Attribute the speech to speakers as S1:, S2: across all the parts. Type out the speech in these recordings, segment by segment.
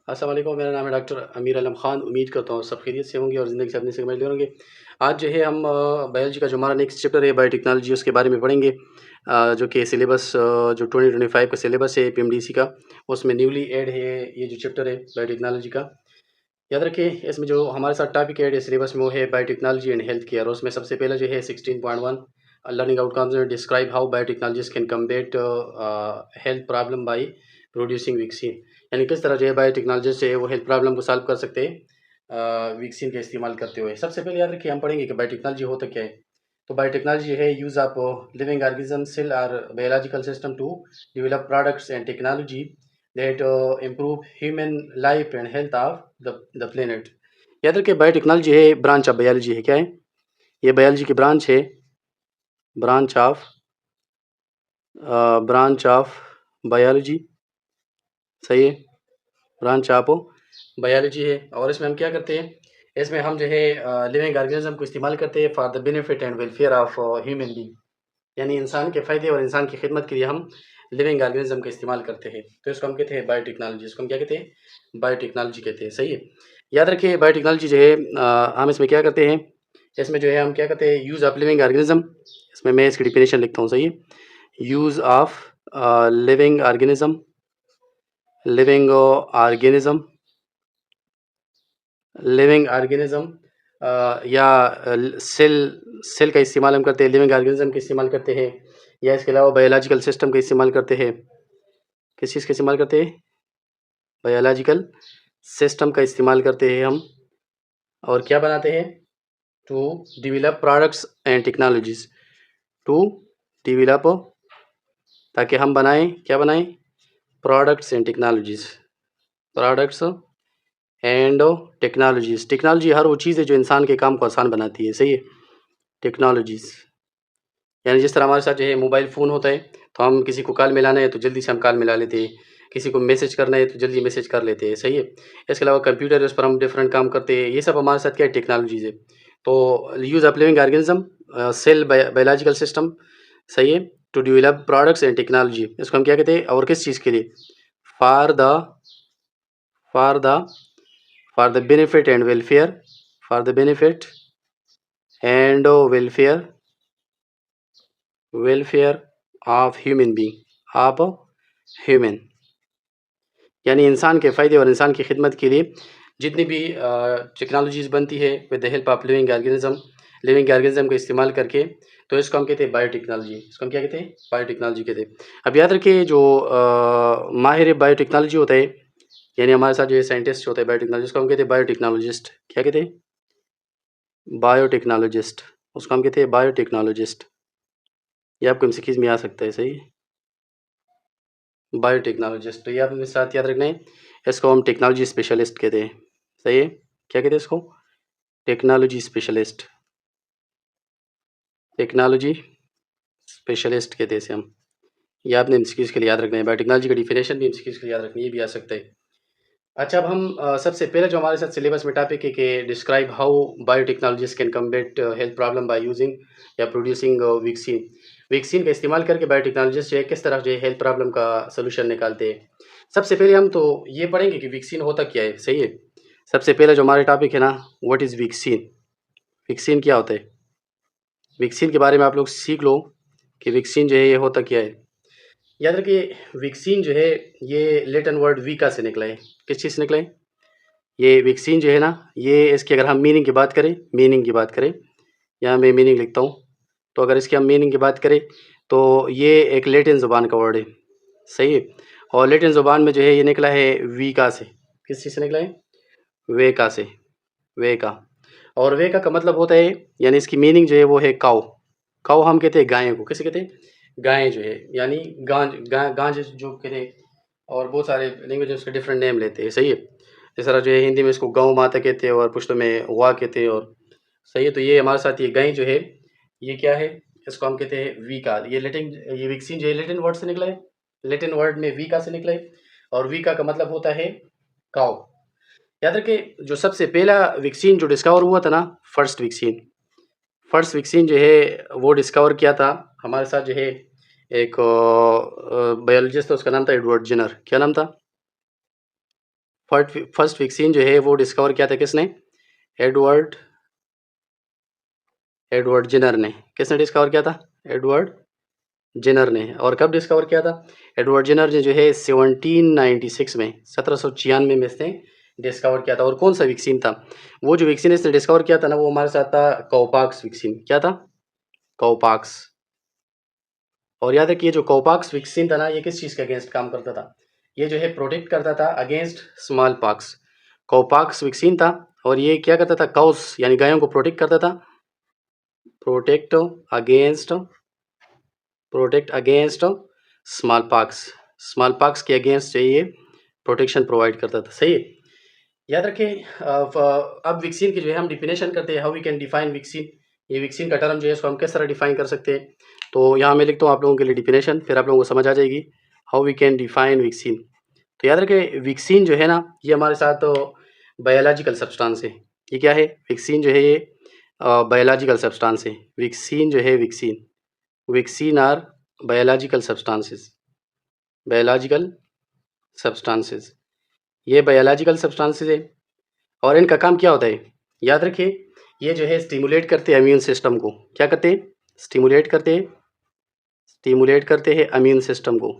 S1: अस्सलाम वालेकुम, मेरा नाम है डॉक्टर अमीर अलम ख़ान। उम्मीद करता हूँ सब खैरियत से होंगे और ज़िंदगी से अपने से मज़े होंगे। आज जो है हम बायोलॉजी का जो हमारा नेक्स्ट चैप्टर है बायोटेक्नोलॉजी, उसके बारे में पढ़ेंगे। जो कि सिलेबस जो 2025 का सिलेबस है पीएमडीसी का, उसमें न्यूली ऐड है ये जो चैप्टर है बायोटेक्नोलॉजी का। याद रखें, इसमें जो हमारे साथ टॉपिक ऐड है सिलेबस में वो है बायोटेक्नोलॉजी एंड हेल्थ केयर। उसमें सबसे पहला जो है 16.1 learning outcomes describe how biotechnologies can combat health problem by producing vaccine. यानी किस तरह जो है बायोटेक्नोलॉजी से वो हेल्थ प्रॉब्लम को सॉल्व कर सकते हैं वैक्सीन का इस्तेमाल करते हुए। सबसे पहले याद रखिए, हम पढ़ेंगे कि बायोटेक्नोलॉजी होता क्या है। तो बायोटेक्नोलॉजी है use of living organism cell और biological system to develop products and technology that improve human life and health of the planet। याद रखिए, बायोटेक्नोलॉजी है ब्रांच ऑफ बायोलॉजी है। क्या है ये? बायोलॉजी की ब्रांच है, ब्रांच ऑफ बायोलॉजी। सही है, ब्रांच ऑफ बायोलॉजी है। और इसमें हम क्या करते हैं? इसमें हम जो है लिविंग ऑर्गेनिज्म को इस्तेमाल करते हैं for the benefit and welfare of human being. यानी इंसान के फ़ायदे और इंसान की खिदमत के लिए हम लिविंग ऑर्गेनिज्म का इस्तेमाल करते हैं। तो इसको हम कहते हैं बायोटेक्नोलॉजी। इसको हम क्या कहते हैं? बायोटेक्नोलॉजी कहते हैं। सही है, याद रखिए बायोटेक्नोलॉजी जो है हम इसमें क्या करते हैं? इसमें जो है हम क्या करते हैं? Use of living organism. इसमें मैं इसकी डिफिनेशन लिखता हूँ। सही है, use of living organism, living organism, living organism या सेल सेल का इस्तेमाल हम करते हैं, लिविंग ऑर्गेनिज्म का इस्तेमाल करते हैं, या इसके अलावा बायोलॉजिकल सिस्टम का इस्तेमाल करते हैं। किस चीज़ का इस्तेमाल करते हैं? बायोलॉजिकल सिस्टम का इस्तेमाल करते हैं हम। और क्या बनाते हैं? To develop products and technologies, to develop, ताकि हम बनाएं, क्या बनाएं? Products and technologies, products and technologies. Technology हर वो चीज़ है जो इंसान के काम को आसान बनाती है। सही है, टेक्नोलॉजीज़। यानी जिस तरह हमारे साथ जो है मोबाइल फ़ोन होता है, तो हम किसी को कॉल मिलाना है तो जल्दी से हम कॉल मिला लेते हैं, किसी को मैसेज करना है तो जल्दी मैसेज कर लेते हैं। सही है, इसके अलावा कंप्यूटर, उस पर हम डिफरेंट काम करते हैं। ये सब हमारे साथ क्या है? टेक्नोलॉजीज़ है। तो use of living organism, cell, biological system. सही है, to develop products and technology. इसको हम क्या कहते हैं? और किस चीज़ के लिए? For the for the for the benefit and welfare, for the benefit and welfare, welfare of human being, of human. यानी इंसान के फ़ायदे और इंसान की खिदमत के लिए जितनी भी टेक्नोलॉजीज़ बनती है with the help of living organism, living organism का इस्तेमाल करके, तो इसको हम कहते हैं बायोटेक्नोलॉजी। इसको हम क्या कहते हैं? बायोटेक्नोलॉजी कहते हैं। अब याद रखिए, जो माहिर बायोटेक्नोलॉजी होता है, यानी हमारे साथ जो है साइंटिस्ट होता है बायोटेक्नोलॉजी, उसको हम कहते हैं बायोटेक्नोलॉजिस्ट। क्या कहते हैं? बायोटेक्नोलॉजिस्ट। उसको हम कहते हैं बायोटेक्नोलॉजिस्ट। ये आपको एमसीक्यूज़ में आ सकता है। सही, बायोटेक्नोलॉजिस्ट। तो ये आपने साथ याद रखना है। इसको हम टेक्नोलॉजी स्पेशलिस्ट कहते हैं। सही है, क्या कहते हैं इसको? टेक्नोलॉजी स्पेशलिस्ट, टेक्नोलॉजी स्पेशलिस्ट कहते हैं इसे हम। ये आपने एमसीक्यूज़ के लिए याद रखना है। बायोटेक्नोलॉजी का डिफिनेशन भी एमसीक्यूज़ के लिए याद रखनी है, ये भी आ सकता है। अच्छा, अब हम सबसे पहले जो हमारे साथ सिलेबस में टॉपिक है कि describe how biotechnologies can combat health problem by using या प्रोड्यूसिंग वैक्सीन। वैक्सीन का इस्तेमाल करके बायोटेक्नोलॉजिस्ट जो है किस तरह जो है हेल्थ प्रॉब्लम का सोल्यूशन निकालते हैं। सबसे पहले हम तो ये पढ़ेंगे कि वैक्सीन होता क्या है। सही है, सबसे पहले जो हमारा टॉपिक है ना, व्हाट इज़ वैक्सीन। वैक्सीन क्या होता है? वैक्सीन के बारे में आप लोग सीख लो कि वैक्सीन जो है ये होता क्या है। याद रखिए, वैक्सीन जो है ये लैटिन वर्ड वीका से निकला है। किस चीज़ से निकला है? ये वैक्सीन जो है ना, ये इसकी अगर हम मीनिंग की बात करें, मीनिंग की बात करें, यहाँ मैं मीनिंग लिखता हूँ। तो अगर इसकी हम मीनिंग की बात करें तो ये एक लैटिन ज़ुबान का वर्ड है। सही है, और लैटिन ज़ुबान में जो है ये निकला है वीका से। किस चीज़ से निकला है? वेका से, वेका। और वेका का मतलब होता है, यानी इसकी मीनिंग जो है वो है काऊ। काऊ हम कहते हैं गाय को। किसे कहते हैं? गाय जो है, यानी गांज जो कहते हैं। और बहुत सारे लैंग्वेज उसके डिफरेंट नेम लेते हैं। सही है, इस तरह जो है हिंदी में इसको गौ माता कहते हैं और पुश्तो में हुआ कहते हैं। और सही है, तो ये हमारे साथ ये गाय जो है ये क्या है? इसको हम कहते हैं वीका। ये लेटिन, ये वैक्सीन जो है लेटिन वर्ड से निकला है, लेटिन वर्ड में वीका से निकला है। और वीका का मतलब होता है काऊ। याद रखिए, जो सबसे पहला वैक्सीन जो डिस्कवर हुआ था ना, फर्स्ट वैक्सीन जो है वो डिस्कवर किया था हमारे साथ जो है एक बायोलॉजिस्ट था, उसका नाम था एडवर्ड जेनर। क्या नाम था? फर्स्ट वैक्सीन जो है वो डिस्कवर किया था किसने? एडवर्ड जेनर ने। किसने डिस्कवर किया था? एडवर्ड जेनर ने। और कब डिस्कवर किया था? एडवर्ड जेनर ने जो है 1796 में, 1796 में इसने डिस्कवर किया था। और कौन सा वैक्सीन था? वो जो वैक्सीन इसने डिस्कवर किया था ना, वो हमारे साथ था काउपाक्स वैक्सीन। क्या था? काउपाक्स। और याद रखिए जो काउपाक्स वैक्सीन था ना, ये किस चीज़ के अगेंस्ट काम करता था? ये जो है प्रोटेक्ट करता था अगेंस्ट स्मॉल पॉक्स। काउपाक्स वैक्सीन था और ये क्या करता था? काउस यानी गायों को प्रोटेक्ट करता था। प्रोटेक्ट अगेंस्ट स्मॉल पॉक्स के अगेंस्ट ये प्रोटेक्शन प्रोवाइड करता था। सही है। याद रखें। अब वैक्सीन की जो है हम डिफिनेशन करते हैं, how we can define vaccine. ये वैक्सीन का टर्म जो है इसको हम किस तरह डिफाइन कर सकते हैं? तो यहाँ मैं लिखता हूँ आप लोगों के लिए डिफिनेशन, फिर आप लोगों को समझ आ जाएगी how we can define vaccine. तो याद रखें वैक्सीन जो है ना, ये हमारे साथ बायोलॉजिकल सब्सटेंस है। ये क्या है? वैक्सीन जो है ये बायोलॉजिकल सब्सटेंस है। वैक्सीन जो है वैक्सीन आर बायोलॉजिकल सब्सटेंसेस। ये बायोलॉजिकल सब्सटेंसेस है और इनका काम क्या होता है? याद रखिए ये जो है स्टिमुलेट करते हैं इम्यून सिस्टम को। क्या करते हैं? स्टिमुलेट करते हैं इम्यून सिस्टम को।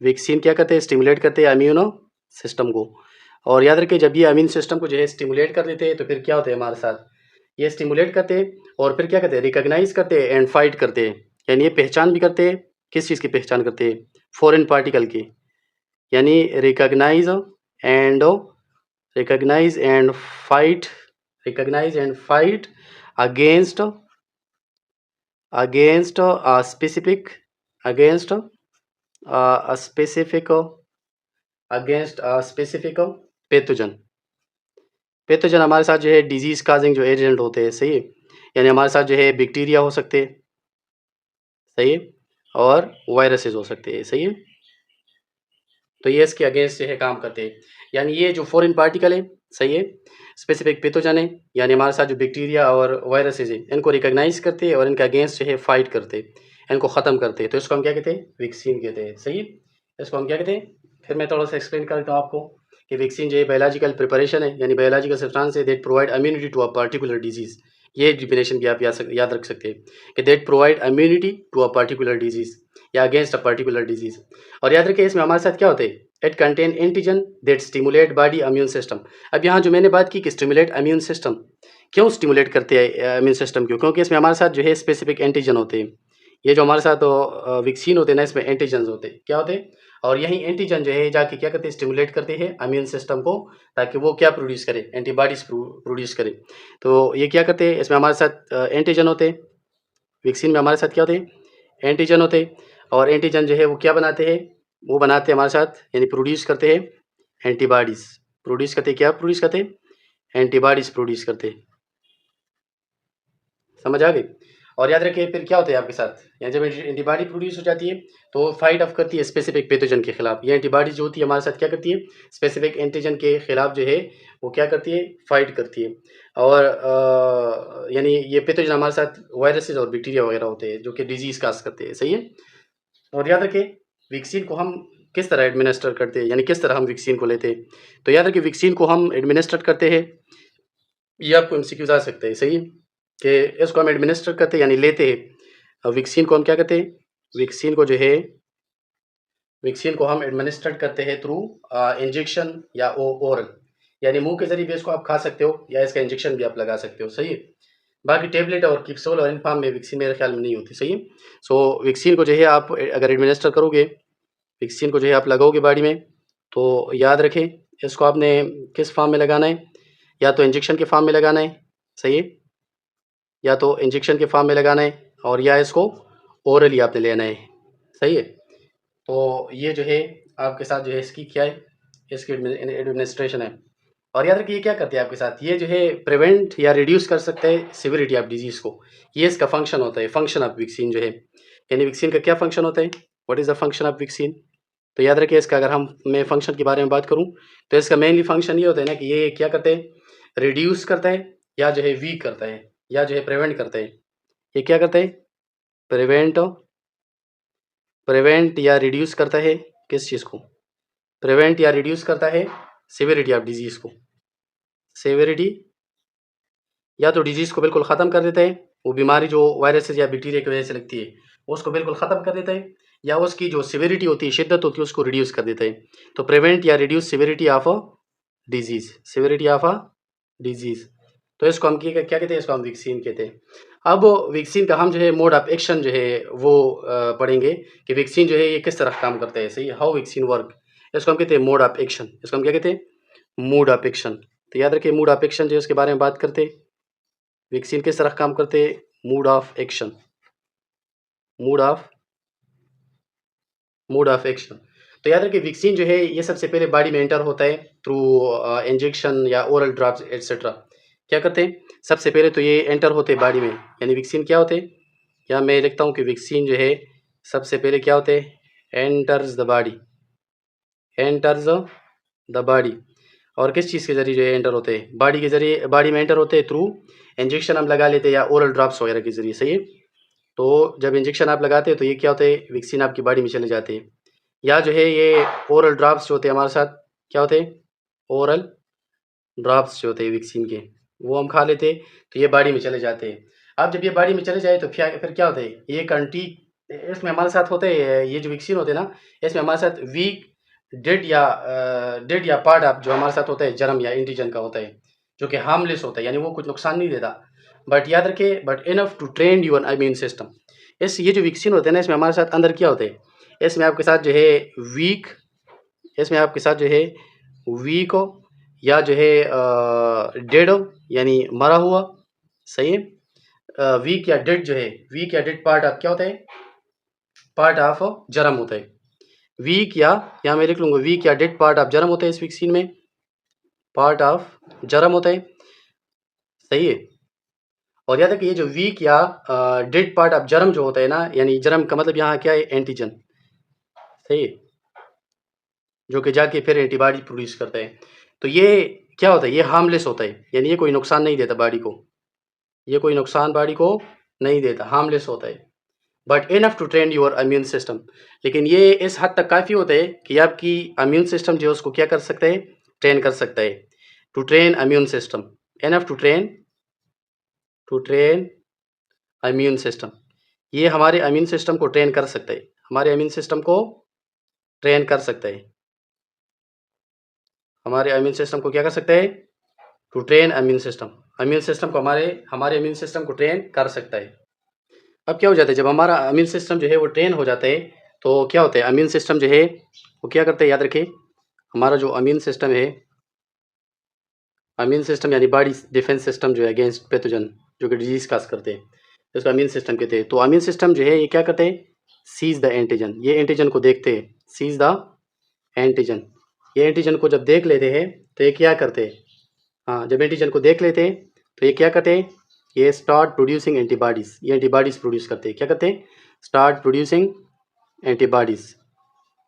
S1: वैक्सीन क्या करते हैं? स्टिमुलेट करते हैं इम्यूनो सिस्टम को। और याद रखिए जब ये इम्यून सिस्टम को जो है स्टिमुलेट कर देते हैं तो फिर क्या होता है हमारे साथ? ये स्टिमुलेट करते हैं और फिर क्या करते हैं? रिकॉग्नाइज करते हैं एंड फाइट करते हैं। यानी ये पहचान भी करते हैं। किस चीज़ की पहचान करते हैं? फॉरेन पार्टिकल की। यानी recognise and fight against specific pathogen. हमारे साथ जो है डिजीज काजिंग जो एजेंट होते हैं। सही है। यानी हमारे साथ जो है बैक्टीरिया हो सकते हैं। सही है। और वायरसेस हो सकते हैं। सही है। तो ये इसके अगेंस्ट जो है काम करते हैं। यानी ये जो फॉरेन पार्टिकल है, सही है, स्पेसिफिक पैथोजन है, यानी हमारे साथ जो बैक्टीरिया और वायरसेस है इनको रिकॉग्नाइज करते हैं और इनके अगेंस्ट जो है फाइट करते हैं, इनको ख़त्म करते हैं। तो इसको हम क्या कहते हैं? वैक्सीन कहते हैं। सही है। इसको हम क्या कहते हैं? फिर मैं थोड़ा सा एक्सप्लेन कर देता हूँ आपको कि वैक्सीन जो है बायोलॉजिकल प्रिपरेशन है, यानी बायोलॉजिकल सब्सटेंस है that provide immunity to a particular disease. ये डिफिनेशन भी आप याद रख सकते हैं कि that provide immunity to a particular disease या अगेंस्ट अ पर्टिकुलर डिजीज। और याद रखिए इसमें हमारे साथ क्या होते हैं? It contain antigen that stimulate body immune system. अब यहाँ जो मैंने बात की कि स्टिमुलेट इम्यून सिस्टम, क्यों स्टिमुलेट करते हैं इम्यून सिस्टम क्यों? क्योंकि इसमें हमारे साथ जो है स्पेसिफिक एंटीजन होते हैं। ये जो हमारे साथ वैक्सीन होते हैं ना, इसमें एंटीजन होते हैं। क्या होते हैं? और यही एंटीजन जो है जाके क्या करते हैं? स्टिमुलेट करते हैं इम्यून सिस्टम को, ताकि वो क्या प्रोड्यूस करे? एंटीबॉडीज प्रोड्यूस करे। तो ये क्या करते हैं? इसमें हमारे साथ एंटीजन होते हैं। वैक्सीन में हमारे साथ क्या होते हैं? एंटीजन होते हैं। और एंटीजन जो है वो क्या बनाते हैं? वो बनाते हैं हमारे साथ, यानी प्रोड्यूस करते हैं एंटीबॉडीज़। प्रोड्यूस करते हैं, क्या प्रोड्यूस करते हैं? एंटीबॉडीज़ प्रोड्यूस करते हैं। समझ आ गई? और याद रखिए फिर क्या होता है आपके साथ, या जब एंटीबॉडी प्रोड्यूस हो जाती है तो फाइट ऑफ करती है स्पेसिफिक पैथोजन के खिलाफ। ये एंटीबॉडी जो होती है हमारे साथ क्या करती है? स्पेसिफिक एंटीजन के खिलाफ जो है वो क्या करती है? फाइट करती है। और यानी ये पैथोजन हमारे साथ वायरसेस और बैक्टीरिया वगैरह होते हैं जो कि डिजीज काज करते हैं। सही है। और याद रखें वैक्सीन को हम किस तरह एडमिनिस्टर करते हैं, यानी किस तरह हम वैक्सीन को लेते हैं। तो याद रखिए वैक्सीन को हम एडमिनिस्टर करते हैं, ये आपको एमसीक्यूज आ सकते हैं। सही है कि इसको हम एडमिनिस्टर करते हैं यानी लेते हैं। वैक्सीन को हम क्या करते हैं? वैक्सीन को जो है वैक्सीन को हम एडमिनिस्टर करते हैं थ्रू इंजेक्शन या ओरल, यानी मुंह के जरिए भी इसको आप खा सकते हो या इसका इंजेक्शन भी आप लगा सकते हो। सही है। बाकी टेबलेट और कैप्सूल और इन फॉर्म में वैक्सीन मेरे ख्याल में नहीं होती। सही है। सो वैक्सीन को जो है आप अगर एडमिनिस्टर करोगे, वैक्सीन को जो है आप लगाओगे बॉडी में, तो याद रखें इसको आपने किस फॉर्म में लगाना है? या तो इंजेक्शन के फॉर्म में लगाना है। सही है। या तो इंजेक्शन के फॉर्म में लगाना है और या इसको ओरली आपने लेना है। सही है। तो ये जो है आपके साथ जो है इसकी क्या है? इसकी एडमिनिस्ट्रेशन है। और याद रखिए ये क्या करते हैं आपके साथ? ये जो है प्रिवेंट या रिड्यूस कर सकते हैं सिविरिटी ऑफ डिजीज़ को। ये इसका फंक्शन होता है, फंक्शन ऑफ वैक्सीन जो है। यानी वैक्सीन का क्या फंक्शन होता है? What is the function of vaccine? तो याद रखिए इसका अगर मैं फंक्शन के बारे में बात करूँ तो इसका मेनली फंक्शन ये होता है ना कि ये क्या करते हैं? रिड्यूस करता है या जो है वीक करता है या जो है प्रिवेंट करता है। ये क्या करता है? प्रिवेंट प्रिवेंट या रिड्यूस करता है किस चीज़ को? प्रिवेंट या रिड्यूस करता है सेवेरिटी ऑफ डिजीज़ को, सेवेरिटी या तो डिजीज़ को बिल्कुल ख़त्म कर देता है, वो बीमारी जो वायरसेस या बैक्टीरिया की वजह से लगती है, उसको बिल्कुल ख़त्म कर देता है, या उसकी जो सेवेरिटी होती है, शिद्दत होती है, उसको रिड्यूस कर देता है। तो प्रिवेंट या reduce severity of a disease, severity of a disease. तो इसको हम क्या क्या कहते हैं? इसको हम वैक्सीन कहते हैं। अब वैक्सीन का हम जो है मोड ऑफ एक्शन जो है वो पढ़ेंगे कि वैक्सीन जो है ये किस तरह काम करता है, सही है? हाउ वैक्सीन वर्क, इसको हम कहते हैं मोड ऑफ एक्शन। इसको हम क्या कहते हैं? Mode of action. तो याद रखिए मोड ऑफ एक्शन जो है उसके बारे में बात करते हैं। वैक्सीन किस तरह काम करते हैं? Mode of action, mode of mode of action. तो याद रखिए वैक्सीन जो है ये सबसे पहले बॉडी में एंटर होता है थ्रू इंजेक्शन या ओरल ड्रॉप्स एटसेट्रा। क्या करते हैं? सबसे पहले तो ये एंटर होते हैं बॉडी में, यानी वैक्सीन क्या होते हैं? या मैं लिखता हूँ कि वैक्सीन जो है सबसे पहले क्या होते हैं? Enters the body, enters the body. और किस चीज़ के ज़रिए जो है एंटर होते हैं? बॉडी के ज़रिए, बॉडी में एंटर होते हैं थ्रू इंजेक्शन हम लगा लेते हैं या ओरल ड्रॉप्स वगैरह के ज़रिए, सही है? तो जब इंजेक्शन आप लगाते हैं तो ये क्या होते हैं? वैक्सीन आपकी बॉडी में चले जाते हैं। या जो है ये ओरल ड्रॉप्स जो होते हैं हमारे साथ क्या होते हैं? ओरल ड्रॉप्स जो होते हैं वैक्सीन के, वो हम खा लेते हैं तो ये बॉडी में चले जाते हैं। अब जब ये बॉडी में चले जाए तो फिर क्या होता है? ये कंट्री इसमें हमारे साथ होते हैं, ये जो वैक्सीन होते हैं ना, इसमें हमारे साथ वीक डेड या पार्ट ऑफ जो हमारे साथ होता है जर्म या एंटीजन का होता है, जो कि हार्मलेस होता है, यानी वो कुछ नुकसान नहीं देता। बट याद रखिए, but enough to train your immune system. ये जो वैक्सीन होते हैं ना, इसमें हमारे साथ अंदर क्या होता है? इसमें आपके साथ जो है वीक, इसमें आपके साथ जो है वीक हो या जो है डेड हो, यानी मरा हुआ, सही है? वीक या डेड जो है, वीक या डेड पार्ट ऑफ क्या होता है? पार्ट ऑफ जर्म होता है। वीक या यहाँ मैं लिख लूँगा वीक या डेड पार्ट ऑफ जर्म होता है इस वैक्सीन में, पार्ट ऑफ जर्म होता है, सही है? और याद रखिए ये जो वीक या डेड पार्ट ऑफ जर्म जो होता है ना, यानी जर्म का मतलब यहाँ क्या है? एंटीजन, सही है? जो कि जाके फिर एंटीबॉडी प्रोड्यूस करता है। तो ये क्या होता है? ये हार्मलेस होता है, यानी ये कोई नुकसान नहीं देता बॉडी को, ये कोई नुकसान बॉडी को नहीं देता, हार्मलेस होता है। But enough to train your immune system, लेकिन ये इस हद तक काफ़ी होता है कि आपकी इम्यून सिस्टम जो है उसको क्या कर सकता है? ट्रेन कर सकता है। To train immune system, enough to train immune system. ये हमारे इम्यून सिस्टम को ट्रेन कर सकता है, हमारे इम्यून सिस्टम को ट्रेन कर सकता है, हमारे इम्यून सिस्टम को क्या कर सकता है? To train immune system, immune system को हमारे इम्यून सिस्टम को ट्रेन कर सकता है। अब क्या हो जाता है? जब हमारा इम्यून सिस्टम जो है वो ट्रेन हो जाता है तो क्या होता है? इम्यून सिस्टम जो है वो क्या करता है? याद रखिए, हमारा जो इम्यून सिस्टम है, इम्यून सिस्टम यानी बॉडी डिफेंस सिस्टम जो है अगेंस्ट पैथोजन जो कि डिजीज काज करते हैं, इसको इम्यून सिस्टम कहते हैं। तो इम्यून सिस्टम जो है ये क्या करते हैं? सीज द एंटीजन, ये एंटीजन को देखते हैं, सीज द एंटीजन। ये एंटीजन को जब देख लेते हैं तो ये क्या करते हैं? हाँ, जब एंटीजन को देख लेते हैं तो ये क्या करते हैं? ये स्टार्ट प्रोड्यूसिंग एंटीबॉडीज़, ये एंटीबॉडीज़ प्रोड्यूस करते हैं। क्या करते हैं? Start producing antibodies,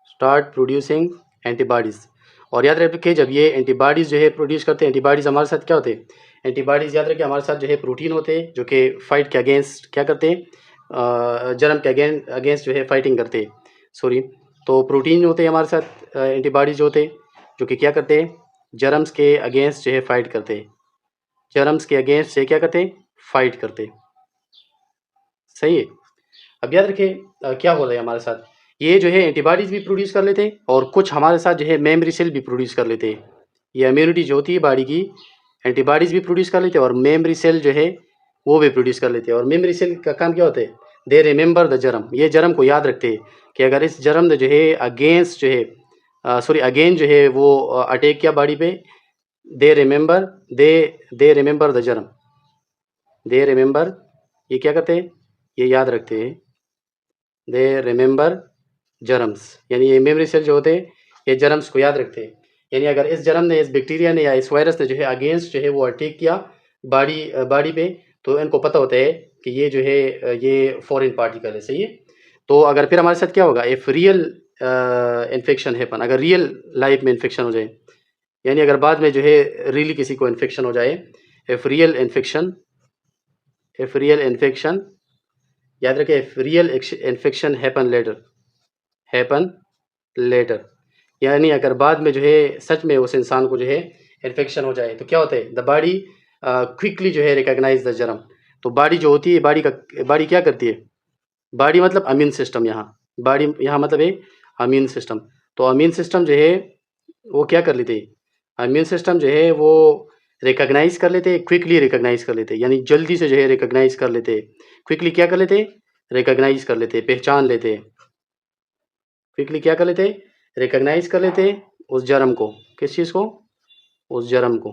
S1: start producing antibodies. और याद रखिए जब ये एंटीबॉडीज़ जो है प्रोड्यूस करते हैं, एंटीबॉडीज़ हमारे साथ क्या होते हैं? एंटीबॉडीज़ याद रखिए हमारे साथ जो है प्रोटीन होते हैं जो कि फाइट के अगेंस्ट क्या करते हैं? जर्म के अगेंस्ट जो है फाइटिंग करते हैं, सॉरी। तो प्रोटीन होते हैं हमारे साथ, एंटीबॉडीज़ होते हैं जो कि क्या करते हैं? जर्म्स के अगेंस्ट जो है फाइट करते हैं, जर्म्स के अगेंस्ट से क्या करते हैं? फाइट करते हैं, सही है? अब याद रखिए क्या हो रहा है हमारे साथ? ये जो है एंटीबॉडीज़ भी प्रोड्यूस कर लेते हैं और कुछ हमारे साथ जो है मेमोरी सेल भी प्रोड्यूस कर लेते हैं। ये इम्यूनिटी जो होती है बॉडी की, एंटीबॉडीज़ भी प्रोड्यूस कर लेते हैं और मेमोरी सेल जो है वो भी प्रोड्यूस कर लेते हैं। और मेमोरी सेल का काम क्या होता है? दे रिमेंबर द जर्म, ये जर्म को याद रखते हैं कि अगर इस जर्म ने जो है अगेंस्ट जो है सॉरी अगेन जो है वो अटैक किया बॉडी पे, they remember they remember the germ, they remember, ये क्या करते हैं? ये याद रखते हैं, दे रिमेंबर जर्म्स, यानी ये मेमोरी सेल जो होते हैं ये जर्म्स को याद रखते हैं। यानी अगर इस जर्म ने, इस बैक्टीरिया ने या इस वायरस ने जो है अगेंस्ट जो है वो अटैक किया बॉडी पे, तो इनको पता होता है कि ये जो है ये फॉरेन पार्टिकल है, सही है? तो अगर फिर हमारे साथ क्या होगा? इफ रियल इन्फेक्शन हैपन, अगर रियल लाइफ में इन्फेक्शन हो जाए, यानी अगर बाद में जो है रियली किसी को इन्फेक्शन हो जाए, इफ रियल इन्फेक्शन, याद रखें, if real infection happen later, यानी अगर बाद में जो है सच में उस इंसान को जो है इन्फेक्शन हो जाए तो क्या होता है, द बॉडी क्विकली जो है रिकॉग्नाइज द जर्म। तो बॉडी जो होती है, बॉडी क्या करती है, बॉडी मतलब इम्यून सिस्टम, यहाँ बॉडी यहाँ मतलब है इम्यून सिस्टम। तो इम्यून सिस्टम जो है वो क्या कर लेते हैं, इम्यून सिस्टम जो है वो रिकॉग्नाइज कर लेते हैं, क्विकली रिकॉग्नाइज कर लेते हैं, यानी जल्दी से जो है रिकॉग्नाइज कर लेते हैं। क्विकली क्या कर लेते हैं, रिकॉग्नाइज कर लेते हैं, पहचान लेते हैं। क्विकली क्या कर लेते हैं, रिकॉग्नाइज कर लेते हैं उस जर्म को। किस चीज़ को, उस जर्म को।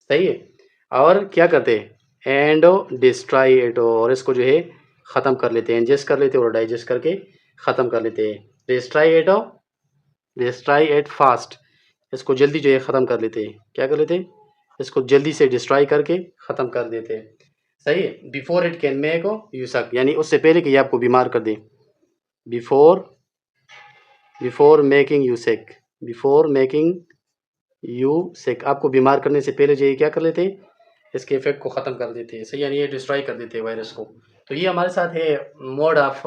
S1: सही है। और क्या करते हैं, एंड डिस्ट्रॉय इट, और इसको जो है ख़त्म कर लेते हैं, इंजेस्ट कर लेते हैं और डाइजेस्ट करके ख़त्म कर लेते हैं। Destroy it, destroy it fast, इसको जल्दी जो है ख़त्म कर लेते हैं। क्या कर लेते हैं, इसको जल्दी से डिस्ट्रॉय करके ख़त्म कर देते हैं। सही है। Before it can make you sick, यानी उससे पहले कि ये आपको बीमार कर दे। Before, before making you sick, before making you sick, आपको बीमार करने से पहले जो ये क्या कर लेते हैं, इसके इफेक्ट को ख़त्म कर देते हैं। सही, यानी ये डिस्ट्रॉय कर देते हैं वायरस को। तो ये हमारे साथ है मोड ऑफ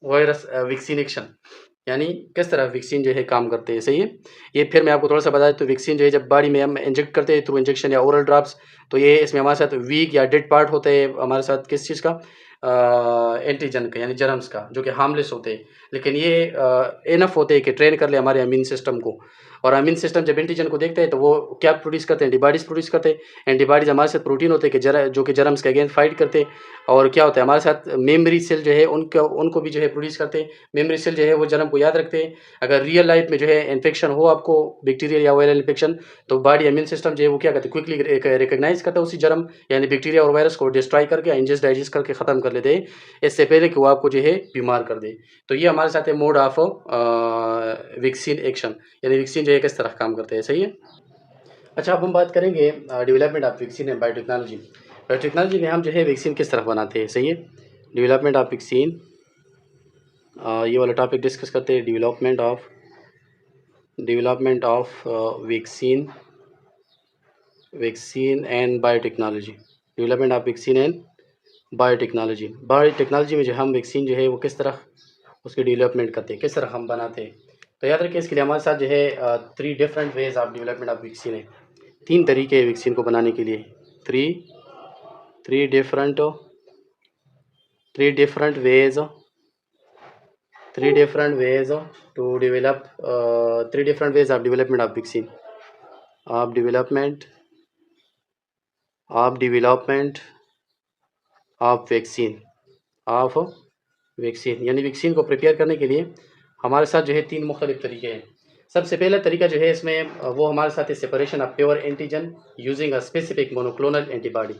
S1: वायरस वैक्सीनेशन, यानी किस तरह वैक्सीन जो है काम करते हैं। सही है। ये फिर मैं आपको थोड़ा सा बता दें, तो वैक्सीन जो है जब बॉडी में हम इंजेक्ट करते हैं थ्रू इंजेक्शन या ओरल ड्रॉप्स, तो ये इसमें हमारे साथ वीक या डेड पार्ट होते हैं हमारे साथ किस चीज़ का, एंटीजन का, यानी जर्म्स का, जो कि हार्मलेस होते हैं। लेकिन ये इनफ होते हैं कि ट्रेन कर ले हमारे इम्यून सिस्टम को। और इम्यून सिस्टम जब एंटीजन को देखते हैं तो वो क्या प्रोड्यूस करते हैं, एंटीबॉडीज़ प्रोड्यूस करते हैं। एंटीबॉडीज़ हमारे साथ प्रोटीन होते हैं कि जो कि जर्म्स के अगेंस्ट फाइट करते हैं। और क्या होता है, हमारे साथ मेमोरी सेल जो है उनको भी जो है प्रोड्यूस करते हैं। मेमोरी सेल जो है वो जर्म को याद रखते हैं। अगर रियल लाइफ में जो है इन्फेक्शन हो आपको, बैक्टीरियल या वायरल इन्फेक्शन, तो बॉडी इम्यून सिस्टम जो है वो क्या करते हैं, क्विकली रिकॉग्नाइज करता है उसी जर्म यानी बैक्टीरिया और वायरस को, डिस्ट्रॉय करके इंजेस्ट डाइजेस्ट करके ख़त्म कर लेते हैं, इससे पहले कि वो आपको जो है बीमार कर दे। तो ये हमारे साथ है मोड ऑफ वैक्सीन एक्शन, यानी वैक्सीन जो है किस तरह काम करते हैं। सही है। अच्छा, अब हम बात करेंगे development of vaccine and biotechnology. Biotechnology में हम जो है वैक्सीन किस तरह बनाते हैं। सही है। डेवलपमेंट ऑफ वैक्सीन, ये वाला टॉपिक डिस्कस करते हैं, development of vaccine, vaccine and biotechnology. Development of vaccine and biotechnology. Biotechnology में जो हम वैक्सीन जो है वो किस तरह उसकी डेवलपमेंट करते हैं, किस तरह हम बनाते हैं। तो याद रखिए, इसके लिए हमारे साथ जो है 3 different ways of development of vaccine है। 3 तरीके हैं वैक्सीन को बनाने के लिए। Three three different three different ways three different ways to develop, 3 different ways of development of vaccine, of development of vaccine, of vaccine, यानी वैक्सीन को prepare करने के लिए हमारे साथ जो है 3 मुख्तलिफ तरीके हैं। सबसे पहला तरीका जो है इसमें वो हमारे साथ है separation of pure antigen using a specific monoclonal antibody.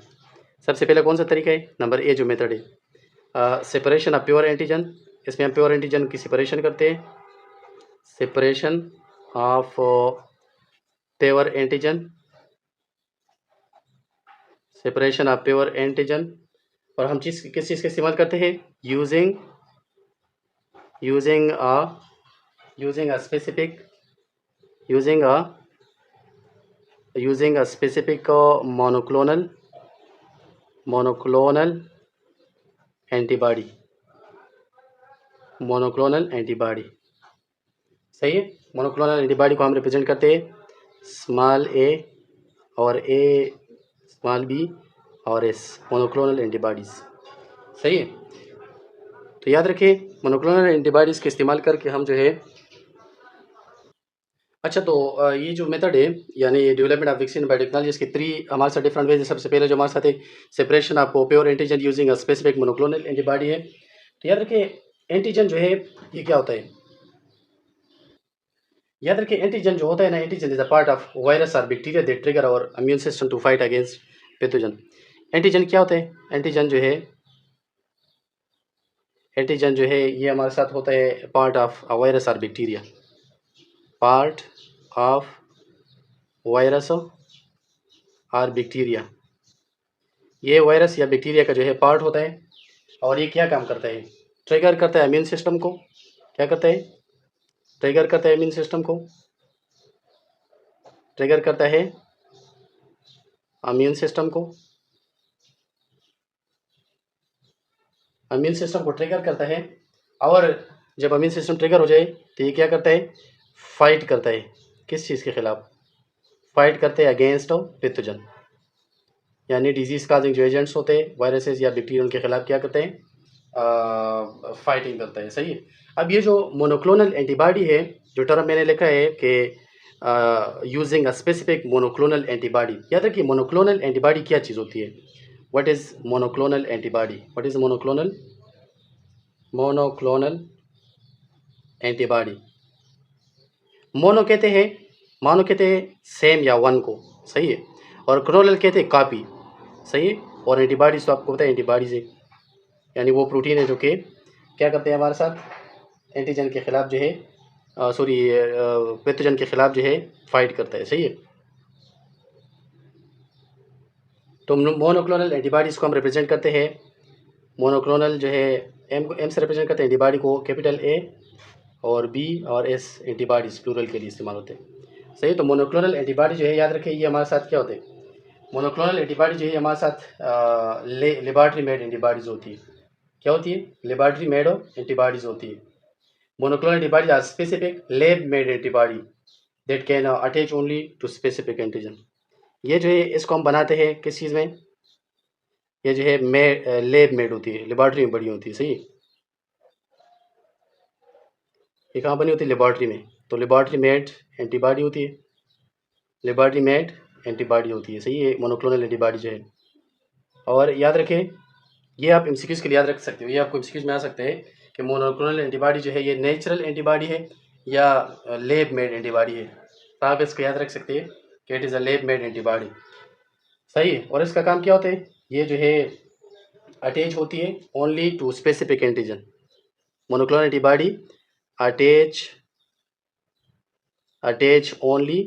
S1: सबसे पहला कौन सा तरीका है, नंबर ए जो मेथड है, सेपरेशन ऑफ प्योर एंटीजन। इसमें हम प्योर एंटीजन की सेपरेशन करते हैं, separation of pure antigen, separation of pure antigen. और हम किस चीज़ का इस्तेमाल करते हैं, using using a using a specific using a specific monoclonal antibody, monoclonal antibody. सही है। मोनोक्लोनल एंटीबॉडी को हम रिप्रेजेंट करते हैं स्मॉल ए और ए, स्मॉल बी और एस, मोनोक्लोनल एंटीबॉडीज़। सही है। तो याद रखिए, मोनोक्लोनल एंटीबॉडीज़ के इस्तेमाल करके हम जो है, अच्छा तो ये जो मेथड है यानी डेवलपमेंट ऑफ वैक्सीन बायोटेक्नोलॉजी, इसके 3 हमारे साथ डिफरेंट वेज है। सबसे पहले जो हमारे साथ है separation of pure antigen using a specific monoclonal antibody है। तो याद रखिए, एंटीजन जो है ये क्या होता है, याद रखिए एंटीजन जो होता है ना, antigen is a part of virus और bacteria that trigger our immune system to fight against pathogen. Antigen क्या होता है, एंटीजन जो है ये हमारे साथ होता है पार्ट ऑफ अ वायरस और बैक्टीरिया, पार्ट ऑफ वायरस और बैक्टीरिया। ये वायरस या बैक्टीरिया का जो है पार्ट होता है। और ये क्या काम करता है, ट्रिगर करता है इम्यून सिस्टम को। क्या करता है, ट्रिगर करता है इम्यून सिस्टम को, ट्रिगर करता है इम्यून सिस्टम को, इम्यून सिस्टम को ट्रिगर करता है। और जब इम्यून सिस्टम ट्रिगर हो जाए तो ये क्या करता है, फाइट करता है किस चीज़ के ख़िलाफ़? फाइट करते हैं अगेंस्ट पैथोजन, यानी डिजीज़ काजिंग जो एजेंट्स होते हैं वायरसेस या बैक्टीरिया उनके ख़िलाफ़ क्या करते हैं? फाइटिंग करता है। सही है। अब ये जो मोनोक्लोनल एंटीबॉडी है, जो टर्म मैंने लिखा है कि using a specific monoclonal antibody, याद रखिए मोनोक्लोनल एंटीबॉडी क्या चीज़ होती है? What is monoclonal antibody? What is monoclonal antibody? Mono कहते हैं सेम या वन को, सही है, और क्लोनल कहते हैं कॉपी, सही है, और एंटीबॉडीज तो आपको पता है एंटीबॉडीज है, यानी वो प्रोटीन है जो कि क्या करते हैं हमारे साथ एंटीजन के ख़िलाफ़ जो है पैथोजन के ख़िलाफ़ जो है फाइट करता है, सही है। तो मोनोक्लोनल एंटीबॉडीज़ को हम रिप्रेजेंट करते हैं, मोनोक्लोनल जो है एम से रिप्रेजेंट करते हैं एंटीबॉडी को, कैपिटल ए और बी और एस एंटीबॉडीज़ प्लूरल के लिए इस्तेमाल होते हैं, सही। तो मोनोक्लोनल एंटीबॉडी जो है याद रखिए ये हमारे साथ क्या होते हैं? मोनोक्लोनल एंटीबॉडी जो है हमारे साथ लेबॉर्ट्री मेड एंटीबॉडीज़ होती है। क्या होती है? लेबॉर्ट्री मेड एंटीबॉडीज़ होती है। Monoclonal antibodies are specific lab made antibody that can attach only to specific antigen. ये जो है इसको हम बनाते हैं किस चीज़ में? ये जो है लैब मेड होती है, लेबॉर्ट्री में बड़ी होती है, सही। ये कहाँ बनी होती है? लेबॉर्ट्री में। तो लेबॉर्ट्री मेड एंटीबॉडी होती है, लेबॉर्ट्री मेड एंटीबॉडी होती है, सही है मोनोक्लोनल एंटीबॉडी जो है। और याद रखें, ये आप एमसीक्यूज़ के लिए याद रख सकते हो, ये आपको एमसीक्यूज़ में आ सकते हैं कि मोनोक्लोनल एंटीबॉडी जो है ये नेचुरल एंटीबॉडी है या लैब मेड एंटीबॉडी है। तो आप इसको याद रख सकते हैं कि it is a lab made antibody, सही है। और इसका काम क्या होता है? ये जो है अटैच होती है only to specific antigen. Monoclonal antibody attach only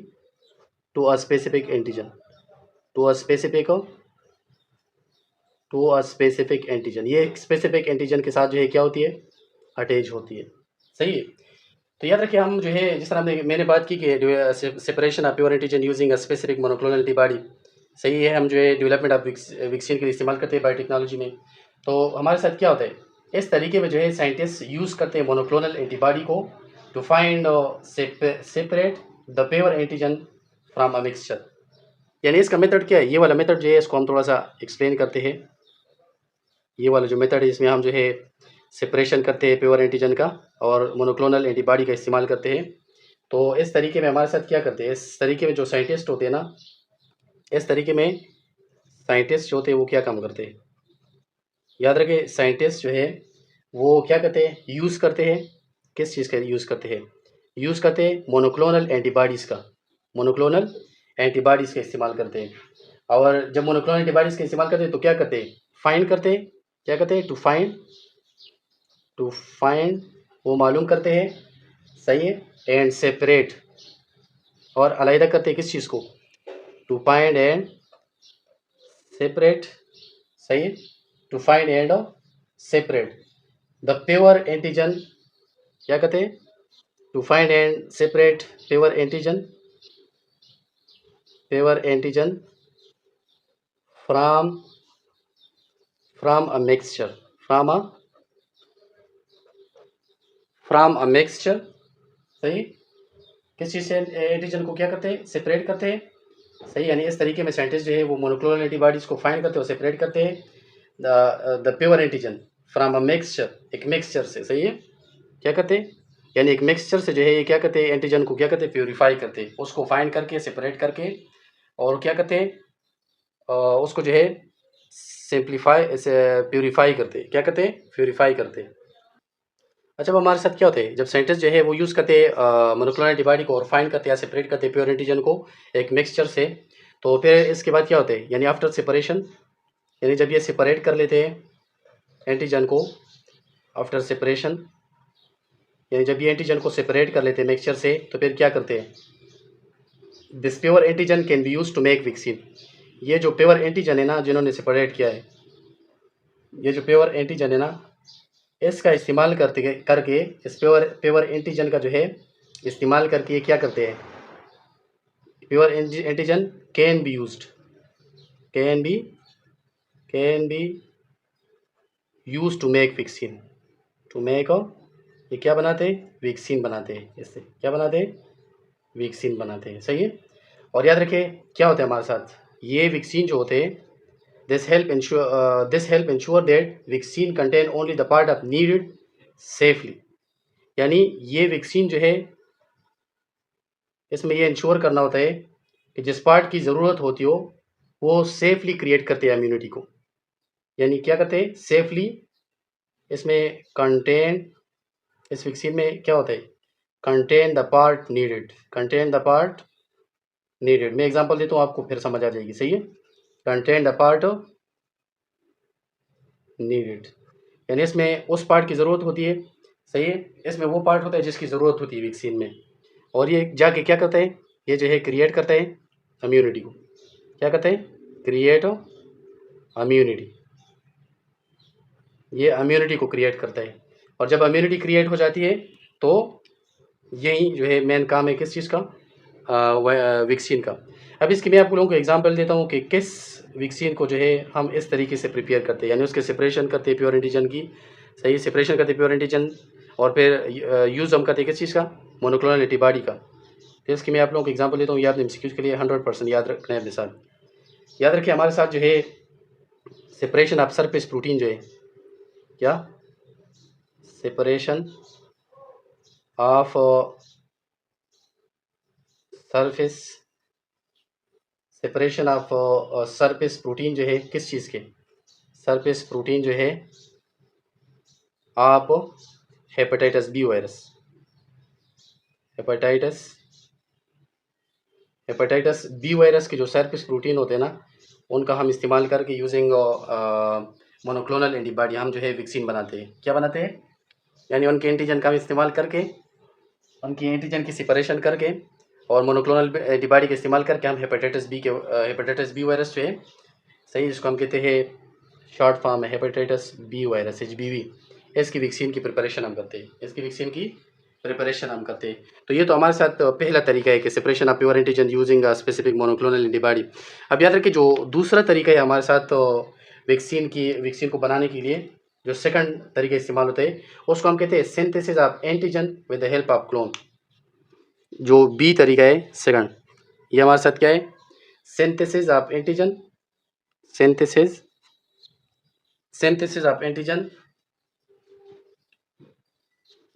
S1: to a specific antigen, to a specific antigen. ये स्पेसिफिक एंटीजन के साथ जो है क्या होती है? अटैच होती है, सही है। तो याद रखिए हम जो है जिस तरह मैंने बात की कि separation of pure antigen using a specific monoclonal antibody, सही है, हम जो है डेवलपमेंट ऑफ वैक्सीन के लिए इस्तेमाल करते हैं बायोटेक्नोलॉजी में। तो हमारे साथ क्या होता है? इस तरीके में जो है साइंटिस्ट यूज़ करते हैं मोनोक्लोनल एंटीबॉडी को to find separate the pure antigen from a mixture. यानी इसका मेथड क्या है? ये वाला मेथड जो है इसको हम थोड़ा सा एक्सप्लेन करते हैं। ये वाला जो मेथड है इसमें हम जो है सेपरेशन करते हैं प्योर एंटीजन का और मोनोक्लोनल एंटीबॉडी का इस्तेमाल करते हैं। तो इस तरीके में हमारे साथ क्या करते हैं? इस तरीके में जो साइंटिस्ट होते हैं ना, इस तरीके में साइंटिस्ट जो होते हैं वो क्या काम करते हैं? याद रखें साइंटिस्ट जो है वो क्या करते हैं? यूज़ करते हैं, किस चीज़ का यूज़ करते हैं? यूज़ करते हैं मोनोक्लोनल एंटीबॉडीज़ का, मोनोक्लोनल एंटीबॉडीज़ का इस्तेमाल करते हैं। और जब मोनोक्लोनल एंटीबॉडीज़ का इस्तेमाल करते हैं तो क्या करते हैं? फाइंड करते हैं, क्या करते हैं? टू फाइंड वो मालूम करते हैं, सही है, एंड सेपरेट और अलग करते हैं किस चीज़ को? टू फाइंड एंड सेपरेट, सही है, to find and separate the pure antigen. क्या कहते हैं? To find and separate pure antigen from a mixture, from a mixture, सही। किस चीज़ से एंटीजन को क्या करते हैं? सेपरेट करते हैं, सही। यानी इस तरीके में साइंटिस्ट जो है वो मोनोक्लोनल एंटीबॉडीज़ को फाइंड करते हैं और सेपरेट करते हैं the pure antigen from a mixture, एक मिक्सचर से, सही है। क्या करते हैं? यानी एक मिक्सचर से जो है ये क्या करते हैं? एंटीजन को क्या करते हैं? प्योरीफाई करते हैं, उसको फाइंड करके सेपरेट करके और क्या करते हैं? उसको जो है सिंप्लीफाई प्योरीफाई करते हैं। क्या करते हैं? प्योरीफाई करते हैं। अच्छा, अब हमारे साथ क्या होता है? जब साइंटिस्ट जो है वो यूज़ करते हैं मोनोक्लोनल एंटीबॉडी को और फाइंड करते हैं या सेपरेट करते हैं प्योर एंटीजन को एक मिक्सचर से, तो फिर इसके बाद क्या होता है? यानी आफ्टर सेपरेशन, यानी जब ये सेपरेट कर लेते हैं एंटीजन को, आफ्टर सेपरेशन, यानी जब ये एंटीजन को सेपरेट कर लेते हैं मिक्सचर से, तो फिर क्या करते हैं? This pure antigen can be use to make vaccine. ये जो प्योर एंटीजन है ना जिन्होंने सेपरेट किया है, ये जो प्योर एंटीजन है ना, इसका इस्तेमाल करके इस प्योर एंटीजन का जो है इस्तेमाल करके ये क्या करते हैं? Pure antigen can be used, can be use to make vaccine, to make a ये क्या बनाते हैं, वैक्सीन बनाते हैं। इससे क्या बनाते हैं, वैक्सीन बनाते हैं। सही है। और याद रखें क्या होता है हमारे साथ, ये वैक्सीन जो होते हैं, this help ensure that vaccine contain only the part of needed safely. यानी ये वैक्सीन जो है, इसमें ये इंश्योर करना होता है कि जिस पार्ट की ज़रूरत होती हो वो सेफली क्रिएट करते हैं इम्यूनिटी को। यानी क्या करते हैं, सेफली। इसमें कंटेन, इस वैक्सीन में क्या होता है, contain the part needed, contain the part needed. मैं एग्जांपल देता हूँ आपको, फिर समझ आ जाएगी। सही है। कंटेन द पार्ट नीडेड, यानी इसमें उस पार्ट की ज़रूरत होती है। सही है। इसमें वो पार्ट होता है जिसकी ज़रूरत होती है वैक्सीन में, और ये जाके क्या करता है, ये जो है क्रिएट करता है इम्यूनिटी को। क्या करता है, क्रिएट इम्यूनिटी। ये इम्यूनिटी को क्रिएट करता है, और जब इम्यूनिटी क्रिएट हो जाती है तो यही जो है मेन काम है किस चीज़ का, वैक्सीन का। अब इसकी मैं आप लोगों को एग्जांपल देता हूँ कि किस वैक्सीन को जो है हम इस तरीके से प्रिपेयर करते हैं, यानी उसके सेपरेशन करते हैं प्योर एंटीजन की। सही, सेपरेशन करते हैं प्योर एंटीजन, और फिर यूज़ हम करते हैं किस चीज़ का, मोनोक्लोनल एंटीबॉडी का। तो इसकी मैं आप लोगों को एग्जांपल देता हूँ, ये आपने एमसीक्यूज़ के लिए 100% याद रखना है अपने साथ। याद रखिए हमारे साथ जो है सेपरेशन ऑफ सरफेस प्रोटीन जो है, क्या, separation of surface, separation of surface protein जो है किस चीज़ के, सरफेस प्रोटीन जो है आप hepatitis B virus, hepatitis B virus के जो सरफेस प्रोटीन होते हैं ना, उनका हम इस्तेमाल करके यूजिंग मोनोक्लोनल एंटीबॉडी हम जो है वैक्सीन बनाते हैं। क्या बनाते हैं, यानी उनके एंटीजन का इस्तेमाल करके, उनकी एंटीजन की सेपरेशन करके और मोनोक्लोनल एंटीबॉडी का इस्तेमाल करके हम हेपेटाइटिस बी वायरस जो है, सही, जिसको हम कहते हैं शॉर्ट फॉर्म है हेपेटाइटिस बी वायरस, HBV, इसकी वैक्सीन की प्रिपरेशन हम करते हैं, इसकी वैक्सीन की प्रिपरेशन हम करते हैं। तो ये तो हमारे साथ पहला तरीका है कि separation of pure antigen using specific monoclonal antibody. अब याद रखिए जो दूसरा तरीका है हमारे साथ वैक्सीन को बनाने के लिए जो सेकंड तरीका इस्तेमाल होता है, उसको हम कहते हैं synthesis of antigen with the help of clone. जो बी तरीका है सेकंड, ये हमारे साथ क्या है, synthesis of antigen, synthesis synthesis of antigen.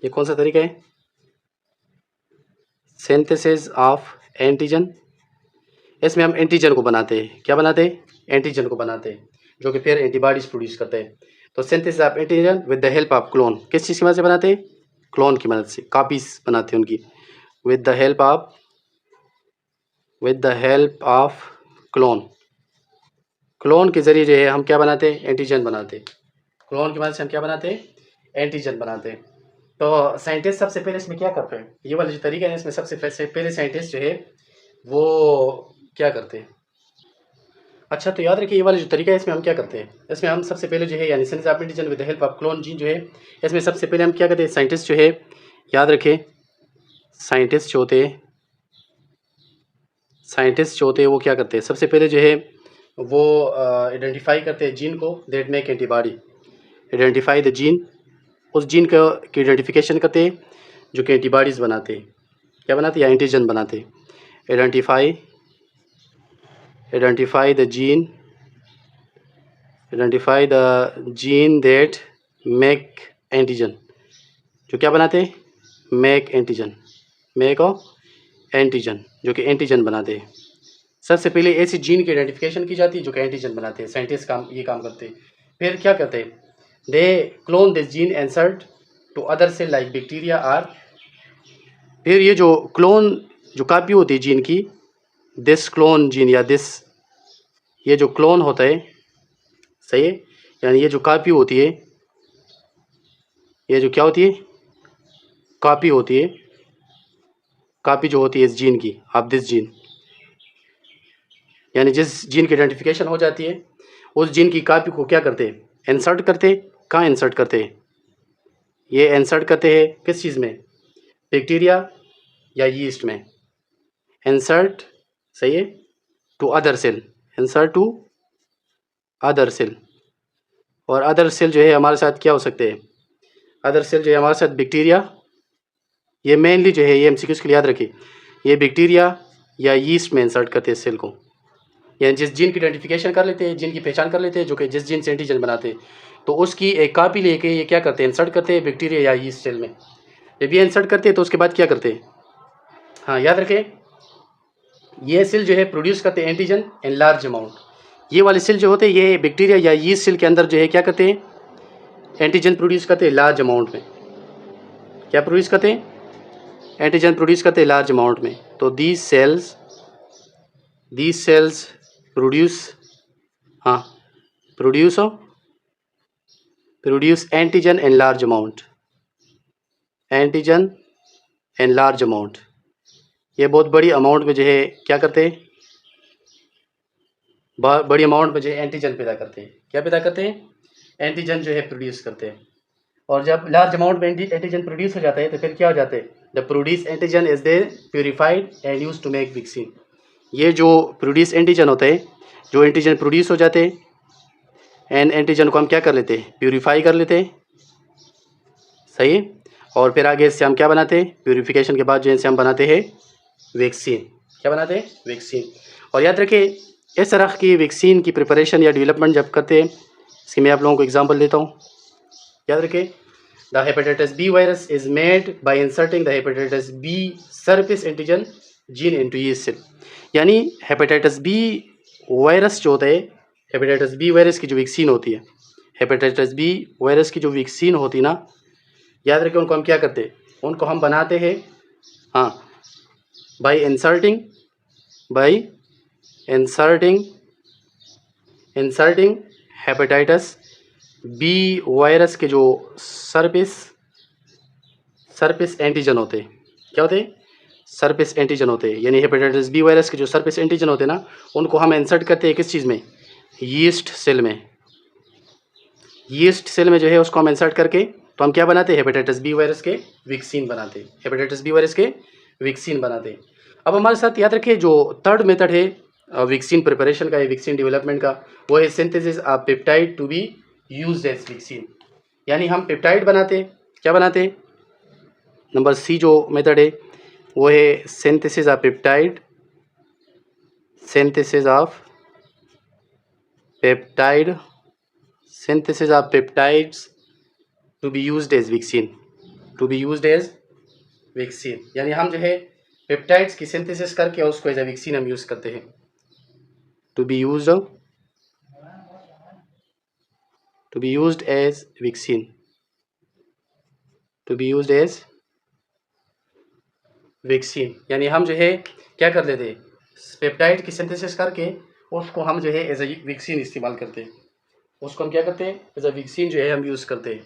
S1: ये कौन सा तरीका है, सिंथेसिस ऑफ एंटीजन। इसमें हम एंटीजन को बनाते हैं, क्या बनाते हैं, एंटीजन को बनाते हैं, जो कि फिर एंटीबॉडीज प्रोड्यूस करते हैं। तो synthesis of antigen with the help of clone, किस चीज़ की मदद से बनाते हैं, क्लोन की मदद से, कॉपीज बनाते हैं उनकी, with the help of clone. Clone के ज़रिए जो है हम क्या बनाते हैं, एंटीजन बनाते हैं। क्लोन की मदद से हम क्या बनाते हैं, एंटीजन बनाते हैं। तो साइंटिस्ट सबसे पहले इसमें क्या करते हैं, ये वाला जो तरीका है इसमें सबसे पहले साइंटिस्ट जो है वो क्या करते हैं। अच्छा, तो याद रखिए ये वाला जो तरीका है इसमें हम क्या करते हैं, इसमें हम सबसे पहले जो है यानी synthesis of antigen with the help of clone gene जो है, इसमें सबसे पहले हम क्या करते हैं, साइंटिस्ट जो है, याद रखें साइंटिस्ट जो होते हैं वो क्या करते हैं, सबसे पहले जो है वो आइडेंटिफाई करते हैं जीन को that make antibody, identify the gene, उस जीन का की आइडेंटिफिकेशन करते हैं जो कि एंटीबॉडीज़ बनाते हैं, क्या बनाते हैं, या एंटीजन बनाते हैं। Identify the gene that make antigen, जो क्या बनाते हैं, मेक एंटीजन जो कि एंटीजन बनाते हैं। सबसे पहले ऐसी जीन की आइडेंटिफिकेशन की जाती है जो कि एंटीजन बनाते हैं, साइंटिस्ट ये काम करते हैं। फिर क्या करते हैं, they clone this gene insert to other cell like bacteria are, फिर ये जो क्लोन जो कॉपी होती है जीन की, दिस क्लोन जीन या दिस, ये जो क्लोन होता है, सही है, यानी ये जो कॉपी होती है, ये जो क्या होती है, कॉपी होती है, कॉपी जो होती है इस जीन की, ऑफ दिस जीन, यानी जिस जीन की आइडेंटिफिकेशन हो जाती है उस जीन की कॉपी को क्या करते हैं, इंसर्ट करते, कहाँ इंसर्ट करते हैं, ये इंसर्ट करते हैं किस चीज़ में, बैक्टीरिया या यीस्ट में, इंसर्ट, सही है, to other cell, insert to other cell. और अदर सेल जो है हमारे साथ क्या हो सकते हैं, अदर सेल जो है हमारे साथ बैक्टीरिया, ये मेनली जो है ये एमसीक्यूज़ के लिए याद रखिए, ये बैक्टीरिया या यीस्ट में इंसर्ट करते हैं सेल को, यानी जिस जीन की आइडेंटिफिकेशन कर लेते हैं, जीन की पहचान कर लेते हैं, जो कि जिस जीन से एंटीजन बनाते हैं, तो उसकी एक कॉपी लेके ये क्या करते हैं, इंसर्ट करते हैं बैक्टीरिया या यीस्ट सेल में। जब ये इंसर्ट करते हैं तो उसके बाद क्या करते हैं, हाँ याद रखें, ये सेल जो है प्रोड्यूस करते हैं एंटीजन इन लार्ज अमाउंट। ये वाले सेल जो होते हैं ये बैक्टीरिया या यीस्ट सेल के अंदर जो है क्या करते हैं, एंटीजन प्रोड्यूस करते हैं लार्ज अमाउंट में। क्या प्रोड्यूस करते हैं, एंटीजन प्रोड्यूस करते हैं लार्ज अमाउंट में। तो दीज सेल्स प्रोड्यूस, हाँ produce antigen in large amount, antigen in large amount. ये बहुत बड़ी अमाउंट में जो है क्या करते हैं, बड़ी अमाउंट में जो है एंटीजन पैदा करते हैं। क्या पैदा करते हैं, एंटीजन जो है प्रोड्यूस करते हैं। और जब लार्ज अमाउंट में एंटीजन प्रोड्यूस हो जाता है तो फिर क्या हो जाता है, the produce antigen is they purified and use to make vaccine. ये जो प्रोड्यूस एंटीजन होते हैं, जो एंटीजन प्रोड्यूस हो जाते हैं, एंड एंटीजन को हम क्या कर लेते हैं, प्योरीफाई कर लेते हैं, सही है। और फिर आगे इससे हम क्या बनाते हैं, प्योरीफिकेशन के बाद जो इनसे हम बनाते हैं वैक्सीन। क्या बनाते हैं, वैक्सीन। और याद रखिए इस तरह की वैक्सीन की प्रिपरेशन या डेवलपमेंट जब करते हैं, इसकी मैं आप लोगों को एग्जांपल देता हूँ। याद रखिए, the hepatitis B virus is made by inserting the hepatitis B surface antigen gene into yeast cell. यानी हेपेटाइटिस बी वायरस जो होता है, हेपेटाइटिस बी वायरस की जो वैक्सीन होती है, हेपेटाइटिस बी वायरस की जो वैक्सीन होती है ना, याद रखिए उनको हम क्या करते हैं, उनको हम बनाते हैं, हाँ, by inserting hepatitis B virus के जो सरफेस एंटीजन होते हैं। क्या होते हैं, सरफेस एंटीजन होते हैं। यानी हेपेटाइटिस बी वायरस के जो सरफेस एंटीजन होते हैं ना, उनको हम इंसर्ट करते हैं किस चीज़ में, यीस्ट सेल में। यीस्ट सेल में जो है उसको हम इंसर्ट करके तो हम क्या बनाते हैं, हेपेटाइटिस बी वायरस के वैक्सीन बनाते हैं, हेपेटाइटिस बी वायरस के वैक्सीन बनाते हैं। अब हमारे साथ याद रखिए जो थर्ड मेथड है वैक्सीन प्रिपरेशन का, वैक्सीन डेवलपमेंट का, वो है synthesis of peptide to be used as vaccine. यानी हम पेप्टाइड बनाते हैं, क्या बनाते हैं, नंबर सी जो मेथड है वो है synthesis of peptide, synthesis of peptides to be used as vaccine. यानी हम जो है पेप्टाइड्स की सिंथेसिस करके उसको एज ए वैक्सीन हम यूज़ करते हैं, to be used as vaccine. यानी हम जो है क्या कर लेते हैं, पेप्टाइड की सिंथेसिस करके उसको हम जो है एज ए वैक्सीन इस्तेमाल करते हैं, उसको हम क्या करते हैं, एज ए वैक्सीन जो है हम यूज़ करते हैं।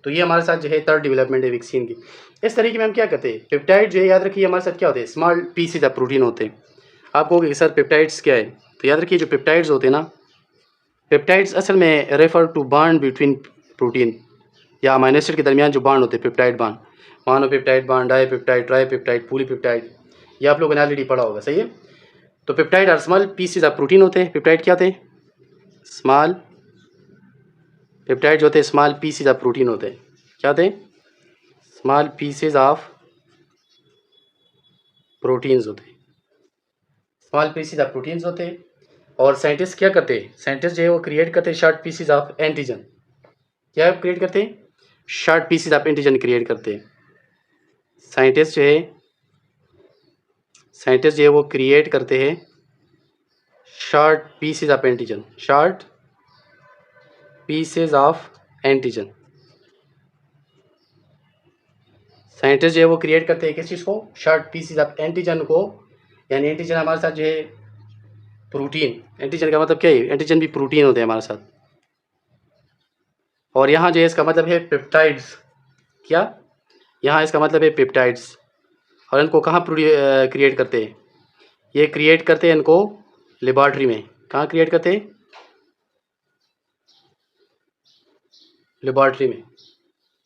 S1: तो ये हमारे साथ जो है थर्ड डेवलपमेंट है वैक्सीन की। इस तरीके में हम क्या करते हैं, पेप्टाइड जो है याद रखिए हमारे साथ क्या होते हैं, स्मॉल पीसेज ऑफ प्रोटीन होते हैं। आप कहोगे कि सर पेप्टाइड्स क्या है, तो याद रखिए जो पेप्टाइड्स होते हैं ना, पेप्टाइड्स असल में refer to bond between protein या अमीनो एसिड के दरमियान जो बॉन्ड होते हैं, peptide bond, monopeptide bond, dipeptide, tripeptide, polypeptide, ये आप लोगों ने ऑलरेडी पढ़ा होगा, सही है। तो पेप्टाइड और स्मॉल पीसेज ऑफ प्रोटीन होते हैं। पेप्टाइड क्या होते हैं, पेप्टाइड जो होते हैं स्मॉल पीसेज ऑफ प्रोटीन होते हैं। क्या होते हैं, स्मॉल पीसेज ऑफ प्रोटीन्स होते हैं, स्मॉल पीसेज ऑफ प्रोटीन्स होते हैं। और साइंटिस्ट क्या करते हैं, साइंटिस्ट जो है वो क्रिएट करते हैं शॉर्ट पीसेज ऑफ एंटीजन। क्या क्रिएट करते हैं, short pieces of antigen create करते हैं। साइंटिस्ट जो है वो क्रिएट करते हैं short pieces of antigen, short pieces of antigen. Scientist जो है वो क्रिएट करते हैं किस चीज़ को, शॉर्ट पीसेज ऑफ एंटीजन को। यानी एंटीजन हमारे साथ जो है प्रोटीन, एंटीजन का मतलब क्या है, एंटीजन भी प्रोटीन होते हैं हमारे साथ। और यहाँ जो है इसका मतलब है पेप्टाइड्स। क्या, यहाँ इसका मतलब है पेप्टाइड्स। और इनको कहाँ क्रिएट करते हैं, ये क्रिएट करते हैं इनको लेबॉर्ट्री में। कहाँ क्रिएट करते हैं, लेबॉर्ट्री में,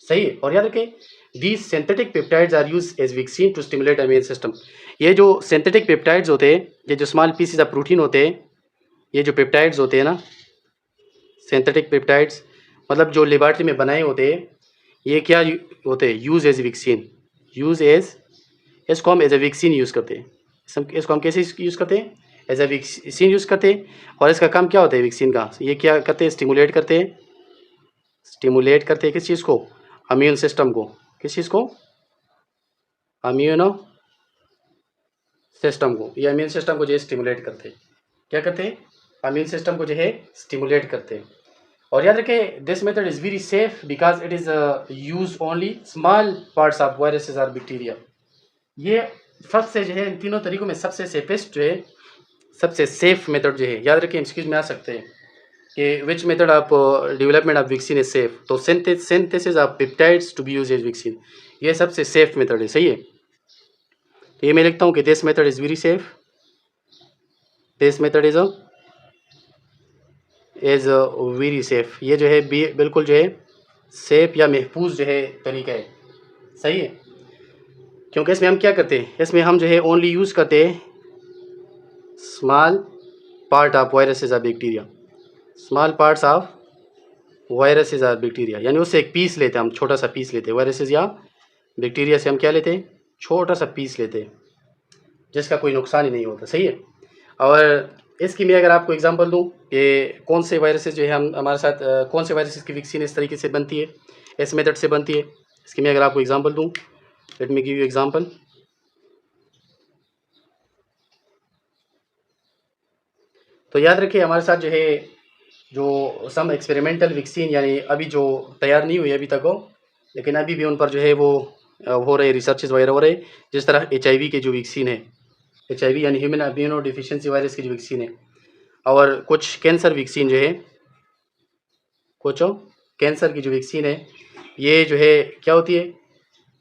S1: सही है। और याद रखें these synthetic peptides are use as vaccine to stimulate immune system. ये जो सिंथेटिक पेप्टाइड्स होते हैं, ये जो स्मॉल पीसेज ऑफ प्रोटीन होते हैं, ये जो पेप्टाइड्स होते हैं ना, सिंथेटिक पेप्टाइड्स मतलब जो लेबॉर्ट्री में बनाए होते हैं, ये क्या होते हैं, use as vaccine, use as, इसको हम एज ए वैक्सीन यूज़ करते हैं। इसको हम कैसे यूज़ करते हैं, एज ए वैक्सीन यूज़ करते हैं। और इसका काम क्या होता है वैक्सीन का, ये क्या करते हैं, स्टिमुलेट करते हैं, स्टिमुलेट करते हैं किस चीज़ को, इम्यून सिस्टम को, किस चीज़ को, इम्यूनो सिस्टम को, ये इम्यून सिस्टम को जो है स्टिमुलेट करते हैं, क्या करते हैं, इम्यून सिस्टम को जो है स्टिमुलेट करते हैं। और याद रखें this method is very safe because it is use only small parts of viruses और बैक्टीरिया। ये फर्स्ट से जो है इन तीनों तरीकों में सबसे सेफेस्ट जो है, सबसे सेफ मेथड जो है, याद रखें एक्सक्यूज में आ सकते हैं कि which method of development of vaccine is safe, तो synthesis of peptides to be use as vaccine, ये सबसे सेफ मेथड है, सही है। तो ये मैं लिखता हूँ कि this method is very safe, this method is very safe, ये जो है बिल्कुल जो है सेफ या महफूज जो है तरीका है, सही है। क्योंकि इसमें हम क्या करते हैं, इसमें हम जो है ओनली यूज़ करते हैं स्मॉल पार्ट ऑफ वायरसेस और bacteria, small parts of viruses और बैक्टीरिया, यानी उससे एक पीस लेते हैं हम, छोटा सा पीस लेते हैं वायरसेस या बैक्टीरिया से, हम क्या लेते हैं, छोटा सा पीस लेते हैं जिसका कोई नुकसान ही नहीं होता, सही है। और इसकी मैं अगर आपको एग्जांपल दूं कि कौन से वायरसेस जो है हम हमारे साथ कौन से वायरसेस की वैक्सीन इस तरीके से बनती है, इस मेथड से बनती है, इसकी मैं अगर आपको एग्जांपल दूं, let me give you example. तो याद रखिए हमारे साथ जो है जो सम एक्सपेरिमेंटल वैक्सीन, यानी अभी जो तैयार नहीं हुई अभी तक हो, लेकिन अभी भी उन पर जो है वो हो रहे रिसर्चेज वगैरह हो रहे, जिस तरह HIV की जो वैक्सीन है, HIV यानी ह्यूमन इम्यूनो डिफिशिएंसी वायरस की जो वैक्सीन है, और कुछ कैंसर वैक्सीन जो है, कुछ कैंसर की जो वैक्सीन है, ये जो है क्या होती है,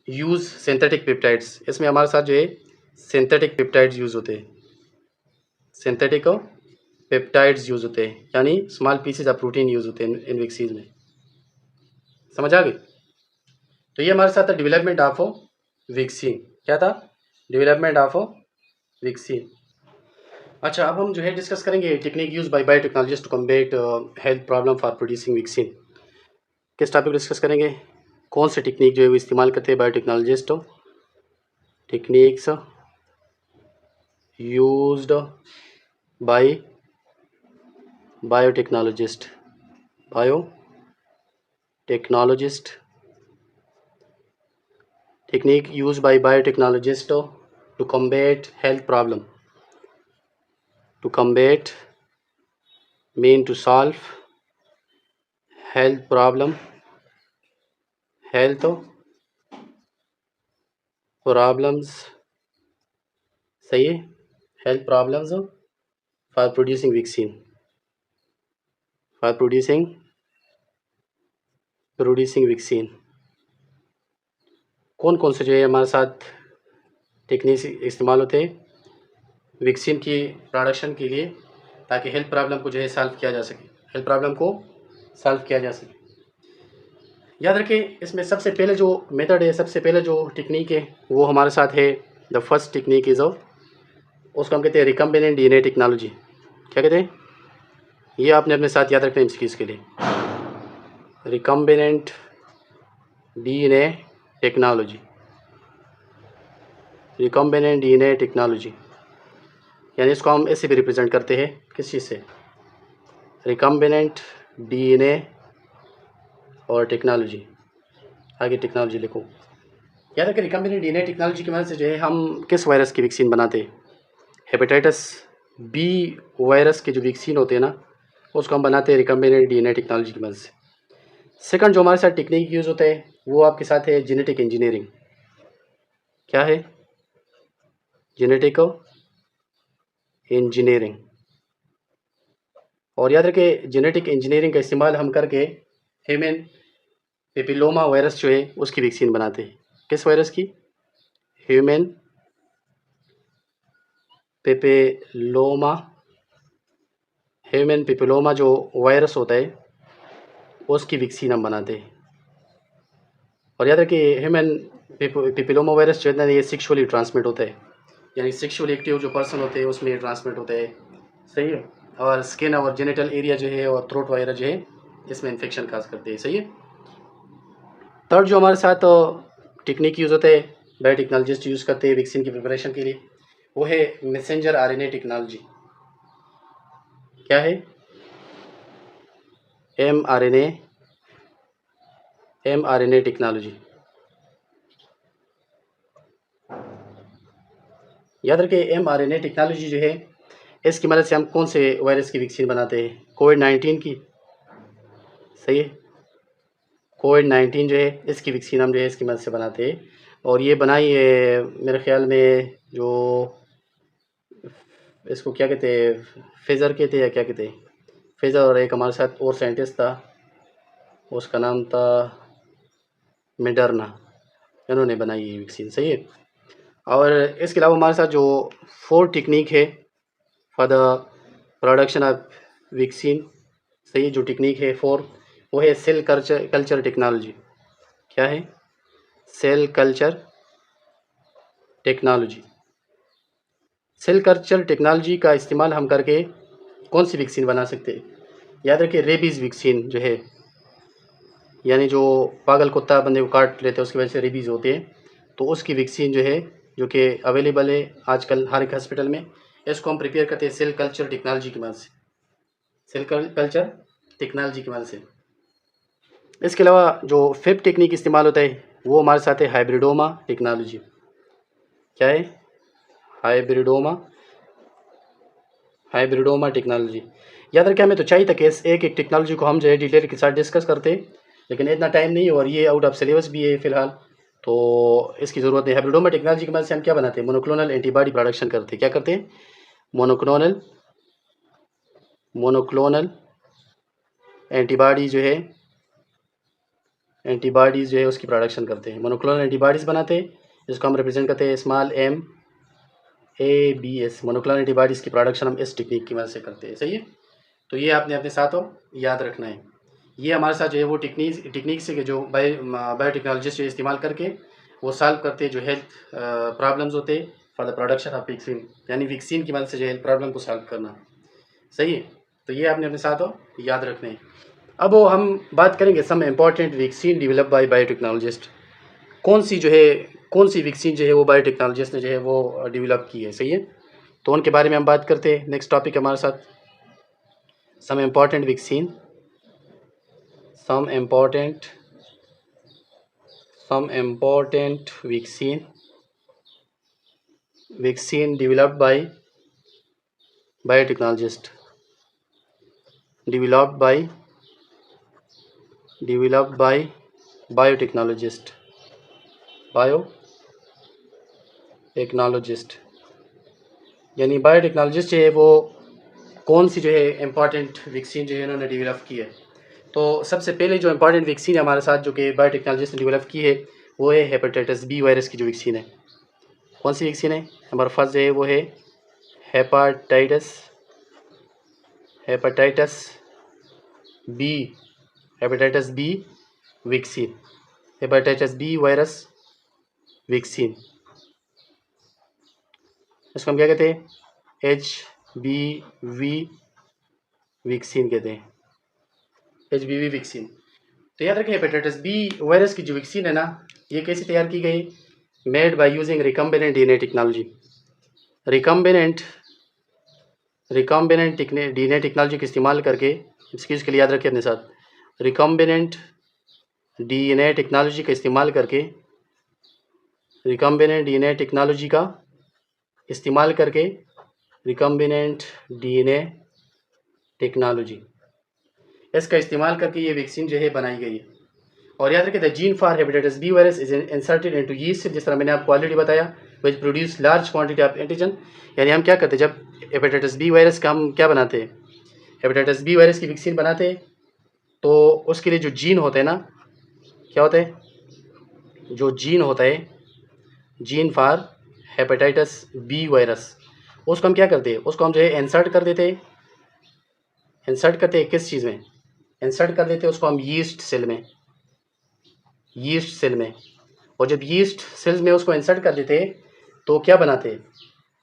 S1: यूज़ सिंथेटिक पेप्टाइड्स, इसमें हमारे साथ जो है सिंथेटिक पेप्टाइड्स यूज़ होते हैं, सिंथेटिक पेप्टाइड्स यूज़ होते हैं, यानी small pieces of protein use होते हैं इन वैक्सीन में, समझ आ गई। तो ये हमारे साथ था डेवलपमेंट ऑफ वैक्सीन, क्या था, डेवलपमेंट ऑफ वैक्सीन। अच्छा, अब हम जो है डिस्कस करेंगे technique use by biotechnologist to combat health problem for producing vaccine. किस टॉपिक को डिस्कस करेंगे, कौन से टेक्निक जो है वो इस्तेमाल करते हैं biotechnologist, techniques used by biotechnologist, biotechnologist, technique use by biotechnologist to combat health problem, to combat mean to solve health problems सही है, health problems for producing vaccine, for producing vaccine। कौन कौन से जो है हमारे साथ टेक्निक इस्तेमाल होते हैं वैक्सीन की प्रोडक्शन के लिए, ताकि हेल्थ प्रॉब्लम को जो है सॉल्व किया जा सके, हेल्थ प्रॉब्लम को सॉल्व किया जा सके। याद रखें इसमें सबसे पहले जो मेथड है, सबसे पहले जो टेक्निक है वो हमारे साथ है, द फर्स्ट टेक्निक इज़ उसको हम कहते हैं रिकम्बिनेंट DNA टेक्नोलॉजी। क्या कहते हैं, ये आपने अपने साथ याद रखना है इसकी, इसके लिए recombinant DNA technology, recombinant DNA technology, यानी इसको हम ऐसे भी रिप्रेजेंट करते हैं किस चीज़ से, रिकम्बिनेंट DNA और टेक्नोलॉजी, आगे टेक्नोलॉजी लिखो। याद रखें रिकम्बिनेंट DNA टेक्नोलॉजी की मदद से जो है हम किस वायरस की वैक्सीन बनाते हैं, हेपेटाइटिस B वायरस के जो वैक्सीन होते हैं ना, उसको हम बनाते हैं रिकम्बिनेंट DNA टेक्नोलॉजी की मदद से। सेकंड जो हमारे साथ टेक्निक यूज़ होता है वो आपके साथ है जेनेटिक इंजीनियरिंग। क्या है, जेनेटिक इंजीनियरिंग। और याद रखें जेनेटिक इंजीनियरिंग का इस्तेमाल हम करके ह्यूमन पेपिलोमा वायरस जो है उसकी वैक्सीन बनाते हैं। किस वायरस की, ह्यूमन पेपिलोमा, ह्यूमन पेपिलोमा जो वायरस होता है उसकी वैक्सीन हम बनाते हैं। और याद रखिए ह्यूमन पेपिलोमा वायरस जो है ना ये सेक्सुअली ट्रांसमिट होता है, यानी सेक्सुअल एक्टिव जो पर्सन होते हैं उसमें ट्रांसमिट होता है, सही है। और स्किन और जेनिटल एरिया जो है और थ्रोट वगैरह जो है इसमें इन्फेक्शन काज करते हैं, सही है। थर्ड जो हमारे साथ टेक्निक यूज़ होता है, बायोटेक्नोलॉजिस्ट यूज़ करते हैं वैक्सीन की प्रिपरेशन के लिए, वो है मैसेंजर आरएनए टेक्नोलॉजी। क्या है? mRNA technology. याद रखिए mRNA टेक्नोलॉजी जो है, इसकी मदद से हम कौन से वायरस की वैक्सीन बनाते हैं? कोविड-19 की। सही है, कोविड-19 जो है इसकी वैक्सीन हम जो है इसकी मदद से बनाते हैं। और ये बनाई है मेरे ख्याल में, जो इसको क्या कहते हैं, फेज़र कहते हैं या क्या कहते हैं, फेज़र, और एक हमारे साथ और साइंटिस्ट था, उसका नाम था मेडरना, इन्होंने बनाई ये वैक्सीन। सही है। और इसके अलावा हमारे साथ जो 4 टेक्निक है for the production of vaccine, सही है, जो टेक्निक है 4, वो है सेल कल्चर टेक्नोलॉजी। क्या है? Cell culture technology. Cell culture technology का इस्तेमाल हम करके कौन सी वैक्सीन बना सकते हैं? याद रखिए, रेबीज़ वैक्सीन जो है, यानी जो पागल कुत्ता बंदे को काट लेते हैं उसकी वजह से रेबीज़ होती है, तो उसकी वैक्सीन जो है, जो कि अवेलेबल है आजकल हर एक हॉस्पिटल में, इसको हम प्रिपेयर करते हैं सेल कल्चर टेक्नोलॉजी की मदद से। सेल कल्चर टेक्नोलॉजी की मदद से। इसके अलावा जो 5th टेक्निक इस्तेमाल होता है वो हमारे साथ है हाइब्रिडोमा टेक्नोलॉजी। क्या है? Hybridoma technology. याद रखें, हमें तो चाहिए था कि इस एक एक टेक्नोलॉजी को हम जो है डिटेल के साथ डिस्कस करते, लेकिन इतना टाइम नहीं है और ये आउट ऑफ सिलेबस भी है फ़िलहाल, तो इसकी ज़रूरत है। हाइब्रिडोमा टेक्नोलॉजी की मदद से हम क्या बनाते हैं? मोनोक्लोनल एंटीबॉडी प्रोडक्शन करते हैं। क्या करते हैं? मोनोक्लोनल एंटीबॉडीज़ जो है उसकी प्रोडक्शन करते हैं। मोनोक्लोनल एंटीबॉडीज़ बनाते हैं, जिसको हम रिप्रेजेंट करते हैं स्मॉल MABS। मोनोक्लोनल एंटीबॉडीज़ की प्रोडक्शन हम इस टेक्निक की मदद से करते हैं। सही है। तो ये आपने अपने साथ याद रखना है। ये हमारे साथ जो है वो टेक्निक से कि जो बायोटेक्नोलॉजिस्ट जो इस्तेमाल करके वो सॉल्व करते हैं जो हेल्थ प्रॉब्लम्स होते हैं for the production of vaccine, यानी वैक्सीन की मदद से जो हेल्थ प्रॉब्लम को सॉल्व करना। सही है। तो ये आपने अपने साथ याद रखने हैं। अब हम बात करेंगे some important vaccine develop by biotechnologist. कौन सी वैक्सीन जो है वो बायोटेक्नोलॉजिस्ट ने जो है वो डेवलप की है। सही है। तो उनके बारे में हम बात करते हैं। नेक्स्ट टॉपिक हमारे साथ some important vaccine developed by biotechnologist. Biotechnologist यानी बायोटेक्नोलॉजिस्ट जो है वो कौन सी जो है इम्पॉर्टेंट वैक्सीन जो है उन्होंने डेवलप की है। तो सबसे पहले जो इम्पॉर्टेंट वैक्सीन है हमारे साथ जो कि बायोटेक्नोलॉजिस्ट ने डेवलप की है वो है हेपेटाइटिस बी वायरस की जो वैक्सीन है। कौन सी वैक्सीन है? नंबर फर्स्ट जो है वो है hepatitis B vaccine, hepatitis B virus vaccine. इसको हम क्या कहते हैं? HBV वैक्सीन कहते हैं, HBV वैक्सीन। तो याद रखें, हेपेटाइटिस बी वायरस की जो वैक्सीन है ना, ये कैसे तैयार की गई? Made by using recombinant DNA technology. Recombinant DNA technology का इस्तेमाल करके, इस चीज़ के लिए याद रखें अपने साथ, रिकम्बिनेंट डीएनए टेक्नोलॉजी का इस्तेमाल करके, रिकम्बिनेंट डीएनए टेक्नोलॉजी इसका इस्तेमाल करके ये वैक्सीन जो है बनाई गई है। और याद रखें, the gene for hepatitis B virus is inserted into yeast, जिस तरह मैंने आपको ऑलरेडी बताया, which produce large quantity of antigen. यानी हम क्या करते हैं, जब हेपेटाइटिस बी वायरस का हम क्या बनाते हैं, हेपेटाइटिस बी वायरस की वैक्सीन बनाते हैं, तो उसके लिए जो जीन होते हैं ना, क्या होता है, जो जीन होता है, gene for hepatitis B virus, उसको हम क्या करते हैं, उसको हम जो है इंसर्ट कर देते हैं। इंसर्ट करते हैं किस चीज़ में? इंसर्ट कर देते हैं उसको हम यीस्ट सेल में। और जब यीस्ट सेल्स में उसको इंसर्ट कर देते हैं तो क्या बनाते हैं?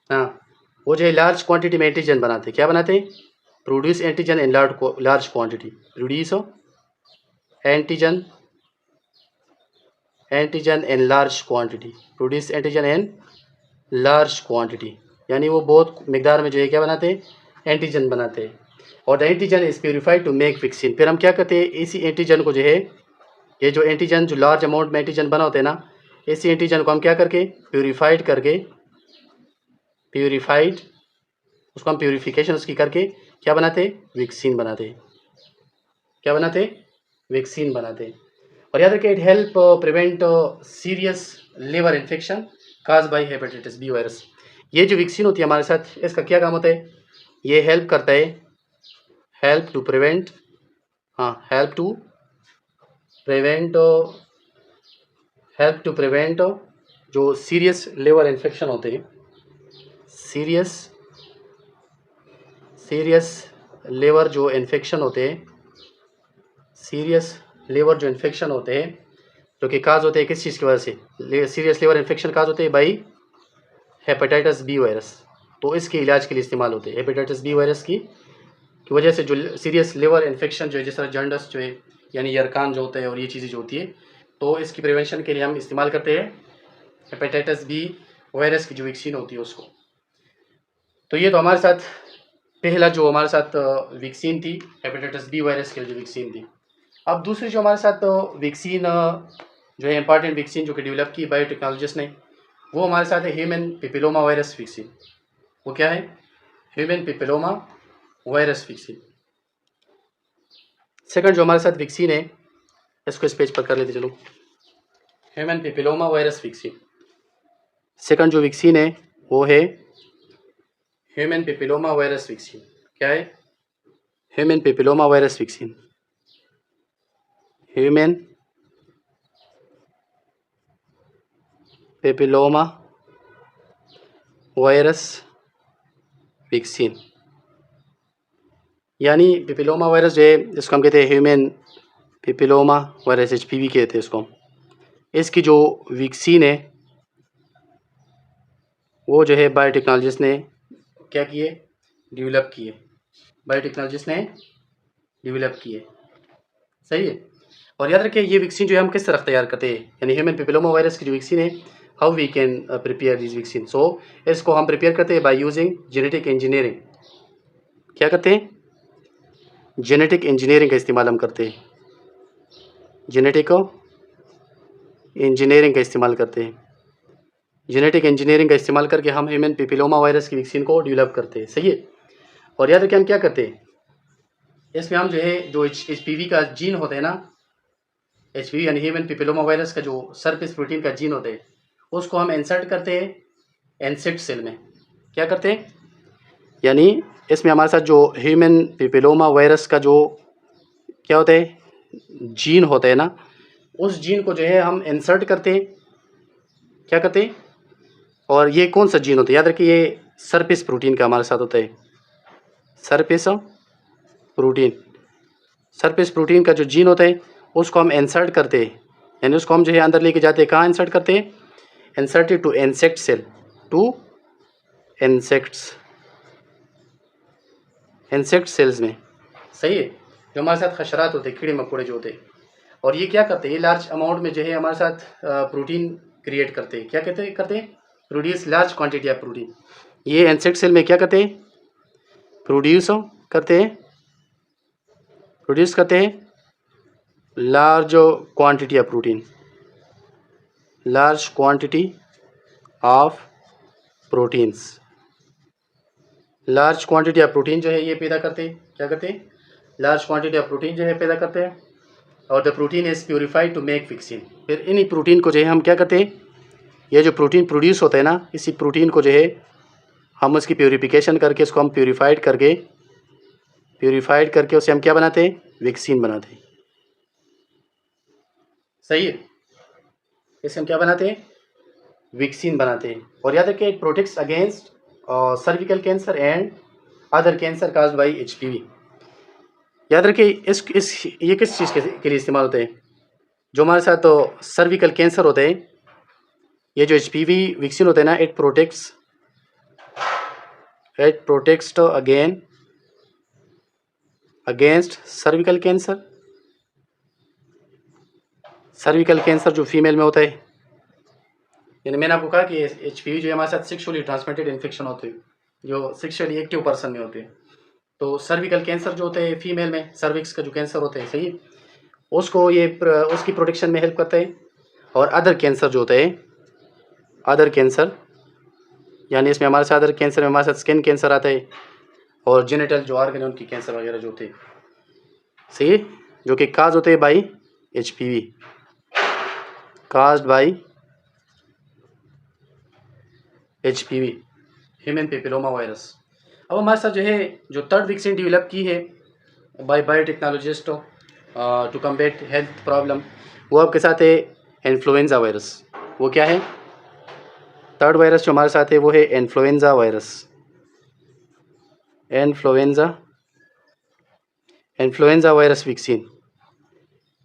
S1: हाँ, वो जो है लार्ज क्वांटिटी में एंटीजन बनाते हैं। क्या बनाते हैं? Produce antigen in large quantity, produce antigen antigen in large quantity, produce antigen in large quantity, यानी वो बहुत मिकदार में जो है क्या बनाते हैं, एंटीजन बनाते हैं। और the antigen is purified to make vaccine. फिर हम क्या करते हैं, इसी एंटीजन को जो है, ये जो एंटीजन जो लार्ज अमाउंट में एंटीजन बना होते हैं ना, इसी एंटीजन को हम क्या करके प्योरीफाइड करके, प्योरीफाइड उसको हम प्योरीफिकेशन उसकी करके क्या बनाते, वैक्सीन बनाते। क्या बनाते, वैक्सीन बनाते। और याद रखिए, it help prevent serious liver infection cause by hepatitis B virus. ये जो वैक्सीन होती है हमारे साथ, इसका क्या काम होता है, ये हेल्प करता है, हेल्प टू प्रिवेंट, हाँ help to prevent, help to prevent जो सीरियस लिवर इन्फेक्शन होते हैं, सीरियस सीरियस लिवर जो इन्फेक्शन होते हैं, सीरियस लिवर जो इन्फेक्शन होते हैं, जो कि काज होते हैं किस चीज़ की वजह से, सीरियस लिवर इन्फेक्शन काज होते हैं बाई हेपेटाइटिस बी वायरस। तो इसके इलाज के लिए इस्तेमाल होते हैं, हेपेटाइटिस बी वायरस की वजह से जो सीरियस लिवर इन्फेक्शन जो है, जिस तरह जॉन्डिस जो है यानी यरकान जो होता है और ये चीज़ें जो होती है, तो इसकी प्रिवेंशन के लिए हम इस्तेमाल करते हैं हेपेटाइटिस बी वायरस की जो वैक्सीन होती है उसको। तो ये तो हमारे साथ पहला जो हमारे साथ वैक्सीन थी, हेपेटाइटिस बी वायरस की जो वैक्सीन थी। अब दूसरी जो हमारे साथ वैक्सीन जो है इंपॉर्टेंट वैक्सीन जो कि डेवलप की बायोटेक्नोलॉजिस्ट ने, वो हमारे साथ है ह्यूमन पेपिलोमा वायरस वैक्सीन। वो क्या है, human papilloma virus vaccine. Second जो हमारे साथ वैक्सीन है, इसको इस पेज पर कर लेते चलो, human papilloma virus vaccine. Second जो वैक्सीन है वो है ह्यूमन पेपिलोमा वायरस वैक्सीन। क्या है, human papilloma virus vaccine, human papilloma virus vaccine. यानी पेपिलोमा वायरस जो है, जिसको हम कहते हैं ह्यूमन पेपिलोमा वायरस, HPV कहते हैं इसको। इसकी जो वैक्सीन है वो जो है बायोटेक्नोलॉजिस्ट ने क्या किए, डेवलप किए, बायोटेक्नोलॉजिस्ट ने डेवलप किए। सही है। और याद रखिए, ये वैक्सीन जो है हम किस तरह तैयार करते हैं, यानी ह्यूमन पेपिलोमा वायरस की जो वैक्सीन है, how we can prepare this vaccine. So इसको हम प्रिपेयर करते हैं बाय यूजिंग जेनेटिक इंजीनियरिंग। क्या करते हैं, जेनेटिक इंजीनियरिंग का इस्तेमाल हम करते हैं, जेनेटिक इंजीनियरिंग का इस्तेमाल करते हैं, जेनेटिक इंजीनियरिंग का इस्तेमाल करके हम ह्यूमन पेपिलोमा वायरस की वैक्सीन को डेवलप करते हैं। सही है। और याद रखिए, हम क्या करते हैं, इसमें हम जो है जो HPV का जीन होता है ना, HPV यानी ह्यूमन पेपिलोमा वायरस का जो सरफेस प्रोटीन का जीन होता है, उसको हम इंसर्ट करते हैं इंसेक्ट सेल में। क्या करते हैं, यानी इसमें हमारे साथ जो ह्यूमन पेपिलोमा वायरस का जो क्या होता है, जीन होता है ना, उस जीन को जो है हम इंसर्ट करते हैं। क्या करते हैं, और ये कौन सा जीन होता है, याद रखिए ये सरफेस प्रोटीन का हमारे साथ होता है, सरफेस प्रोटीन, सरफेस प्रोटीन का जो जीन होता है उसको हम इंसर्ट करते हैं, यानी उसको हम जो है अंदर लेके जाते हैं। कहाँ इंसर्ट करते हैं, inserted to insect cell, to insects, insect cells में। सही है। जो हमारे साथ हशरात होते हैं, कीड़े मकोड़े जो होते हैं, और ये क्या करते हैं, ये लार्ज अमाउंट में जो है हमारे साथ प्रोटीन क्रिएट करते हैं। क्या करते हैं, produce large quantity of protein. ये इंसेक्ट सेल में क्या करते हैं, प्रोड्यूस करते हैं, प्रोड्यूस करते हैं large quantity of protein, large quantity of proteins, large quantity of protein जो है ये पैदा करते हैं। क्या करते हैं, लार्ज क्वांटिटी ऑफ प्रोटीन जो है पैदा करते हैं। और the protein is purified to make vaccine. फिर इन्हीं प्रोटीन को जो है हम क्या करते हैं, ये जो प्रोटीन प्रोड्यूस होता है ना, इसी प्रोटीन को जो है हम उसकी प्योरीफिकेशन करके, इसको हम प्योरीफाइड करके उसे हम क्या बनाते हैं, वैक्सीन बनाते हैं। सही है। इसे हम क्या बनाते हैं, वैक्सीन बनाते हैं। और याद रखिए, it protects against cervical cancer and other cancer caused by HPV। याद रखिए, इस ये किस चीज़ के लिए इस्तेमाल होते हैं, जो हमारे साथ तो सर्विकल कैंसर होते हैं, ये जो HPV वैक्सीन होते हैं ना, it protects against cervical cancer, cervical cancer जो फीमेल में होता है, यानी मैंने आपको कहा कि HPV जो है हमारे साथ सेक्सुअली ट्रांसमिटेड इन्फेक्शन होते हैं जो सेक्सुअली एक्टिव पर्सन में होते हैं। तो सर्विकल कैंसर जो होता है फीमेल में, सर्विक्स का जो कैंसर होता है, सही है, उसको ये उसकी प्रोटेक्शन में हेल्प करता है। और अदर कैंसर जो होता है, अदर कैंसर यानी इसमें हमारे साथ अदर कैंसर में हमारे साथ स्किन कैंसर आता है और जेनिटल जो ऑर्गन है उनकी कैंसर वगैरह जो होते हैं, सही है, जो कि काज होते हैं by HPV, caused by HPV, human papilloma virus. अब हमारे साथ जो है जो थर्ड वैक्सीन डेवलप की है by biotechnologist to combat health problem, वो आपके साथ है इन्फ्लुएंजा वायरस। वो क्या है? थर्ड वायरस जो हमारे साथ है वो है influenza virus. Influenza virus vaccine,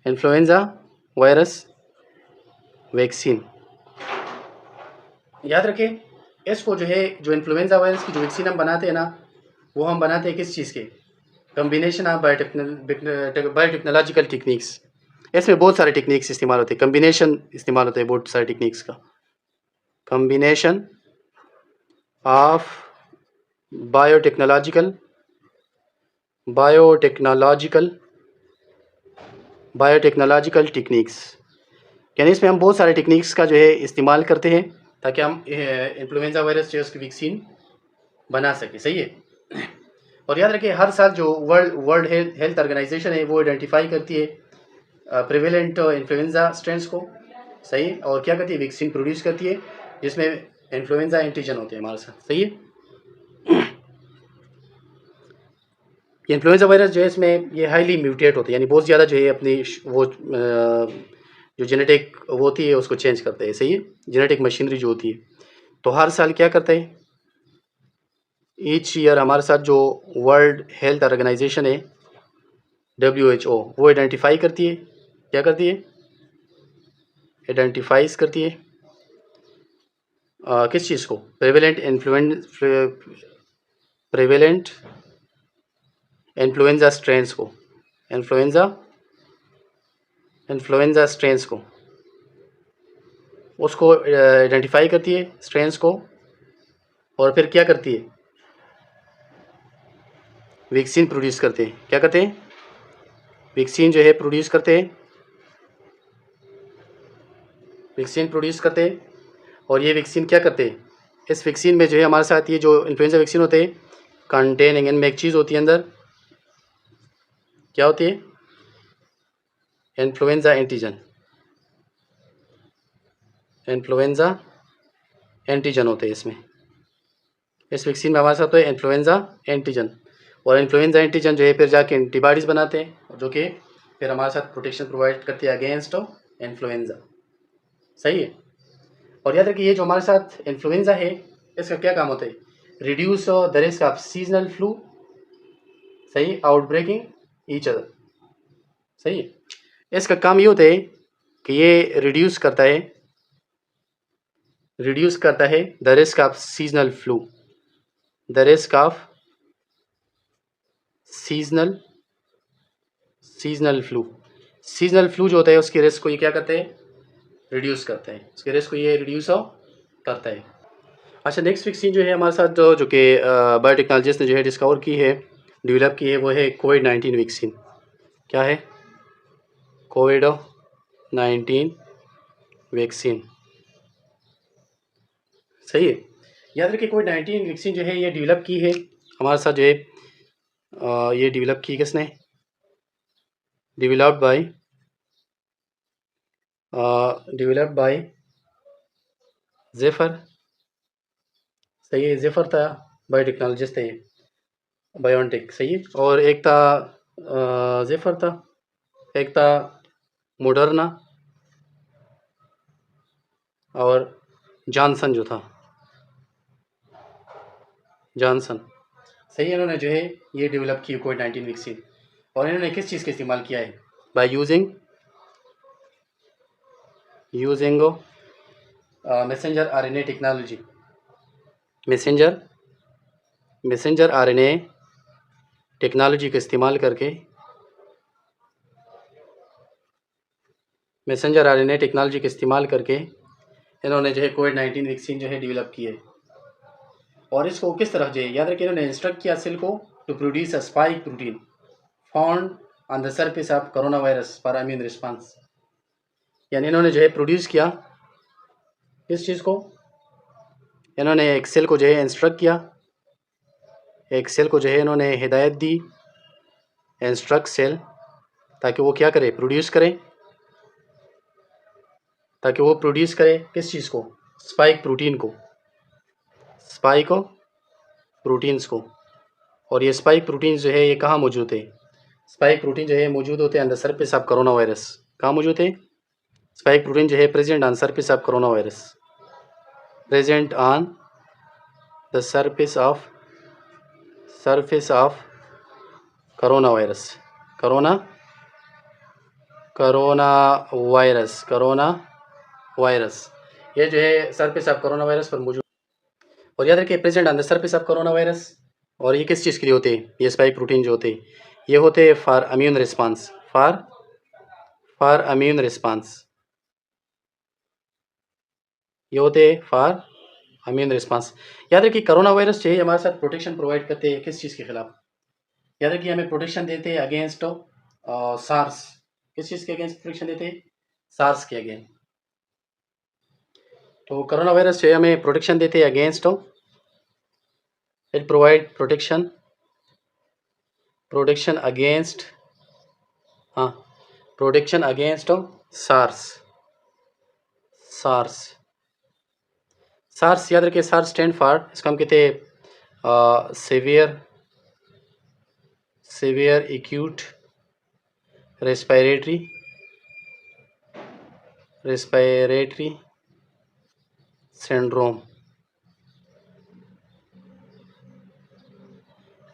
S1: influenza virus vaccine. याद रखें इसको जो है, जो इन्फ्लुएंजा वायरस की जो वैक्सीन हम बनाते हैं ना, वो हम बनाते हैं किस चीज़ के? Combination of biotechnological techniques. इसमें बहुत सारे टेक्निक्स इस्तेमाल होते हैं, कम्बिनेशन इस्तेमाल होते हैं बहुत सारे टेक्निक्स का। कम्बिनेशन ऑफ बायोटेक्नोलॉजिकल टेक्निक्स, यानी इसमें हम बहुत सारे टेक्निक्स का जो है इस्तेमाल करते हैं ताकि हम इन्फ्लुएंजा वायरस जो है उसकी वैक्सीन बना सके, सही है। और याद रखिए हर साल जो वर्ल्ड हेल्थ ऑर्गेनाइजेशन है वो आइडेंटिफाई करती है प्रिवेलेंट इन्फ्लुएंजा स्ट्रेंस को, सही है, और क्या करती है? वैक्सीन प्रोड्यूस करती है जिसमें इन्फ्लुएंजा एंटीजन होते हैं हमारे साथ, सही है। इन्फ्लुएंजा वायरस जो है इसमें ये हाईली म्यूटेट होते हैं, यानी बहुत ज़्यादा जो है अपनी वो जो जेनेटिक वो होती है उसको चेंज करते हैं, सही है, जेनेटिक मशीनरी जो होती है। तो हर साल क्या करता है? ईच ईयर हमारे साथ जो वर्ल्ड हेल्थ ऑर्गेनाइजेशन है WHO, वो आइडेंटिफाई करती है, क्या करती है? आइडेंटिफाइज करती है किस चीज़ को? प्रेवेलेंट इन्फ्लुएंजा स्ट्रेंस को, इन्फ्लुएंजा स्ट्रेंस को, उसको आइडेंटिफाई करती है स्ट्रेंस को, और फिर क्या करती है? वैक्सीन प्रोड्यूस करते हैं। क्या करते हैं? वैक्सीन जो है प्रोड्यूस करते हैं, वैक्सीन प्रोड्यूस करते हैं। और ये वैक्सीन क्या करते हैं? इस वैक्सीन में जो है हमारे साथ ये जो इन्फ्लुएंजा वैक्सीन होते हैं कंटेनिंग, इनमें एक चीज़ होती है अंदर, क्या होती है? इन्फ्लुएंजा एंटीजन, इन्फ्लुएंजा एंटीजन होते हैं इसमें, इस वैक्सीन में हमारे साथ तो है इन्फ्लुएंजा एंटीजन। और इन्फ्लुएंजा एंटीजन जो है फिर जाके एंटीबॉडीज़ बनाते हैं जो कि फिर हमारे साथ प्रोटेक्शन प्रोवाइड करती है अगेंस्ट इन्फ्लुएंजा, सही है। और याद रखिए ये जो हमारे साथ इन्फ्लुएंजा है इसका क्या काम होता है? Reduce the risk of seasonal flu, सही, आउटब्रेकिंग ईच अदर, सही है। इसका काम ये होता है कि ये रिड्यूस करता है the risk of seasonal flu, the risk of seasonal flu जो होता है उसके रिस्क को ये क्या करते हैं? रिड्यूस करता है, उसके रिस्क को ये रिड्यूस करता है। अच्छा, नेक्स्ट वैक्सीन जो है हमारे साथ जो कि बायोटेक्नोलॉजिस्ट ने जो है डिस्कवर की है, डेवलप की है, वो है कोविड-19 वैक्सीन। क्या है? कोविड-19 वैक्सीन, सही है। याद रखिए कोविड-19 वैक्सीन जो है ये डेवलप की है हमारे साथ जो है ये डेवलप की किसने? डेवलप्ड बाय जेफर, सही है, जेफर था बायोटेक्नोलॉजिस्ट है, बायोनटेक, सही है। और एक था जेफर था, एक था मोडर्ना, और जॉनसन जो था, जॉनसन, सही है। इन्होंने जो है ये डेवलप की कोविड-19 वैक्सीन। और इन्होंने किस चीज़ का इस्तेमाल किया है? By using messenger RNA technology, messenger RNA technology का इस्तेमाल करके मैसेंजर आरएनए टेक्नोलॉजी का इस्तेमाल करके इन्होंने जो है कोविड-19 वैक्सीन जो है डेवलप की है। और इसको किस तरह जो है याद रखिए, इन्होंने इंस्ट्रक्ट किया सेल को to produce a spike protein found on the surface of corona virus for immune response. यानी इन्होंने जो है प्रोड्यूस किया इस चीज़ को, इन्होंने एक सेल को जो है इंस्ट्रक्ट किया, एक सेल को जो है इन्होंने हिदायत दी, इंस्ट्रक्ट सेल, ताकि वो क्या करे, प्रोड्यूस करे, ताकि वो प्रोड्यूस करे किस चीज़ को, स्पाइक प्रोटीन को, स्पाइक प्रोटीन्स को। और ये स्पाइक प्रोटीन जो है ये कहाँ मौजूद है, स्पाइक प्रोटीन जो है मौजूद होते हैं on the surface of corona virus. कहाँ मौजूद है, स्पाइक प्रोटीन जो है present on surface of corona virus, present on the surface of corona virus, corona virus ये जो है सरफेस ऑफ कोरोना वायरस पर मौजूद। और याद रखिए present on the surface of corona virus, और ये किस चीज़ के लिए होते हैं, ये स्पाइक प्रोटीन जो होते हैं ये होते हैं for immune response, for immune response, ये होते हैं फॉर इम्यून रिस्पांस। याद रखिए कोरोना वायरस जो है हमारे साथ प्रोटेक्शन प्रोवाइड करते हैं किस चीज़ के खिलाफ, याद रखिए हमें प्रोटेक्शन देते हैं अगेंस्ट सार्स। किस चीज़ के अगेंस्ट प्रोटेक्शन देते हैं, सार्स के अगेंस्ट। तो कोरोना वायरस जो है हमें प्रोटेक्शन देते हैं against, it provide protection against, हाँ, प्रोटेक्शन अगेंस्ट सार्स। याद रखिए सार्स स्टैंड फॉर, इसको हम कहते हैं सीवियर एक्यूट रेस्पिरेटरी सिंड्रोम।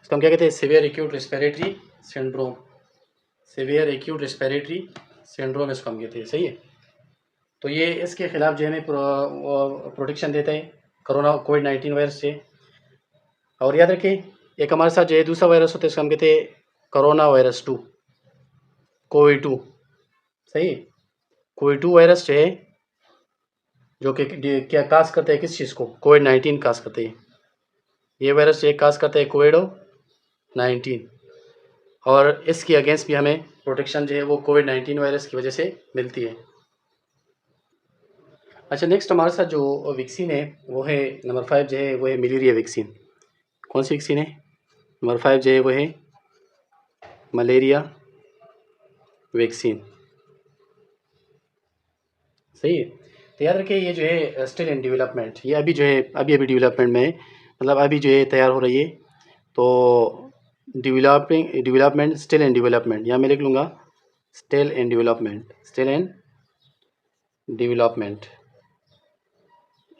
S1: इसको हम क्या कहते हैं, सीवियर एक्यूट रेस्पिरेटरी सिंड्रोम इसको हम कहते हैं। सही है, तो ये इसके खिलाफ जो हमें प्रोटेक्शन देता है कोरोना कोविड-19 वायरस से। और याद रखिए एक हमारे साथ जो है दूसरा वायरस होता है, इसको हम कहते हैं कोरोना वायरस 2, कोविड-2। सही है, कोविड-2 वायरस जो है जो कि क्या काज करता है, किस चीज़ को, कोविड-19 काज करते हैं। ये वायरस जो है काज करता है कोविड-19, और इसके अगेंस्ट भी हमें प्रोटेक्शन जो है वो कोविड-19 वायरस की वजह से मिलती है। अच्छा, नेक्स्ट हमारे साथ जो वैक्सीन है वो है नंबर 5 जो है वो है मलेरिया वैक्सीन। कौन सी वैक्सीन है, नंबर 5 जो है वो है मलेरिया वैक्सीन। सही है, तो याद रखिए ये जो है स्टिल इन डेवलपमेंट, ये अभी जो है अभी डेवलपमेंट में है, मतलब अभी जो है तैयार हो रही है। तो डेवलपमेंट स्टिल इन डेवलपमेंट, यहाँ मैं लिख लूँगा स्टिल इन डेवलपमेंट,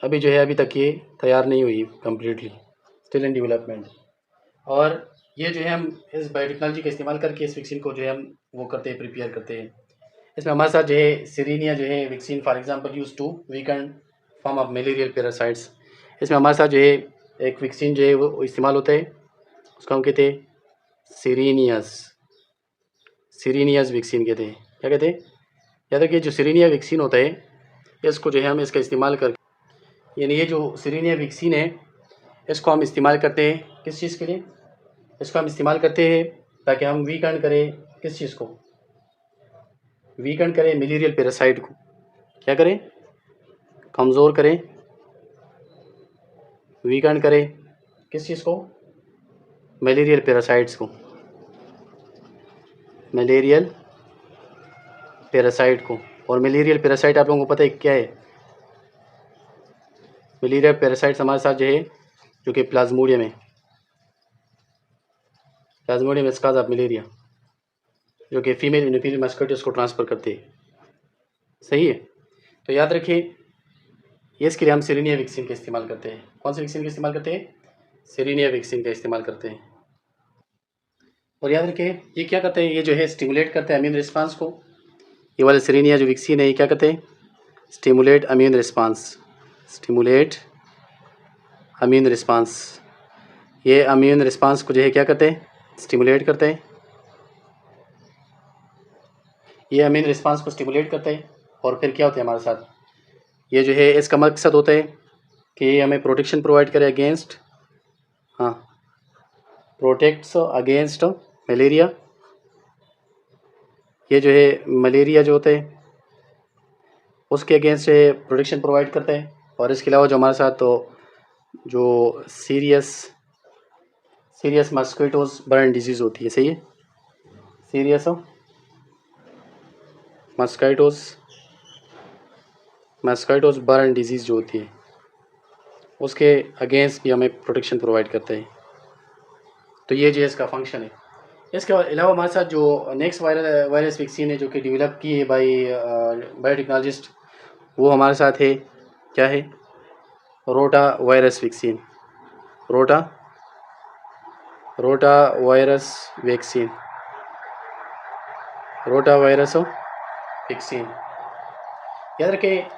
S1: अभी जो है अभी तक ये तैयार नहीं हुई कम्प्लीटली, स्टिल इन डेवलपमेंट। और ये जो है हम इस बायोटेक्नोलॉजी का इस्तेमाल करके इस वैक्सीन को जो है हम वो करते हैं, प्रिपेयर करते हैं। इसमें हमारे साथ जो है सिरीनिया जो है vaccine for example use to weaken form of malarial parasites. इसमें हमारे साथ जो है एक वैक्सीन जो है वो इस्तेमाल होता है, उसको हम कहते हैं सिरीनियस वैक्सीन कहते हैं। क्या कहते हैं, याद रखिए जो सिरीनिया वैक्सीन होता है इसको जो है हम इसका इस्तेमाल कर, यानी ये जो सिरीनिया वैक्सीन है इसको हम इस्तेमाल करते हैं किस चीज़ के लिए, इसको हम इस्तेमाल करते हैं ताकि हम वीकन करें किस चीज़ को, वीकन करें मलेरियल पैरासाइट को, क्या करें, कमज़ोर करें, वीकन करें किस चीज़ को, मलेरियल पैरासाइट्स को, मलेरियल पैरासाइट को। और मलेरियल पैरासाइट आप लोगों को पता है क्या है, मलेरियल पैरासाइट्स हमारे साथ जो है जो कि प्लाज्मोडियम स्काज ऑफ मलेरिया जो कि फीमेल इनोफिलियल मस्किटोस को ट्रांसफ़र करते हैं। सही है, तो याद रखिए ये इसके लिए हम सिरीनिया वैक्सीन का इस्तेमाल करते हैं। कौन सी वैक्सीन का इस्तेमाल करते हैं, सिरीनिया वैक्सीन का इस्तेमाल करते हैं। और याद रखिए ये क्या करते हैं, ये जो है स्टिमुलेट करते हैं इम्यून रिस्पांस को। ये वाले सिरीनिया जो वैक्सीन है ये क्या करते हैं, स्टिमुलेट इम्यून रिस्पांस, ये इम्यून रिस्पांस को जो है क्या करते हैं, स्टिमुलेट करते हैं, ये इम्यून रिस्पांस को स्टिमुलेट करते हैं। और फिर क्या होता है हमारे साथ, ये जो है इसका मकसद होता है कि ये हमें प्रोटेक्शन प्रोवाइड करे अगेंस्ट, हाँ, प्रोटेक्ट्स अगेंस्ट मलेरिया। ये जो है मलेरिया जो होता है उसके अगेंस्ट प्रोटेक्शन प्रोवाइड करता है। और इसके अलावा जो हमारे साथ तो जो सीरियस मस्किटोज बर्न डिजीज़ होती है, सही है, सीरियस मस्किटोज बर्न डिजीज़ जो होती है उसके अगेंस्ट भी हमें प्रोटेक्शन प्रोवाइड करता है। तो ये जो है इसका फंक्शन है। इसके अलावा हमारे साथ जो नेक्स्ट वायरस वैक्सीन है जो कि डेवलप की है बायोटेक्नोलॉजिस्ट, वो हमारे साथ है, क्या है, rota virus vaccine. Rota virus vaccine याद रखें,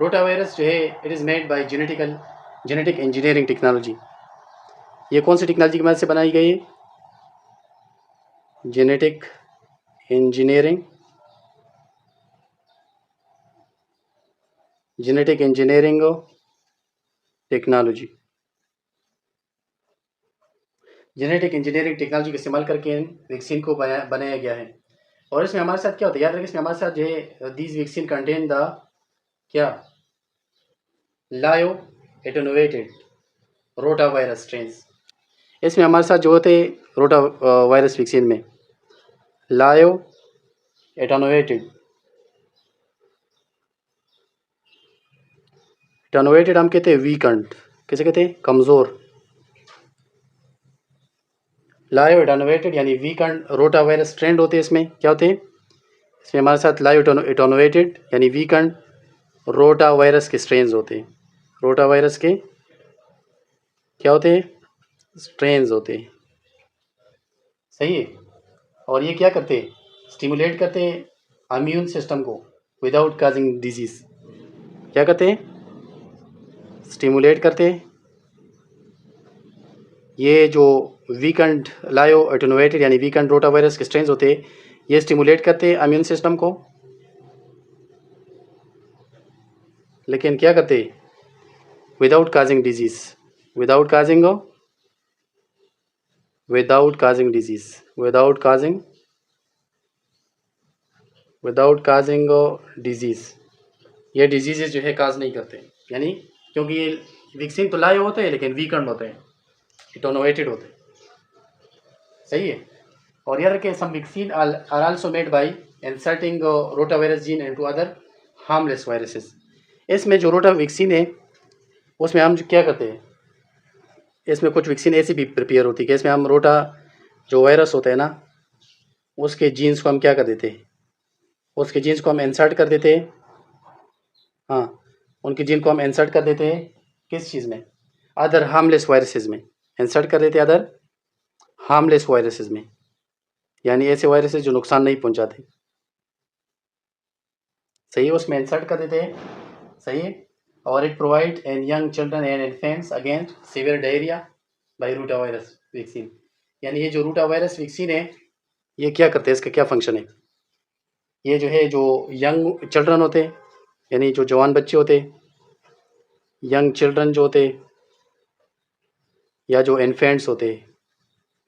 S1: रोटा वायरस जो है it is made by genetic engineering technology. ये कौन सी टेक्नोलॉजी की मदद से बनाई गई है? Genetic engineering technology. Genetic engineering technology का इस्तेमाल करके वैक्सीन को बनाया गया है। और इसमें हमारे साथ क्या होता है, याद रखें, इसमें हमारे साथ जो है दीज वैक्सीन कंटेन द क्या, लायो एटेनुएटेड रोटा वायरस स्ट्रेन्स। इसमें हमारे साथ जो होते हैं रोटा वायरस वैक्सीन में लायो एटेनुएटेड हम कहते हैं वीकंड, किसे कहते हैं, कमज़ोर। लायो एटेनुएटेड यानी वीकंड रोटा वायरस स्ट्रेन होते हैं। इसमें क्या होते हैं, इसमें हमारे साथ लायो एटेनुएटेड यानी वीकंड रोटा वायरस के स्ट्रेन्स होते हैं। रोटा वायरस के क्या होते हैं, स्ट्रेन्स होते हैं, सही है। और ये क्या करते हैं, स्टिमुलेट करते हैं इम्यून सिस्टम को विदाउट काजिंग डिजीज़। क्या करते हैं, स्टिमुलेट करते हैं। ये जो वीकंड लायो एटेनुएटेड यानी वीकंड रोटा वायरस के स्ट्रेन्स होते हैं, ये स्टिमुलेट करते हैं इम्यून सिस्टम को, लेकिन क्या करते हैं, without causing disease, without causing disease. ये डिजीज़ जो है काज नहीं करते, यानी क्योंकि ये वैक्सीन तो लाए होते हैं लेकिन वीकंड होते हैं, एटेनुएटेड होते हैं, सही है। और याद रखें, some vaccine are also made by inserting rotavirus gene into other harmless viruses. इसमें जो रोटा वैक्सीन है उसमें हम क्या करते हैं, इसमें कुछ वैक्सीन ऐसी भी प्रिपेयर होती है कि इसमें हम रोटा जो वायरस होता है ना उसके जीन्स को हम क्या कर देते हैं, उसके जीन्स को हम इंसर्ट कर देते हैं, हाँ, उनके जीन को हम इंसर्ट कर देते हैं किस चीज़ में, अदर हार्मलेस वायरसेस में इंसर्ट कर देते हैं, अदर हार्मलेस वायरसेस में, यानी ऐसे वायरसेस जो नुकसान नहीं पहुंचाते, सही है, उसमें इंसर्ट कर देते हैं, सही है। और it provide in young children and infants against severe diarrhoea by ruta virus vaccine. यानी ये जो रूटा वायरस वैक्सीन है ये क्या करते हैं, इसका क्या फंक्शन है, ये जो है जो यंग चिल्ड्रन होते हैं यानी जो जवान बच्चे होते, यंग चिल्ड्रन जो होते या जो इन्फेंट्स होते,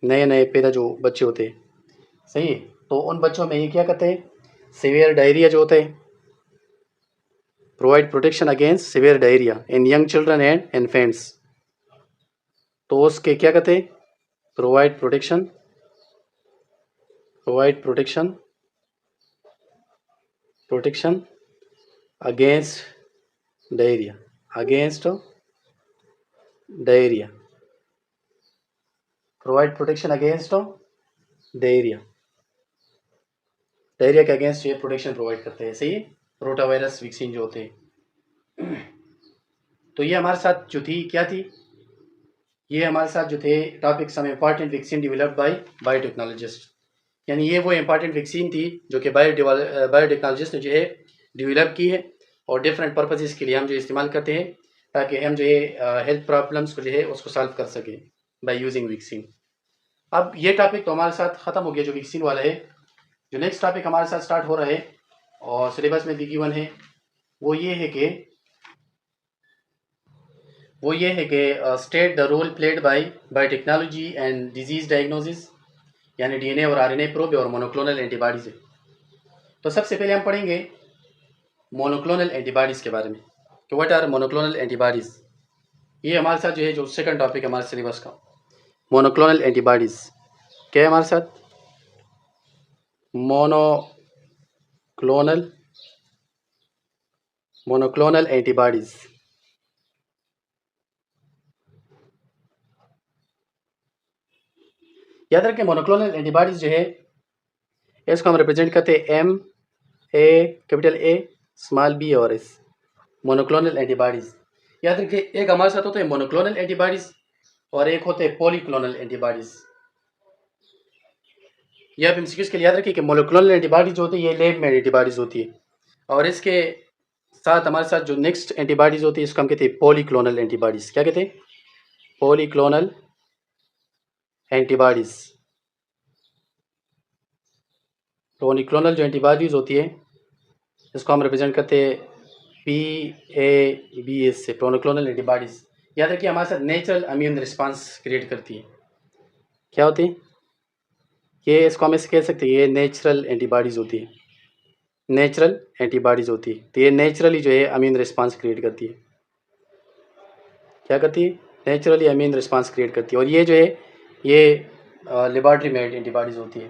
S1: नए पैदा जो बच्चे होते, सही है, तो उन बच्चों में ये क्या करते हैं, सीवियर डायरिया जो होता है, provide protection against severe diarrhoea in young children and infants. तो उसके क्या कहते हैं, provide protection against diarrhoea, provide protection against diarrhoea के अगेंस्ट ये प्रोटेक्शन प्रोवाइड करते हैं, सही है, रोटा वायरस वैक्सीन जो होते हैं। तो ये हमारे साथ जो थी क्या थी, ये हमारे साथ जो थे topic some important vaccine developed by biotechnologist, यानी ये वो इम्पॉर्टेंट वैक्सीन थी जो कि बायोटेक्नोलॉजिस्ट ने जो है डेवलप की है और डिफरेंट पर्पसेस के लिए हम जो इस्तेमाल करते हैं ताकि हम जो है हेल्थ प्रॉब्लम्स को जो है उसको सॉल्व कर सकें बाय यूजिंग वैक्सीन। अब ये टॉपिक तो हमारे साथ ख़त्म हो गया जो वैक्सीन वाला है। जो नेक्स्ट टॉपिक हमारे साथ स्टार्ट हो रहा है और सिलेबस में भी गिवन है, वो ये है कि state the role played by biotechnology and disease diagnosis, यानी डीएनए और आरएनए प्रोब और मोनोक्लोनल एंटीबॉडीज है। तो सबसे पहले हम पढ़ेंगे मोनोक्लोनल एंटीबॉडीज़ के बारे में कि व्हाट आर मोनोक्लोनल एंटीबॉडीज़। ये हमारे साथ जो है जो सेकंड टॉपिक है हमारे सिलेबस का, मोनोक्लोनल एंटीबॉडीज़। क्या है हमारे साथ? Monoclonal antibodies. याद रखें मोनोक्लोनल एंटीबॉडीज़ जो है इसको हम रिप्रेजेंट करते हैं M A capital A small B और एस, मोनोक्लोनल एंटीबॉडीज़। याद रखिए एक हमारे साथ होते हैं मोनोक्लोनल एंटीबॉडीज़ और एक होते हैं पॉलीक्लोनल एंटीबॉडीज़। यह आप एमसीक्यूज़ के लिए याद रखिए कि मोनोक्लोनल एंटीबॉडीज़ होती है ये लैब में एंटीबॉडीज़ होती है, और इसके साथ हमारे साथ जो नेक्स्ट एंटीबॉडीज़ होती है इसको हम कहते हैं पॉलीक्लोनल एंटीबॉडीज़। क्या कहते हैं? Polyclonal antibodies. पॉलीक्लोनल जो एंटीबॉडीज़ होती है इसको हम रिप्रेजेंट करते हैं PABS से, पॉलीक्लोनल एंटीबॉडीज़। याद रखिए हमारे साथ नेचुरल इम्यून रिस्पांस क्रिएट करती है। क्या होती है ये? इसको हम ऐसे कह सकते हैं ये नेचुरल एंटीबॉडीज़ होती है, नेचुरल एंटीबॉडीज़ होती है। तो ये नेचुरली जो है इम्यून रिस्पांस क्रिएट करती है। क्या करती है? नेचुरली इम्यून रिस्पांस क्रिएट करती है। और ये जो है ये लेबॉरेटरी मेड एंटीबॉडीज़ होती है।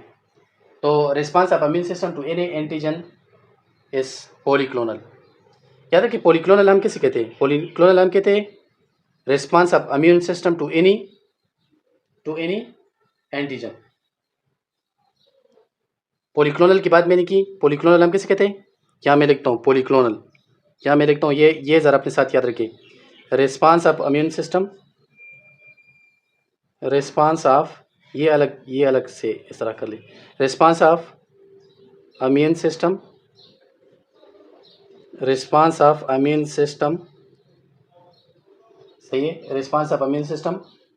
S1: तो response of immune system to any antigen is polyclonal. याद रखिए पॉलीक्लोनल हम किसे कहते हैं? पॉलीक्लोनल हम कहते हैं response of immune system to any antigen. Polyclonal की बात मैंने की, पॉलीक्लोनल हम किसे कहते हैं? क्या मैं लिखता हूँ पॉलीक्लोनल, क्या मैं लिखता हूँ ये ज़रा अपने साथ याद रखिए। Response of immune system, response of ये अलग से इस तरह कर ले, response of immune system, response of immune system, सही है, response of immune system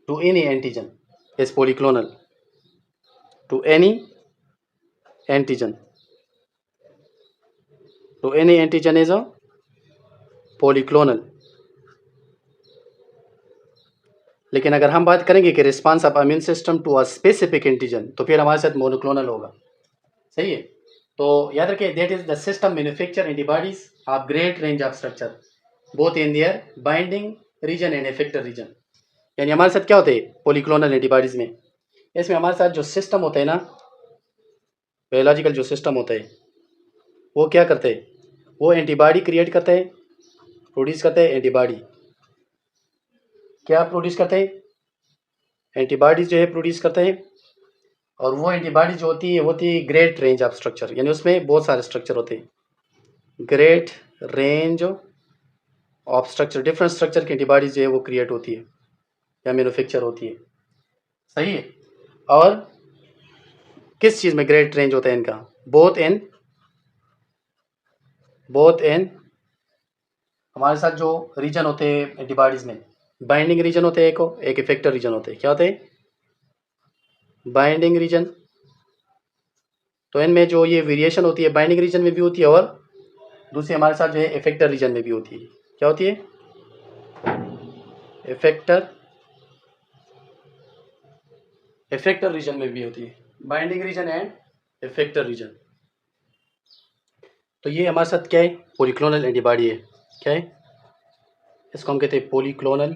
S1: to any antigen is polyclonal, to any antigen, to any antigen is a polyclonal. लेकिन अगर हम बात करेंगे कि response of immune system to a specific antigen तो फिर हमारे साथ मोनोक्लोनल होगा। सही है। तो याद रखिए that is the system manufacture antibodies of great range of structure both in their binding region and effector region. यानी हमारे साथ क्या होते हैं पॉलीक्लोनल एंटीबॉडीज में? इसमें हमारे साथ जो सिस्टम होता है ना, बायोलॉजिकल जो सिस्टम होता है वो क्या करते हैं? वो एंटीबॉडी क्रिएट करते हैं, प्रोड्यूस करते हैं एंटीबॉडी। क्या प्रोड्यूस करते हैं? एंटीबॉडीज जो है प्रोड्यूस करते हैं, और वो एंटीबॉडी जो होती है ग्रेट रेंज ऑफ स्ट्रक्चर, यानी उसमें बहुत सारे स्ट्रक्चर होते हैं। Great range of structure, different structure की एंटीबॉडीज जो है वो क्रिएट होती है या मैन्युफैक्चर होती है। सही है। और किस चीज़ में ग्रेट रेंज होता है इनका? बोथ इन हमारे साथ जो रीजन होते हैं एंटीबॉडीज में, बाइंडिंग रीजन होते हैं एक इफेक्टर रीजन होते हैं। क्या होते हैं? Binding region. तो इनमें जो ये वेरिएशन होती है बाइंडिंग रीजन में भी होती है, और दूसरी हमारे साथ जो है इफेक्टर रीजन में भी होती है। क्या होती है? इफेक्टर रीजन में भी होती है, binding region and effector region. तो ये हमारे साथ क्या है? पॉलीक्लोनल एंटीबॉडी है। क्या है? इसको हम कहते हैं पॉलीक्लोनल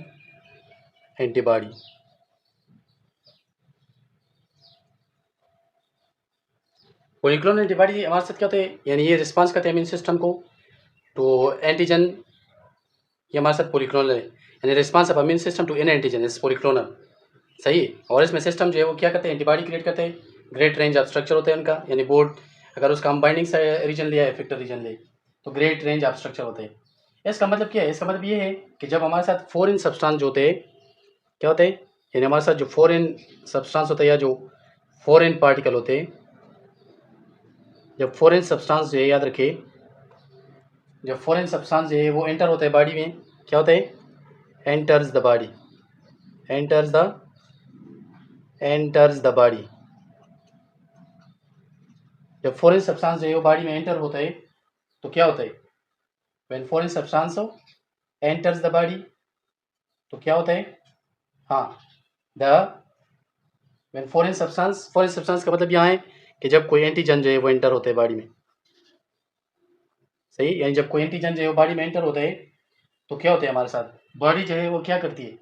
S1: एंटीबॉडी। पॉलीक्लोनल एंटीबॉडी हमारे साथ क्या होते हैं? यानी ये रिस्पांस करते हैं इम्यून सिस्टम को तो एंटीजन, ये हमारे साथ पॉलीक्लोनल है, यानी response of immune system to an antigen is polyclonal. सही है। और इसमें सिस्टम जो है वो क्या करते हैं? एंटीबॉडी क्रिएट करते हैं, ग्रेट रेंज ऑफ स्ट्रक्चर होता है उनका, यानी बोर्ड अगर उसका हम बाइंडिंग रीजन लिया इफेक्टर रीजन ले तो ग्रेट रेंज ऑफ स्ट्रक्चर होते हैं। इसका मतलब क्या है? इसका मतलब ये है कि जब हमारे साथ फॉरेन सब्सटेंस जो होते हैं क्या होते हैं, यानी हमारे साथ जो फॉरेन सब्सटेंस होता है या जो फॉरेन पार्टिकल होते हैं, जब फॉरेन सब्सटेंस जो है याद रखिए, जब फॉरेन सब्सटेंस जो है वो एंटर होता है बॉडी में, क्या होता है? Enters the body, enters the body. जब फॉरेन सब्सटेंस जो है वो बॉडी में एंटर होता है तो क्या होता है, when foreign substance enters the body, तो क्या होता है, हाँ, द व्हेन फॉरेन सब्सटेंस का मतलब यहाँ है कि जब कोई एंटीजन जो है वो एंटर होता है बॉडी में, सही, यानी जब कोई एंटीजन जो है वो बॉडी में एंटर होता है तो क्या होता है हमारे साथ, बॉडी जो है वो क्या करती है,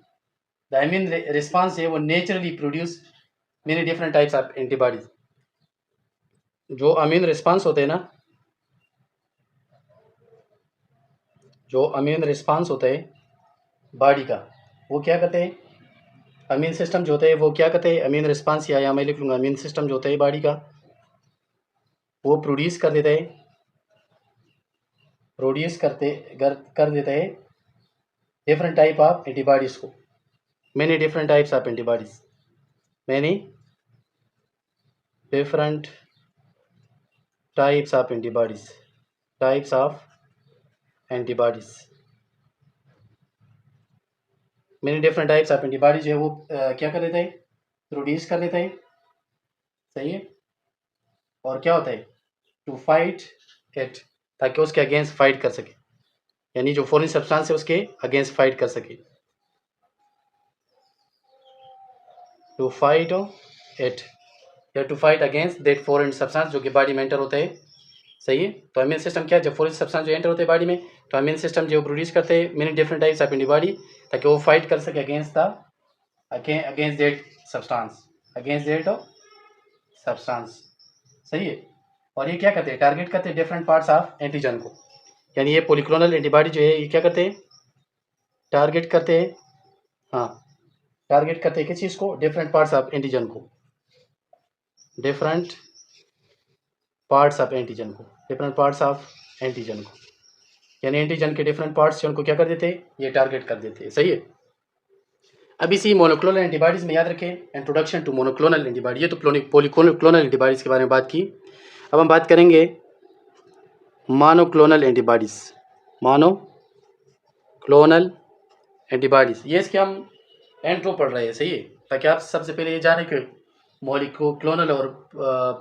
S1: द इम्यून रिस्पांस है वो naturally produce many different types of antibodies. जो इम्यून रिस्पांस होते हैं ना, जो इम्यून रिस्पांस होता है बॉडी का, वो क्या कहते हैं, इम्यून सिस्टम जो होता है वो क्या कहते हैं, इम्यून रिस्पांस, या मैं लिख लूँगा इम्यून सिस्टम जो होता है बॉडी का, वो प्रोड्यूस कर देता है, कर देता है डिफरेंट टाइप ऑफ एंटीबॉडीज़ को, many different types of antibodies, many different types of antibodies, types of antibodies, many different types of antibodies जो है वो क्या कर देता है, प्रोड्यूस कर देता है, सही है, और क्या होता है, टू फाइट इट, ताकि उसके अगेंस्ट फाइट कर सके, यानी जो फॉरेन सब्सटेंस है उसके अगेंस्ट फाइट कर सके, टू फाइट इट, या to fight against that foreign substance जो कि बॉडी में एंटर होता है, सही है। तो इम्यून सिस्टम क्या है, जब फॉरेन सब्सटेंस जो एंटर होते हैं बॉडी में, तो इम्यून सिस्टम जो प्रोड्यूस करते हैं many different types of antibody, ताकि वो फाइट कर सके अगेंस्ट दैट सब्सटेंस, सही है। और ये क्या करते हैं, टारगेट करते हैं डिफरेंट पार्ट्स ऑफ एंटीजन को, यानी ये पॉलीक्लोनल एंटीबॉडी जो है ये क्या करते हैं, टारगेट करते हैं, हाँ, टारगेट करते हैं किस चीज़ को, डिफरेंट पार्ट्स ऑफ एंटीजन को, डिफरेंट पार्ट्स ऑफ एंटीजन को, डिफरेंट पार्ट्स ऑफ एंटीजन को, यानी एंटीजन के डिफरेंट पार्ट्स उनको क्या कर देते हैं, ये टारगेट कर देते हैं, सही है। अब इसी मोनोक्लोनल एंटीबॉडीज़ में याद रखें, इंट्रोडक्शन टू मोनोक्लोनल एंटीबॉडी, ये तो पॉलीक्लोनल एंटीबॉडीज़ के बारे में बात की। अब हम बात करेंगे मोनोक्लोनल एंटीबॉडीज़, मोनोक्लोनल एंटीबॉडीज़, ये इसके हम इंट्रो पढ़ रहे हैं, सही है, ताकि आप सबसे पहले ये जाने कि मोनोक्लोनल और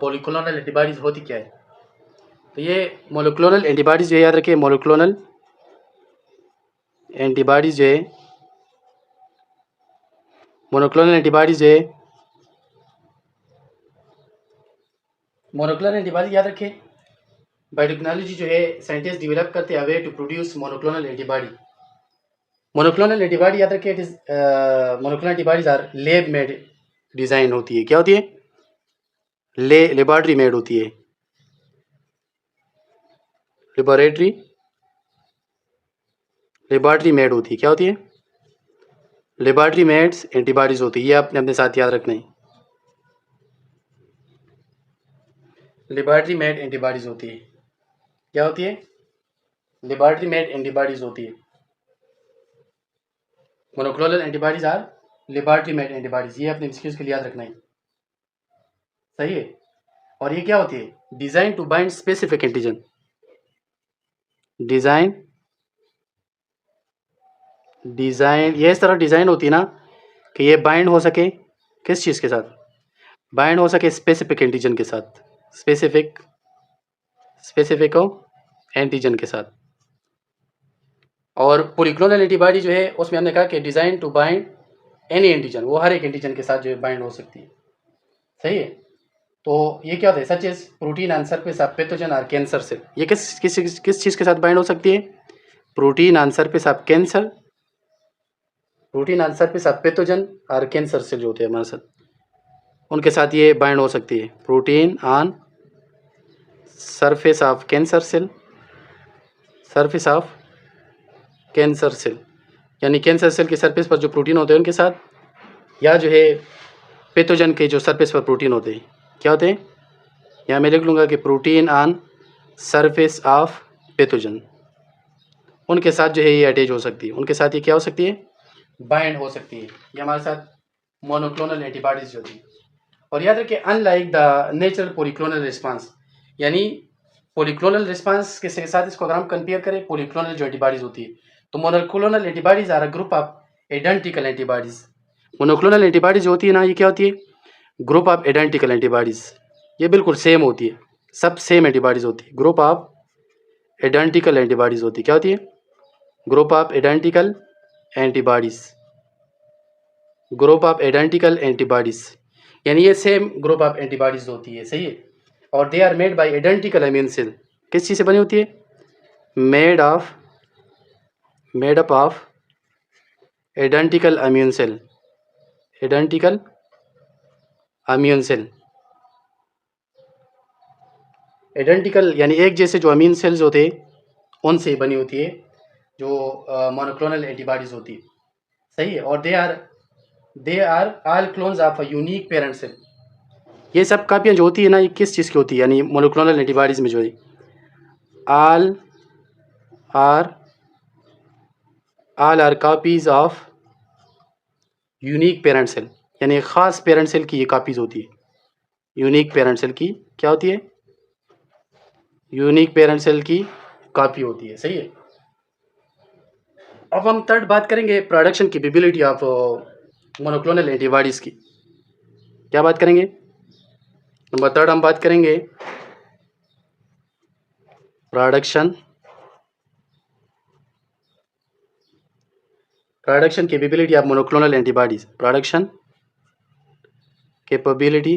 S1: पॉलीक्लोनल एंटीबॉडीज़ होती क्या है। तो ये मोनोक्लोनल एंटीबॉडीज़ जो याद रखें, मोनोक्लोनल एंटीबॉडीज़ जो है, मोनोक्लोनल एंटीबॉडीज़ जो है, मोनोक्लोनल एंटीबॉडी याद रखें, बायोटेक्नोलॉजी जो है साइंटिस्ट डेवलप करते हैं way to produce monoclonal antibody. Monoclonal antibody याद रखें, it is monoclonal antibodies are lab made design होती है, क्या होती है, लेबॉरेटरी मेड होती है, लेबॉरेटरी मेड होती है, क्या होती है, लेबॉरेटरी मेड्स एंटीबॉडीज होती है, ये आपने अपने साथ याद रखना है, लेबॉरेटरी मेड एंटीबॉडीज होती है, क्या होती है, लेबॉरेटरी मेड एंटीबॉडीज होती है। Monoclonal antibodies are laboratory made antibodies, ये अपने एमसीक्यूज के लिए याद रखना है, सही है। और ये क्या होती है, design to bind specific antigen, design ये इस तरह डिजाइन होती है ना कि ये बाइंड हो सके किस चीज़ के साथ, बाइंड हो सके स्पेसिफिक एंटीजन के साथ, स्पेसिफिक एंटीजन के साथ। और पॉलीक्लोनल एंटीबॉडी जो है उसमें हमने कहा कि design to bind any antigen, वो हर एक एंटीजन के साथ जो है बाइंड हो सकती है, सही है। तो ये क्या होता है, such is protein on surface of pathogen और कैंसर सेल, ये किस चीज़ के साथ बाइंड हो सकती है, protein on surface of cancer, protein on surface of pathogen और कैंसर सेल जो होते हैं हमारे साथ, उनके साथ ये बाइंड हो सकती है, protein on surface of cancer cell, surface of cancer cell, यानी कैंसर सेल के सरफेस पर जो प्रोटीन होते हैं उनके साथ, या जो है पैथोजन के जो सरफेस पर प्रोटीन होते हैं, क्या होते हैं, यहाँ मैं लिख लूँगा कि protein on surface of pathogen, उनके साथ जो है ये अटैच हो सकती है, उनके साथ ये क्या हो सकती है, बाइंड हो सकती है, ये हमारे साथ मोनोक्लोनल एंटीबॉडीज होती है। और याद रखिए, unlike the natural polyclonal response, यानी पॉलीक्लोनल रिस्पांस के साथ इसको अगर हम कंपेयर करें, पॉलीक्लोनल जो एंटीबॉडीज होती है, तो monoclonal antibodies are a group of identical antibodies. Monoclonal antibodies होती है ना, ये क्या होती है, ग्रुप ऑफ आइडेंटिकल एंटीबॉडीज, ये बिल्कुल सेम होती है, सब सेम एंटीबॉडीज होती है, ग्रुप ऑफ आइडेंटिकल एंटीबॉडीज़ होती है। क्या होती है? Group of identical antibodies, group of identical antibodies, यानी ये सेम ग्रुप ऑफ एंटीबॉडीज़ होती है, सही है। और they are made by identical immune cell. किस चीज़ से बनी होती है? Made up of identical immune cell, identical immune cell. Identical यानी एक जैसे जो अमीन सेल्स होते हैं उनसे बनी होती है जो मोनोक्लोनल एंटीबॉडीज़ होती है, सही है। और they are all clones of a unique parent cell. ये सब कापियाँ जो होती है ना, ये किस चीज़ की होती है? यानी मोनोक्लोनल एंटीबॉडीज़ में जो है all are copies of unique parent cell, यानी एक ख़ास पेरेंट सेल की ये कॉपीज़ होती है। यूनिक पेरेंट सेल की क्या होती है? यूनिक पेरेंट सेल की कॉपी होती है, सही है। अब हम थर्ड बात करेंगे production capability of monoclonal antibodies की। क्या बात करेंगे? नंबर थर्ड हम बात करेंगे production capability of monoclonal antibodies, production capability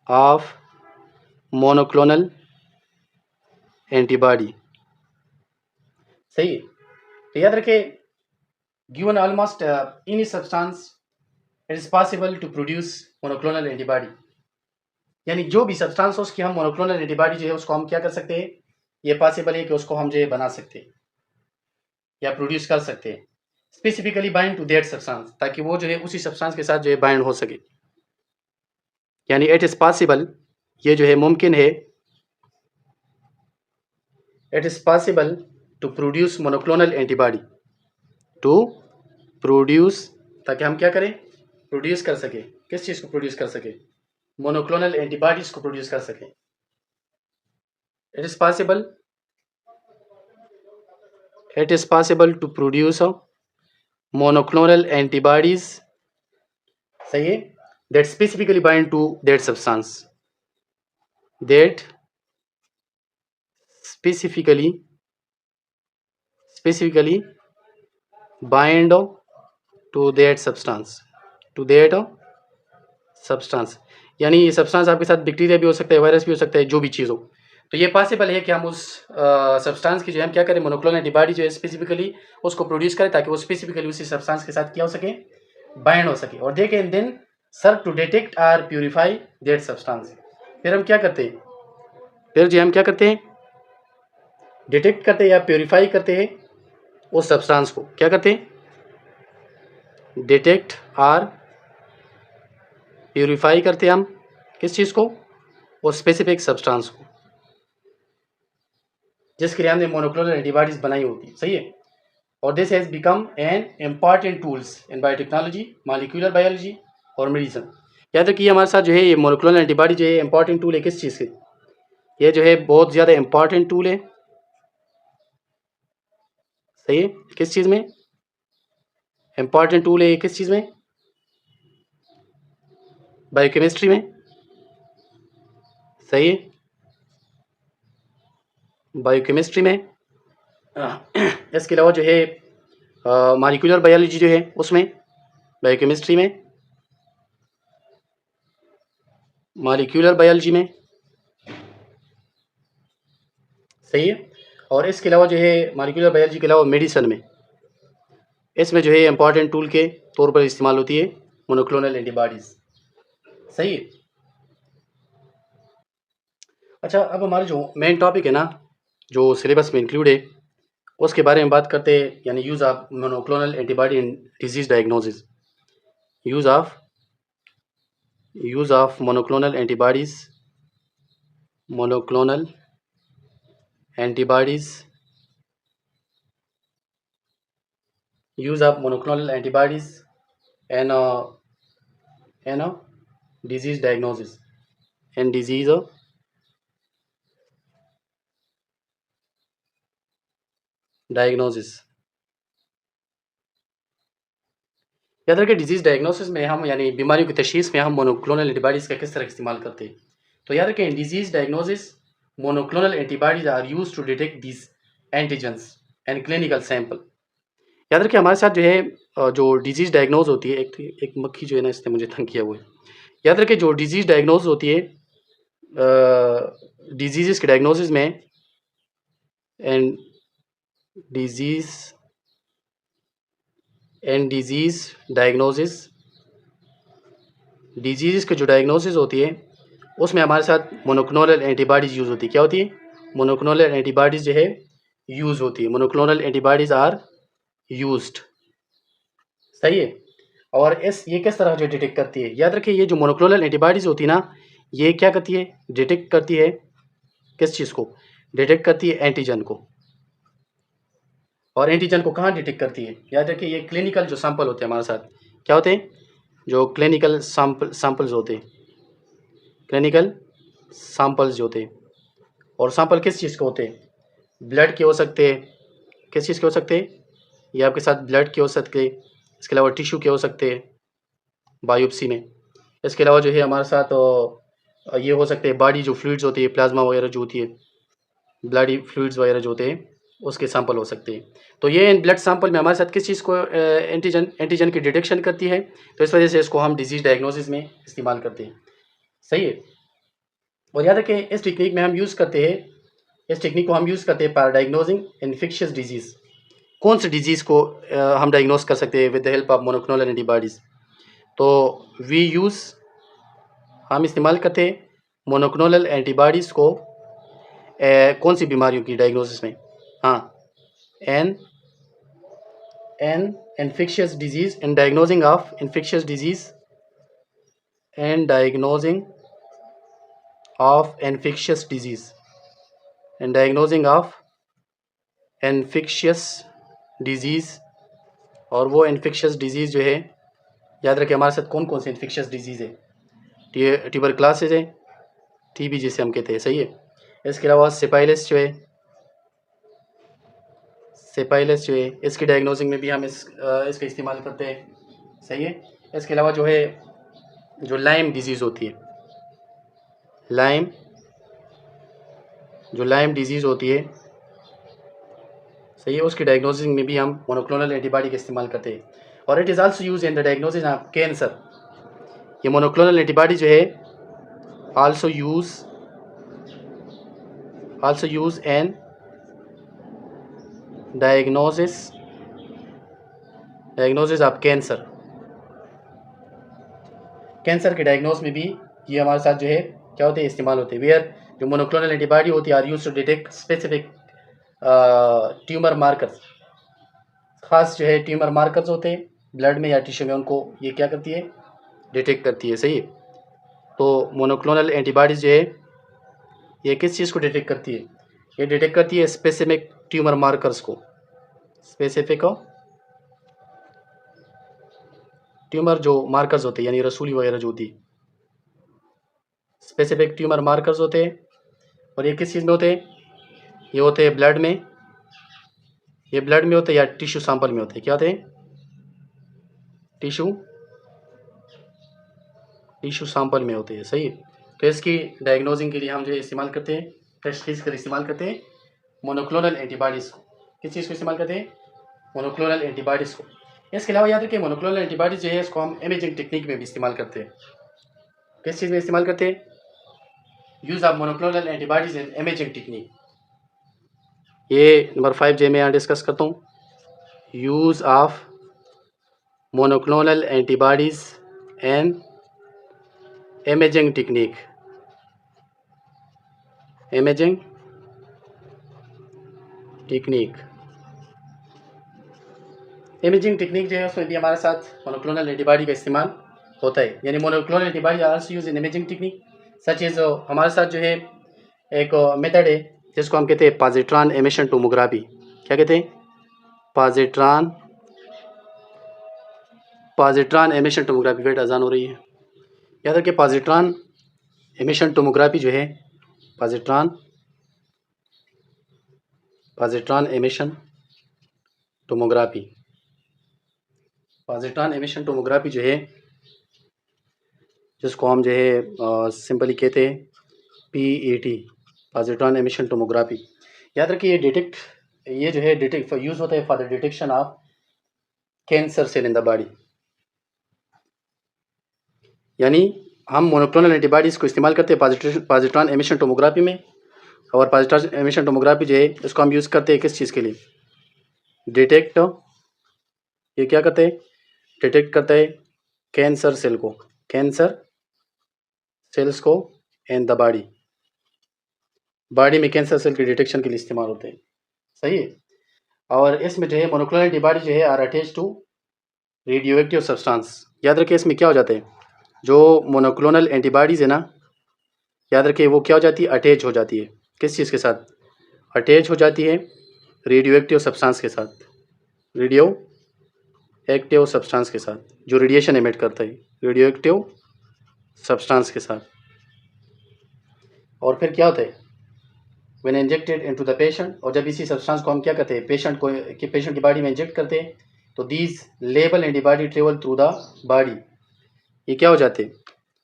S1: of monoclonal antibody, सही है। तो याद रखें, given almost any substance it is possible to produce monoclonal antibody, यानी जो भी सब्सटेंस हो उसकी हम मोनोक्लोनल एंटीबॉडी जो है उसको हम क्या कर सकते हैं? ये पॉसिबल है कि उसको हम जो है बना सकते हैं या प्रोड्यूस कर सकते हैं, specifically bind to that substance, ताकि वो जो है उसी सब्सटेंस के साथ जो है बाइंड हो सके। यानी इट इज़ पॉसिबल, ये जो है मुमकिन है, it is possible to produce monoclonal antibody, to produce, ताकि हम क्या करें? प्रोड्यूस कर सके। किस चीज़ को प्रोड्यूस कर सके? मोनोक्लोनल एंटीबॉडीज़ को प्रोड्यूस कर सके। It is possible, it is possible to produce monoclonal antibodies, सही है, that specifically bind to that substance, that specifically bind to that substance, यानी ये सब्सटेंस आपके साथ बैक्टीरिया भी हो सकता है, वायरस भी हो सकता है, जो भी चीज़ हो। तो ये पॉसिबल है कि हम उस सब्सटेंस की जो है हम क्या करें? मोनोक्लोनल एंटीबॉडी जो है स्पेसिफिकली उसको प्रोड्यूस करें, ताकि वो स्पेसिफिकली उसी सब्सटेंस के साथ क्या हो सके? बाइंड हो सके। और they can then serve to detect or purify that substance. फिर हम क्या करते हैं? फिर जो हम क्या करते हैं? डिटेक्ट करते हैं या प्यूरिफाई करते हैं उस सब्सटेंस को। क्या करते हैं? डिटेक्ट आर प्यूरिफाई करते हैं हम किस चीज़ को? उस स्पेसिफिक सब्सटेंस को जिसके लिए हमने मोनोक्लोनल एंटीबॉडीज बनाई होती, सही है। और this has become an important tools in biotechnology, molecular biology और मेडिसिन। याद रखिए हमारे साथ जो है ये मोनोक्लोनल एंटीबॉडी जो है इंपॉर्टेंट टूल है किस चीज़ के? ये जो है बहुत ज़्यादा इंपॉर्टेंट टूल है, सही है। किस चीज़ में इंपॉर्टेंट टूल है? ये किस चीज़ में? बायोकेमिस्ट्री में, सही है, बायोकेमिस्ट्री में। इसके अलावा जो है मॉलिक्यूलर बायोलॉजी जो है उसमें, बायोकेमिस्ट्री में, मॉलिक्यूलर बायोलॉजी में, सही है। और इसके अलावा जो है मॉलिक्यूलर बायोलॉजी के अलावा मेडिसिन में, इसमें जो है इंपॉर्टेंट टूल के तौर पर इस्तेमाल होती है मोनोक्लोनल एंटीबॉडीज़, सही है। अच्छा, अब हमारा जो मेन टॉपिक है ना, जो सिलेबस में इंक्लूड है, उसके बारे में बात करते हैं, यानी use of monoclonal antibody in disease diagnosis. Use of monoclonal antibodies use of monoclonal antibodies and disease diagnosis and disease diagnosis। याद रखिए डिजीज़ डायग्नोसिस में हम यानी बीमारियों की तशखीस में हम मोनोक्लोनल एंटीबॉडीज़ का किस तरह इस्तेमाल करते हैं। तो याद रखें disease diagnosis monoclonal antibodies are used to detect these antigens and clinical sample। याद रखिए हमारे साथ जो है जो डिजीज़ डायग्नोज होती है, एक मक्खी जो है ना इसने मुझे तंग किया हुआ है। याद रखिए जो डिजीज़ डायग्नोज होती है डिजीज़ के डायग्नोसिस में एंड डिजीज़ डायग्नोसिस, डिजीज़ की जो डायग्नोसिस होती है उसमें हमारे साथ मोनोक्लोनल एंटीबॉडीज़ यूज़ होती है। क्या होती है? मोनोक्लोनल एंटीबॉडीज़ जो है यूज़ होती है। Monoclonal antibodies are used. सही है। और ये किस तरह जो डिटेक्ट करती है? याद रखिए ये जो मोनोक्लोनल एंटीबॉडीज़ होती है ना, ये क्या करती है? डिटेक्ट करती है किस चीज़ को? डिटेक्ट करती है एंटीजन को। और एंटीजन को कहाँ डिटेक्ट करती है? याद रखिए ये क्लिनिकल जो सैंपल होते हैं हमारे साथ, क्या होते हैं? जो क्लिनिकल सैंपल्स होते हैं, क्लिनिकल सैंपल्स जो होते हैं। और सैंपल किस चीज़ के होते हैं? ब्लड के हो सकते हैं। किस चीज़ के हो सकते हैं? ये आपके साथ ब्लड के हो सकते हैं। इसके अलावा टिश्यू के हो सकते हैं बायोप्सी में। इसके अलावा जो है हमारे साथ ये हो सकते हैं बॉडी जो फ्लूइड्स होती है, प्लाज्मा वगैरह जो होती है, ब्लडी फ्लूइड्स वगैरह जो होते हैं उसके सैंपल हो सकते हैं। तो ये ब्लड सैंपल में हमारे साथ किस चीज़ को एंटीजन की डिटेक्शन करती है, तो इस वजह से इसको हम डिजीज़ डायग्नोसिस में इस्तेमाल करते हैं। सही है। और याद रखें इस टेक्निक में हम यूज़ करते हैं, इस टेक्निक को हम यूज़ करते हैं फॉर डायग्नोजिंग इन्फेक्शियस डिजीज़। कौन सी डिजीज़ को हम डायग्नोज कर सकते हैं with the help of monoclonal antibodies? तो हम इस्तेमाल करते हैं मोनोक्लोनल एंटीबॉडीज़ को कौन सी बीमारियों की डायग्नोसिस में? हाँ, an infectious disease, in diagnosing of infectious disease, and diagnosing of infectious disease, and diagnosing of infectious disease. और वो इन्फेक्शियस डिजीज़ जो है, याद रखें हमारे साथ कौन कौन सी इन्फेक्शियस डिजीज़ है? ट्यूबरक्लोसिस है, टीबी जिसे हम कहते हैं। सही है। इसके अलावा सेपाइलस जो है, इसकी डायग्नोसिंग में भी हम इसका इस्तेमाल करते हैं। सही है। इसके अलावा जो है जो लाइम डिजीज़ होती है, लाइम डिजीज़ होती है, सही है, उसकी डायग्नोसिंग में भी हम मोनोक्लोनल एंटीबॉडी का इस्तेमाल करते हैं। और it is also use in the diagnosis of cancer. ये मोनोक्लोनल एंटीबॉडी जो है also use N diagnosis of cancer. Cancer के डायग्नोस में भी ये हमारे साथ जो है क्या होते हैं? इस्तेमाल होते हैं। वेयर जो मोनोक्लोनल एंटीबॉडी होती है are use to detect specific tumour markers. खास जो है ट्यूमर मार्कर्स होते हैं ब्लड में या टिश्यू में, उनको ये क्या करती है? डिटेक्ट करती है। सही है। तो मोनोक्लोनल एंटीबॉडीज जो है ये किस चीज़ को डिटेक्ट करती है? ये डिटेक्ट करती है स्पेसिफिक ट्यूमर मार्कर्स को। स्पेसिफिक ट्यूमर जो मार्कर्स होते हैं यानी रसूली वगैरह जो होती है, स्पेसिफिक ट्यूमर मार्कर्स होते हैं। और ये किस चीज़ में होते हैं? ये होते हैं ब्लड में, ये ब्लड में होते हैं या टिश्यू सैंपल में होते हैं। क्या होते हैं? टिश्यू सैंपल में होते हैं। सही है। तो इसकी डायग्नोजिंग के लिए हम जो इस्तेमाल करते हैं, टेस्ट चीज़ कर इस्तेमाल करते हैं मोनोक्लोनल एंटीबॉडीज़ को। किस चीज़ को इस्तेमाल करते हैं? मोनोक्लोनल एंटीबॉडीज़ को। इसके अलावा याद रखिए मोनोक्लोनल एंटीबॉडीज़ जो है इसको हम इमेजिंग टेक्निक में भी इस्तेमाल करते हैं। किस चीज़ में इस्तेमाल करते हैं? Use of monoclonal antibodies in imaging technique. ये नंबर 5 जे में यहाँ डिस्कस करता हूँ। Use of monoclonal antibodies and imaging technique. Imaging technique जो है उसमें भी हमारे साथ मोनोक्लोनल एंटीबॉडी का इस्तेमाल होता है। यानी monoclonal antibody are use in imaging technique such is. हमारे साथ जो है एक मेथड है जिसको हम कहते हैं पॉजिट्रॉन एमिशन टोमोग्राफी। क्या कहते हैं? Positron emission tomography. वेट अजान हो रही है। याद रखिए पॉजिट्रॉन एमिशन टोमोग्राफी जो है, पॉजिट्रॉन एमिशन टोमोग्राफी जो है जिसको हम जो है सिंपली कहते हैं PET, पॉजिट्रॉन एमिशन टोमोग्राफी। याद रखिए ये जो है डिटेक्ट यूज़ होता है for the detection of cancer cell in the body. यानी हम मोनोक्लोनल एंटीबॉडीज़ को इस्तेमाल करते हैं पॉजिट्रॉन एमिशन टोमोग्राफी में, और पॉजिट्रॉन एमिशन टोमोग्राफी जो है इसको हम यूज़ करते हैं किस चीज़ के लिए? डिटेक्ट, ये क्या करते हैं? डिटेक्ट करता है कैंसर सेल को, कैंसर सेल्स को इन द बॉडी में कैंसर सेल के डिटेक्शन के लिए इस्तेमाल होते हैं। सही है। और इसमें जो है मोनोक्लोनल एंटीबॉडी जो है are attach to radioactive substance. याद रखिए इसमें क्या हो जाता है, जो मोनोक्लोनल एंटीबॉडीज़ है ना, याद रखिए वो क्या हो जाती है? अटैच हो जाती है किस चीज़ के साथ? अटैच हो जाती है रेडियो एक्टिव सब्सटेंस के साथ, रेडियो एक्टिव सब्सटेंस के साथ जो रेडिएशन एमिट करता है, रेडियो एक्टिव सब्सटेंस के साथ। और फिर क्या होता है? When injected into the patient, और जब इसी सब्सटेंस को हम क्या करते हैं पेशेंट की बॉडी में इंजेक्ट करते हैं, तो these label antibody travel through the body, ये क्या हो जाते हैं?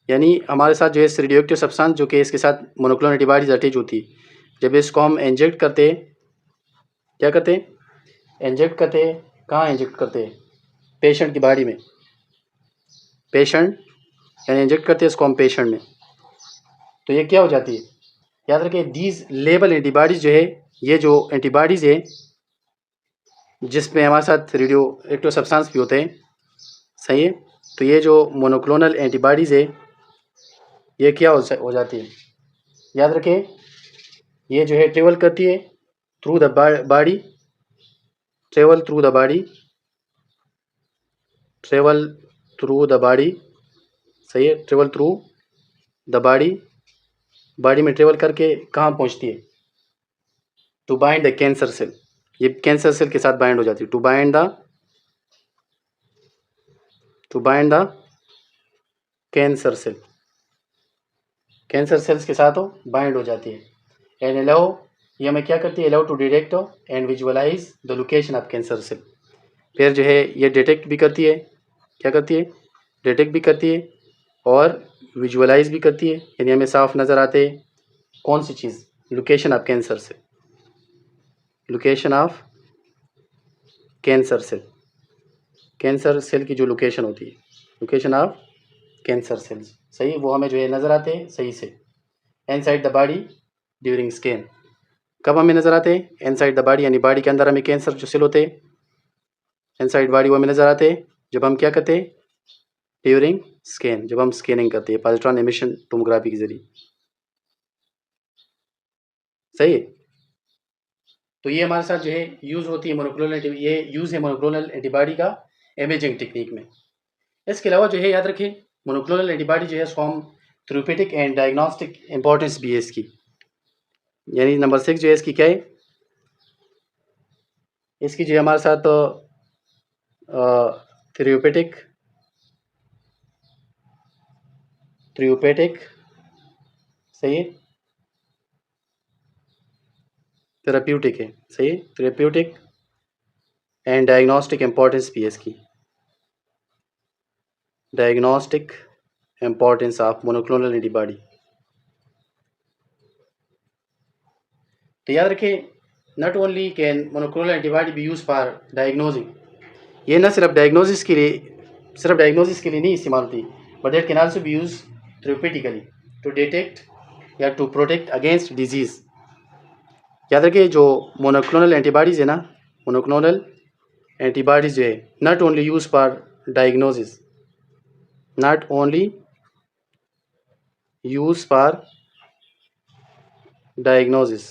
S1: यानी हमारे साथ जो है रेडियो एक्टिव सब्सटेंस जो कि इसके साथ मोनोक्लोनल एंटीबॉडीज अटैच होती है, जब इसको हम इंजेक्ट करते हैं, क्या करते हैं? इंजेक्ट करते हैं। कहाँ इंजेक्ट करते हैं? पेशेंट की बॉडी में। पेशेंट यानी इंजेक्ट करते हैं इसको हम पेशेंट में, तो ये क्या हो जाती है? याद रखिए दीज लेबल एंटीबॉडीज़ जो है, ये जो एंटीबॉडीज़ है जिसमें हमारे साथ रेडियो एक्टिव सब्सटेंस भी होते हैं, सही है, तो ये जो मोनोक्लोनल एंटीबॉडीज़ है ये क्या हो जाती है? याद रखें ये जो है ट्रेवल करती है through the body, travel through the body, travel through the body, सही है, ट्रेवल थ्रू द बॉडी में ट्रेवल करके कहाँ पहुँचती है? To bind the cancer cell, ये कैंसर सेल के साथ बाइंड हो जाती है, to bind the cancer cell, cancer cells के साथ वो बाइंड हो जाती है। एंड अलाउ, ये हमें क्या करती है? Allow to detect and visualise the location of cancer cell. फिर जो है ये डिटेक्ट भी करती है, क्या करती है? डिटेक्ट भी करती है और विजुअलाइज भी करती है, यानी हमें साफ नज़र आते हैं कौन सी चीज़? Location of cancer cell, location of cancer cell, cancer cell की जो लोकेशन होती है, लोकेशन ऑफ कैंसर सेल्स, सही, वो हमें जो है नज़र आते हैं सही से inside the body during scan. कब हमें नज़र आते हैं? इनसाइड द बॉडी, यानी बॉडी के अंदर हमें कैंसर जो सेल होते हैं इनसाइड बॉडी, वो हमें नज़र आते हैं जब हम क्या करते हैं? ड्यूरिंग स्कैन, जब हम स्कैनिंग करते हैं पॉजिट्रॉन एमिशन टोमोग्राफी के जरिए, सही है। तो ये हमारे साथ जो है यूज़ होती है ये यूज़ है मोनोक्लोनल एंटीबॉडी का इमेजिंग टेक्निक में। इसके अलावा जो है याद रखें मोनोक्लोनल एंटीबॉडी जो है इसको हम थेरेप्यूटिक एंड डायग्नोस्टिक इंपॉर्टेंस भी है इसकी, यानी नंबर 6 जो है इसकी क्या है? इसकी जो है हमारे साथ थेरेप्यूटिक सही है, थेरेप्यूटिक है, सही है, थेरेप्यूटिक एंड डायग्नोस्टिक इंपॉर्टेंस भी है इसकी, diagnostic importance of monoclonal antibody. तो याद रखें not only can monoclonal antibody be use for diagnosing, ये न सिर्फ डायग्नोसिस के लिए नहीं इस्तेमाल होती, but it can also be use therapeutically to detect या टू प्रोटेक्ट अगेंस्ट डिजीज़। याद रखिए जो मोनोक्लोनल एंटीबॉडीज़ है ना, मोनोक्लोनल एंटीबॉडीज़ जो है not only use for diagnosis, not only use for diagnosis,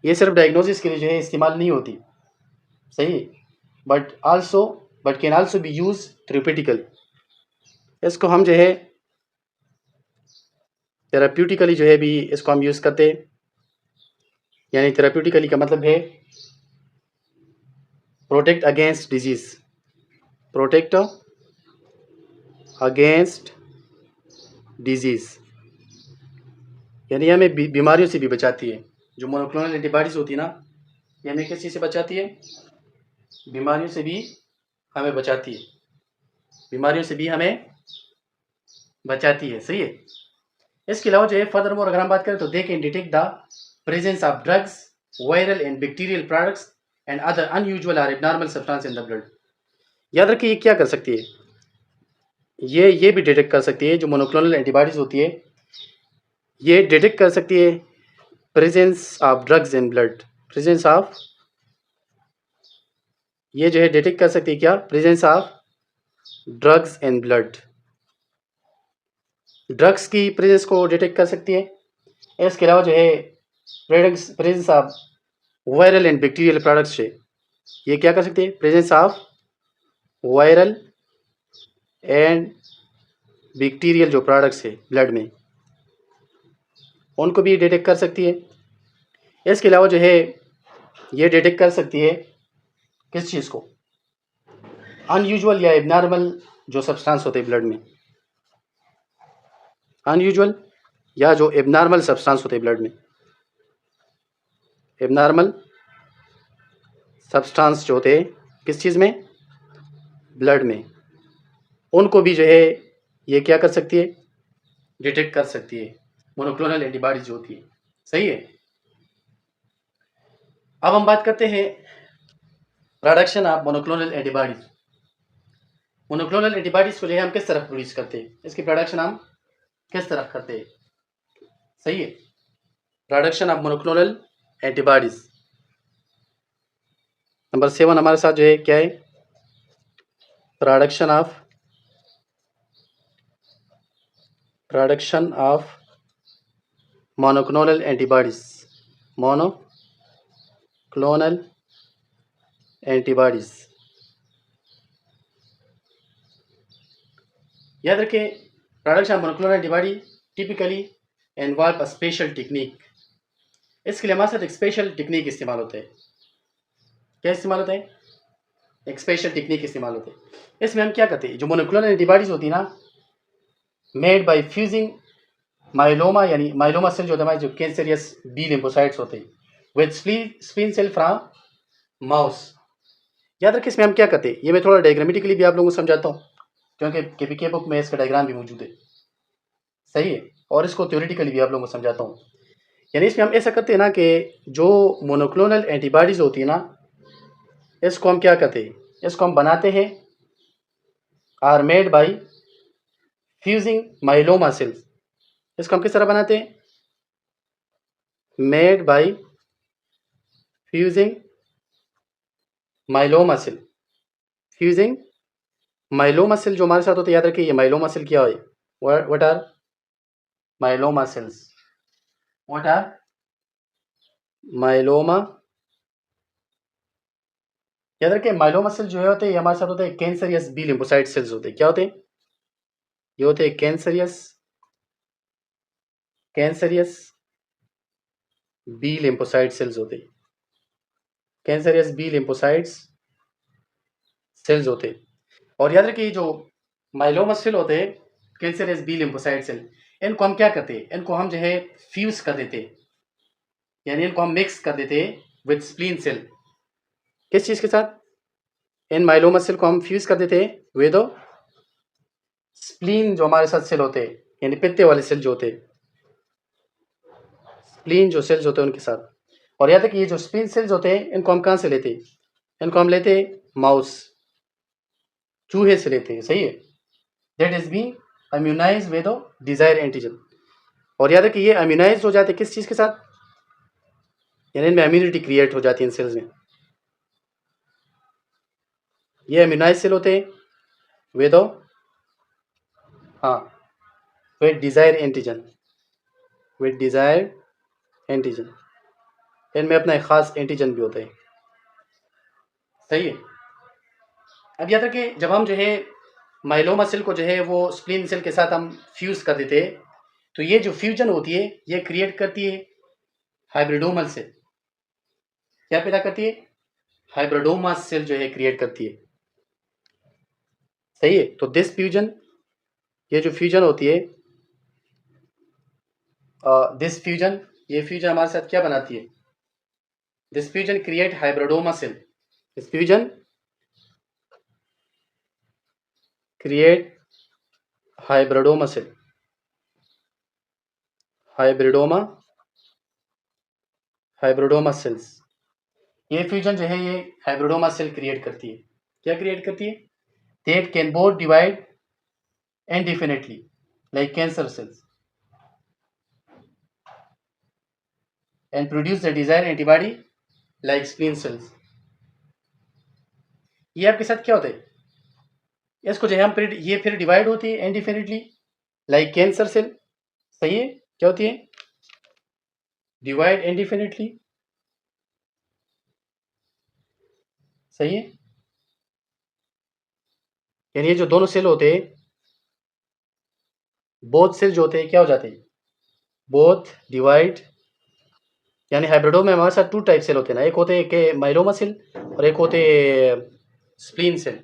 S1: ये सिर्फ डायग्नोसिस के लिए जो है इस्तेमाल नहीं होती, सही, but can also be use therapeutically. इसको हम जो है थेराप्यूटिकली जो है भी इसको हम यूज़ करते हैं, यानी थेराप्यूटिकली का मतलब है protect against disease, protect against disease, यानी हमें बीमारियों से भी बचाती है। जो मोनोक्लोनल एंटीबॉडीज़ होती है ना, ये हमें किस चीज़ से बचाती है? बीमारियों से भी हमें बचाती है, बीमारियों से भी हमें बचाती है, सही है। इसके अलावा जो है फर्दर मोर अगर हम बात करें तो they can detect the presence of drugs, viral and bacterial products and other unusual और abnormal substance in the blood. याद रखिए ये क्या कर सकती है, ये भी डिटेक्ट कर सकती है, जो मोनोक्लोनल एंटीबॉडीज होती है ये डिटेक्ट कर सकती है presence of drugs in blood, presence of, ये जो है डिटेक्ट कर सकती है क्या, presence of drugs in blood, drugs की प्रेजेंस को डिटेक्ट कर सकती है। इसके अलावा जो है presence of viral and bacterial products से ये क्या कर सकती है, presence of viral and bacterial जो प्रोडक्ट्स है ब्लड में उनको भी डिटेक्ट कर सकती है। इसके अलावा जो है ये डिटेक्ट कर सकती है किस चीज़ को, अनयूजुअल या एबनॉर्मल जो सब्सटेंस होते हैं ब्लड में, अनयूजुअल या जो एबनॉर्मल सब्सटेंस होते हैं ब्लड में, एबनॉर्मल सब्सटेंस जो होते हैं किस चीज़ में, ब्लड में, उनको भी जो है ये क्या कर सकती है, डिटेक्ट कर सकती है, मोनोक्लोनल एंटीबॉडीज जो होती है। सही है। अब हम बात करते हैं production of monoclonal antibodies. Monoclonal antibodies को जो है हम किस तरह प्रोड्यूस करते हैं, इसकी प्रोडक्शन हम किस तरह करते हैं। सही है। Production of monoclonal antibodies number 7 हमारे साथ जो है क्या है, production of monoclonal antibodies, monoclonal antibodies. याद रखें production of monoclonal antibody typically involve a special technique. इसके लिए हमारे साथ एक स्पेशल टेक्निक इस्तेमाल होता है। क्या इस्तेमाल होता है, एक स्पेशल टेक्निक इस्तेमाल होते हैं। इसमें हम क्या करते हैं, जो मोनोक्लोनल एंटीबॉडीज होती है ना, मेड बाय फ्यूजिंग माइलोमा, यानी माइलोमा सेल जो हमारे जो कैंसरियस बी लिम्फोसाइट्स होते हैं with spleen cell from mouse. याद रखिए इसमें हम क्या करते हैं, ये मैं थोड़ा डायग्रामेटिकली भी आप लोगों को समझाता हूँ क्योंकि केपीके बुक में इसका डायग्राम भी मौजूद है। सही है। और इसको थ्योरेटिकली भी आप लोगों को समझाता हूँ। यानी इसमें हम ऐसा करते हैं ना कि जो मोनोक्लोनल एंटीबॉडीज होती है ना, इसको हम क्या करते हैं, इसको हम बनाते हैं, are made by fusing myeloma cells. इसको हम किस तरह बनाते हैं, made by fusing myeloma cell, fusing myeloma cell जो हमारे साथ होते हैं। याद रखिए ये माइलोमा सेल क्या है, what are myeloma cells, what are myeloma. याद रखिए माइलोमा सेल जो है होते हैं ये हमारे साथ होते हैं कैंसरियस बी लिम्फोसाइट सेल्स होते हैं। क्या होते हैं, ये होते हैं कैंसरियस बी लिम्फोसाइट सेल्स होते हैं, कैंसरियस बी लिम्फोसाइट्स सेल्स होते हैं। और याद रखिए जो माइलोमा सेल होते हैं कैंसरियस बी लिम्फोसाइट सेल, इनको हम क्या करते हैं, इनको हम जो है फ्यूज कर देते हैं, यानी इनको हम मिक्स कर देते हैं विद स्प्लीन सेल। किस चीज़ के साथ, इन माइलोमा सेल को हम फ्यूज कर देते हैं विद स्प्लीन जो हमारे साथ सेल होते हैं, यानी पित्ते वाले सेल जो होते हैं, स्प्लीन जो सेल्स होते हैं उनके साथ। और याद रखिए ये जो स्प्लीन सेल्स होते हैं इनको हम कहाँ से लेते हैं, इनको हम लेते हैं माउस, चूहे से लेते हैं। सही है। That is be immunise with desire antigen. और याद रखिए ये इम्यूनाइज हो जाते हैं किस चीज़ के साथ, यानी इनमें इम्यूनिटी क्रिएट हो जाती है इन सेल्स में। ये इम्यूनाइज सेल होते हैं विद, हाँ, with desire antigen, with desire antigen. इनमें अपना एक खास एंटीजन भी होता है। सही है। अब याद रखिए जब हम जो है माइलोमा सेल को जो है वो स्प्लीन सेल के साथ हम फ्यूज कर देते हैं, तो ये जो फ्यूजन होती है ये क्रिएट करती है हाइब्रिडोमल सेल। क्या पैदा करती है, हाइब्रिडोमा सेल जो है क्रिएट करती है। सही है। तो दिस फ्यूजन, ये जो फ्यूजन होती है, दिस फ्यूजन, ये फ्यूजन हमारे साथ क्या बनाती है, this fusion create hybridoma cell, this fusion create hybridoma cell. Hybridoma hybridoma cells. ये फ्यूजन जो है ये हाइब्रिडोमा सेल क्रिएट करती है। क्या क्रिएट करती है? That can both divide indefinitely like cancer cells and produce the desired antibody like spleen cells। ये आपके साथ क्या होता है? इसको जो है हम ये फिर डिवाइड होती है indefinitely like cancer cell। सही है? क्या होती है? Divide indefinitely। सही है? यानी ये जो दोनों सेल होते हैं, बोथ सेल जो होते हैं क्या हो जाते हैं? Both divide. यानी हाइब्रिडो में हमारे साथ टू टाइप सेल होते हैं ना, एक होते हैं के माइलोमा सेल और एक होते स्प्लीन सेल।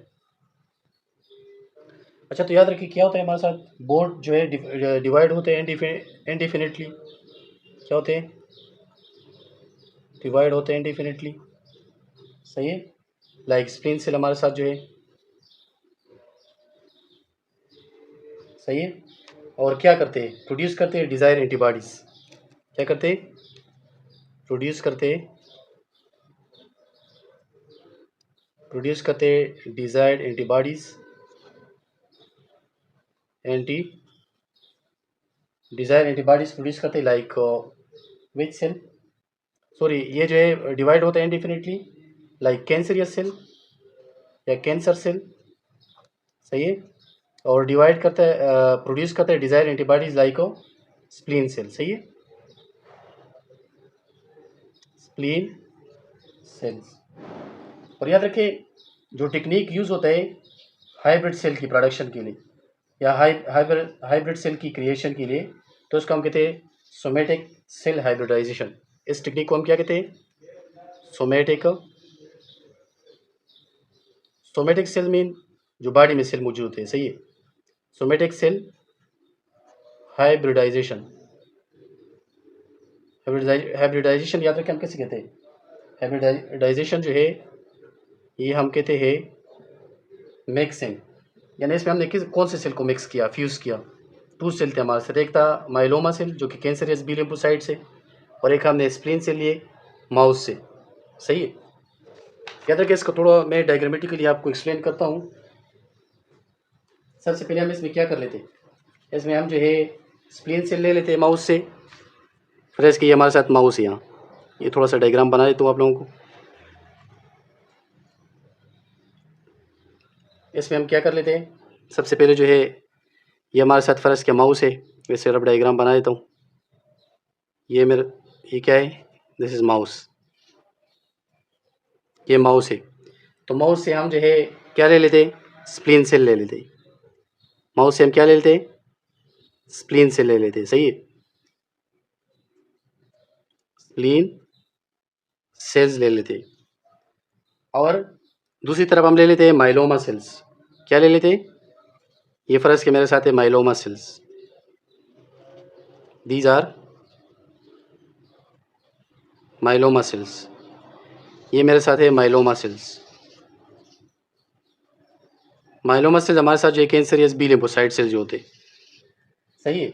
S1: अच्छा, तो याद रखिए क्या होता है हमारे साथ, बोथ जो है डिवाइड होते हैं इंडिफिनिटली। क्या होते हैं? डिवाइड होते हैं इंडिफिनिटली। सही है? लाइक स्प्लीन सेल हमारे साथ जो है। सही है? और क्या करते हैं? प्रोड्यूस करते हैं डिज़ायर एंटीबॉडीज़। क्या करते हैं? प्रोड्यूस करते desired antibodies. Desire antibodies produce करते लाइक विच सेल? सॉरी, ये जो है डिवाइड होता है इंडिफिनिटली लाइक कैंसरियस सेल या कैंसर सेल। सही है? और डिवाइड करता है प्रोड्यूस करता है desire antibodies like spleen cell. सही है? Spleen cells. और याद रखिए जो टेक्निक यूज़ होता है हाइब्रिड सेल की प्रोडक्शन के लिए या हाइब्रिड सेल की क्रिएशन के लिए, तो उसको हम कहते हैं सोमेटिक सेल हाइब्रिडाइजेशन। इस टेक्निक को हम क्या कहते हैं? सोमेटिक सेल मीन जो बॉडी में सेल मौजूद होते हैं। सही है? Somatic cell hybridisation. हाइब्रिडाइजेशन याद रखें हम कैसे कहते हैं? हाइब्रिडाइजेशन जो है ये हम कहते हैं मिक्सिंग। यानी इसमें हमने कौन से सेल को मिक्स किया, फ्यूज़ किया? टू सेल थे हमारे साथ, एक था माइलोमा सेल जो कि कैंसरियस बी लिम्फोसाइट से, और एक हमने स्प्लीन सेल लिए माउस से। सही है? याद रखिए इसको थोड़ा मैं डायग्रामेटिकली आपको एक्सप्लेन करता हूँ। सबसे पहले हम इसमें क्या कर लेते हैं, इसमें हम जो है स्प्लीन सेल ले लेते हैं माउस से। फिर इसके ये हमारे साथ माउस है यहाँ, ये थोड़ा सा डायग्राम बना देता हूँ आप लोगों को। इसमें हम क्या कर लेते हैं, सबसे पहले जो है ये हमारे साथ फ़र्ज़ क्या माउस है, वैसे रफ डायग्राम बना देता हूँ। ये क्या है? This is mouse. ये माउस है। तो माउस से हम जो है क्या ले लेते? स्प्लीन सेल ले लेते। माउस से हम क्या ले लेते? स्प्लीन सेल ले लेते। सही है? स्प्लीन सेल्स ले लेते। और दूसरी तरफ हम ले लेते हैं माइलोमा सेल्स। क्या ले लेते? ये फ़र्ज़ के मेरे साथ है myeloma cells. These are myeloma cells. ये मेरे साथ है माइलोमा सेल्स। माइलोमा सेल्स हमारे साथ जो है कैंसरियस बी लिम्फोसाइट सेल्स जो होते। सही है?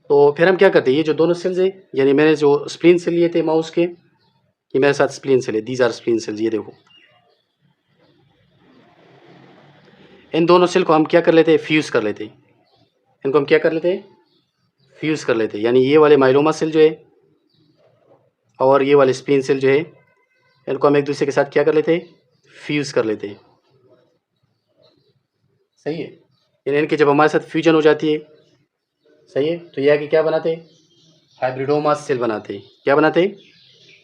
S1: तो फिर हम क्या करते हैं, ये जो दोनों सेल्स है, यानी मैंने जो स्प्लीन सेल लिए थे माउस के, ये मेरे साथ स्प्लीन सेल है। These are spleen cells. ये देखो, इन दोनों सेल को हम क्या कर लेते हैं? फ्यूज़ कर लेते हैं। इनको हम क्या कर लेते हैं? फ्यूज़ कर लेते हैं। यानी ये वाले माइलोमा सेल जो है और ये वाले स्प्लीन सेल जो है, इनको हम एक दूसरे के साथ क्या कर लेते हैं? फ्यूज़ कर लेते हैं। सही है? यानी इनके जब हमारे साथ फ्यूजन हो जाती है, सही है, तो ये आगे क्या बनाते हैं? हाइब्रिडोमास सेल बनाते हैं। क्या बनाते हैं?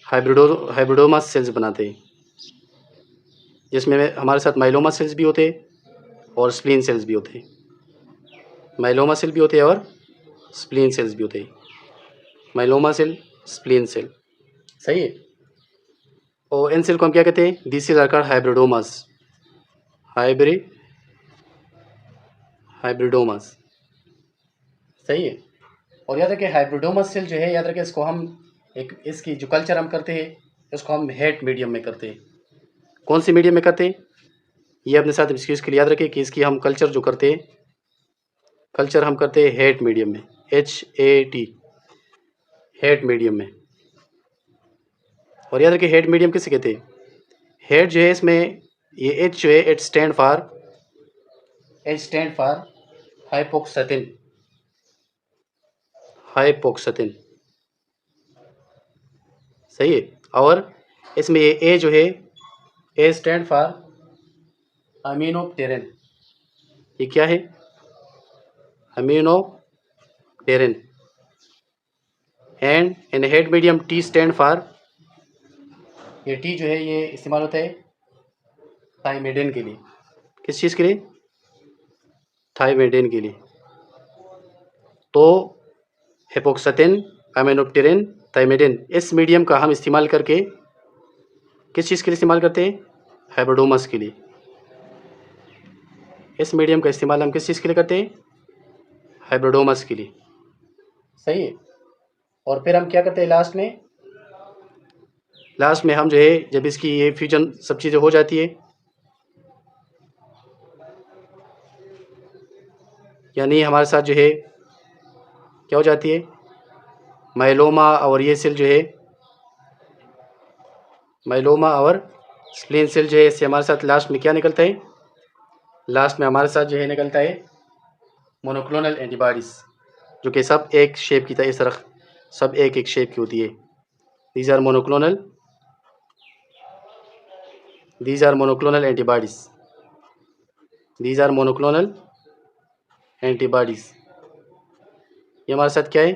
S1: हाइब्रिडोमास सेल्स बनाते हैं, जिसमें हमारे साथ माइलोमा सेल्स भी होते हैं और स्प्लीन सेल्स भी होते हैं। माइलोमा सेल भी होते हैं और स्प्लीन सेल्स भी होते हैं। Myeloma cell, spleen cell. सही है? और इन सेल को हम क्या कहते हैं? This cell are called hybridomas. Hybridomas. सही है? और याद रखें हाइब्रिडोमास सेल जो है, याद रखें इसको हम इसकी जो कल्चर हम करते हैं इसको हम हेट मीडियम में करते हैं। कौन सी मीडियम में करते हैं? ये अपने साथ इसकी इसके लिए याद रखें कि इसकी हम कल्चर जो करते हैं, कल्चर हम करते हैं हेट मीडियम में, HAT। हेड मीडियम में। और याद रखिए हेड मीडियम किसे कहते हैं? हेड जो है इसमें ये एच जो है एच स्टैंड फॉर हाइपोक्साथिन। सही है। और इसमें ये ए जो है ए स्टैंड फॉर अमीनोप्टेरिन। ये क्या है? Aminopterin. And in head medium T stand for, ये टी जो है ये इस्तेमाल होता है थाइमेडिन के लिए। किस चीज़ के लिए? थाइमेडिन के लिए। तो हेपोक्साथिन, अमीनोप्टेरिन, थाइमेडिन, इस मीडियम का हम इस्तेमाल करके किस चीज़ के लिए इस्तेमाल करते हैं? हाइब्रिडोमस के लिए। इस मीडियम का इस्तेमाल हम किस चीज़ के लिए करते हैं? हाइब्रिडोमस के लिए। सही है। और फिर हम क्या करते हैं लास्ट में हम जो है जब इसकी ये फ्यूजन सब चीज़ें हो जाती है, यानी हमारे साथ जो है क्या हो जाती है? माइलोमा और ये सेल जो है, माइलोमा और स्प्लीन सेल जो है, इससे हमारे साथ लास्ट में क्या निकलता है? लास्ट में हमारे साथ जो है निकलता है मोनोक्लोनल एंटीबॉडीज़, जो कि सब एक शेप की तरह, इस तरह सब एक शेप की होती है। These are monoclonal antibodies. ये हमारे साथ क्या है?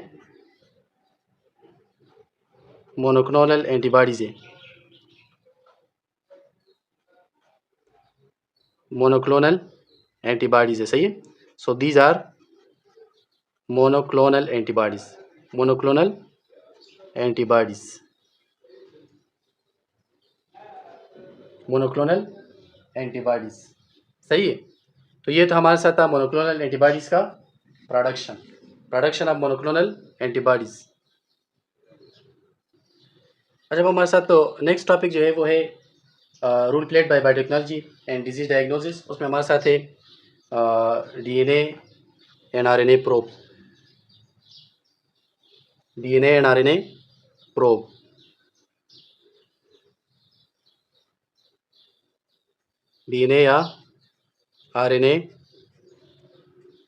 S1: मोनोक्लोनल एंटीबॉडीज़ है। मोनोक्लोनल एंटीबॉडीज़ है। सही है। So these are monoclonal antibodies. सही है। तो ये तो हमारे साथ था मोनोक्लोनल एंटीबॉडीज़ का प्रोडक्शन ऑफ मोनोक्लोनल एंटीबॉडीज़। अच्छा, अब हमारे साथ तो नेक्स्ट टॉपिक जो है वो है role played by biotechnology and disease diagnosis. उसमें हमारे साथ है DNA and RNA probe. DNA and RNA probe. DNA या RNA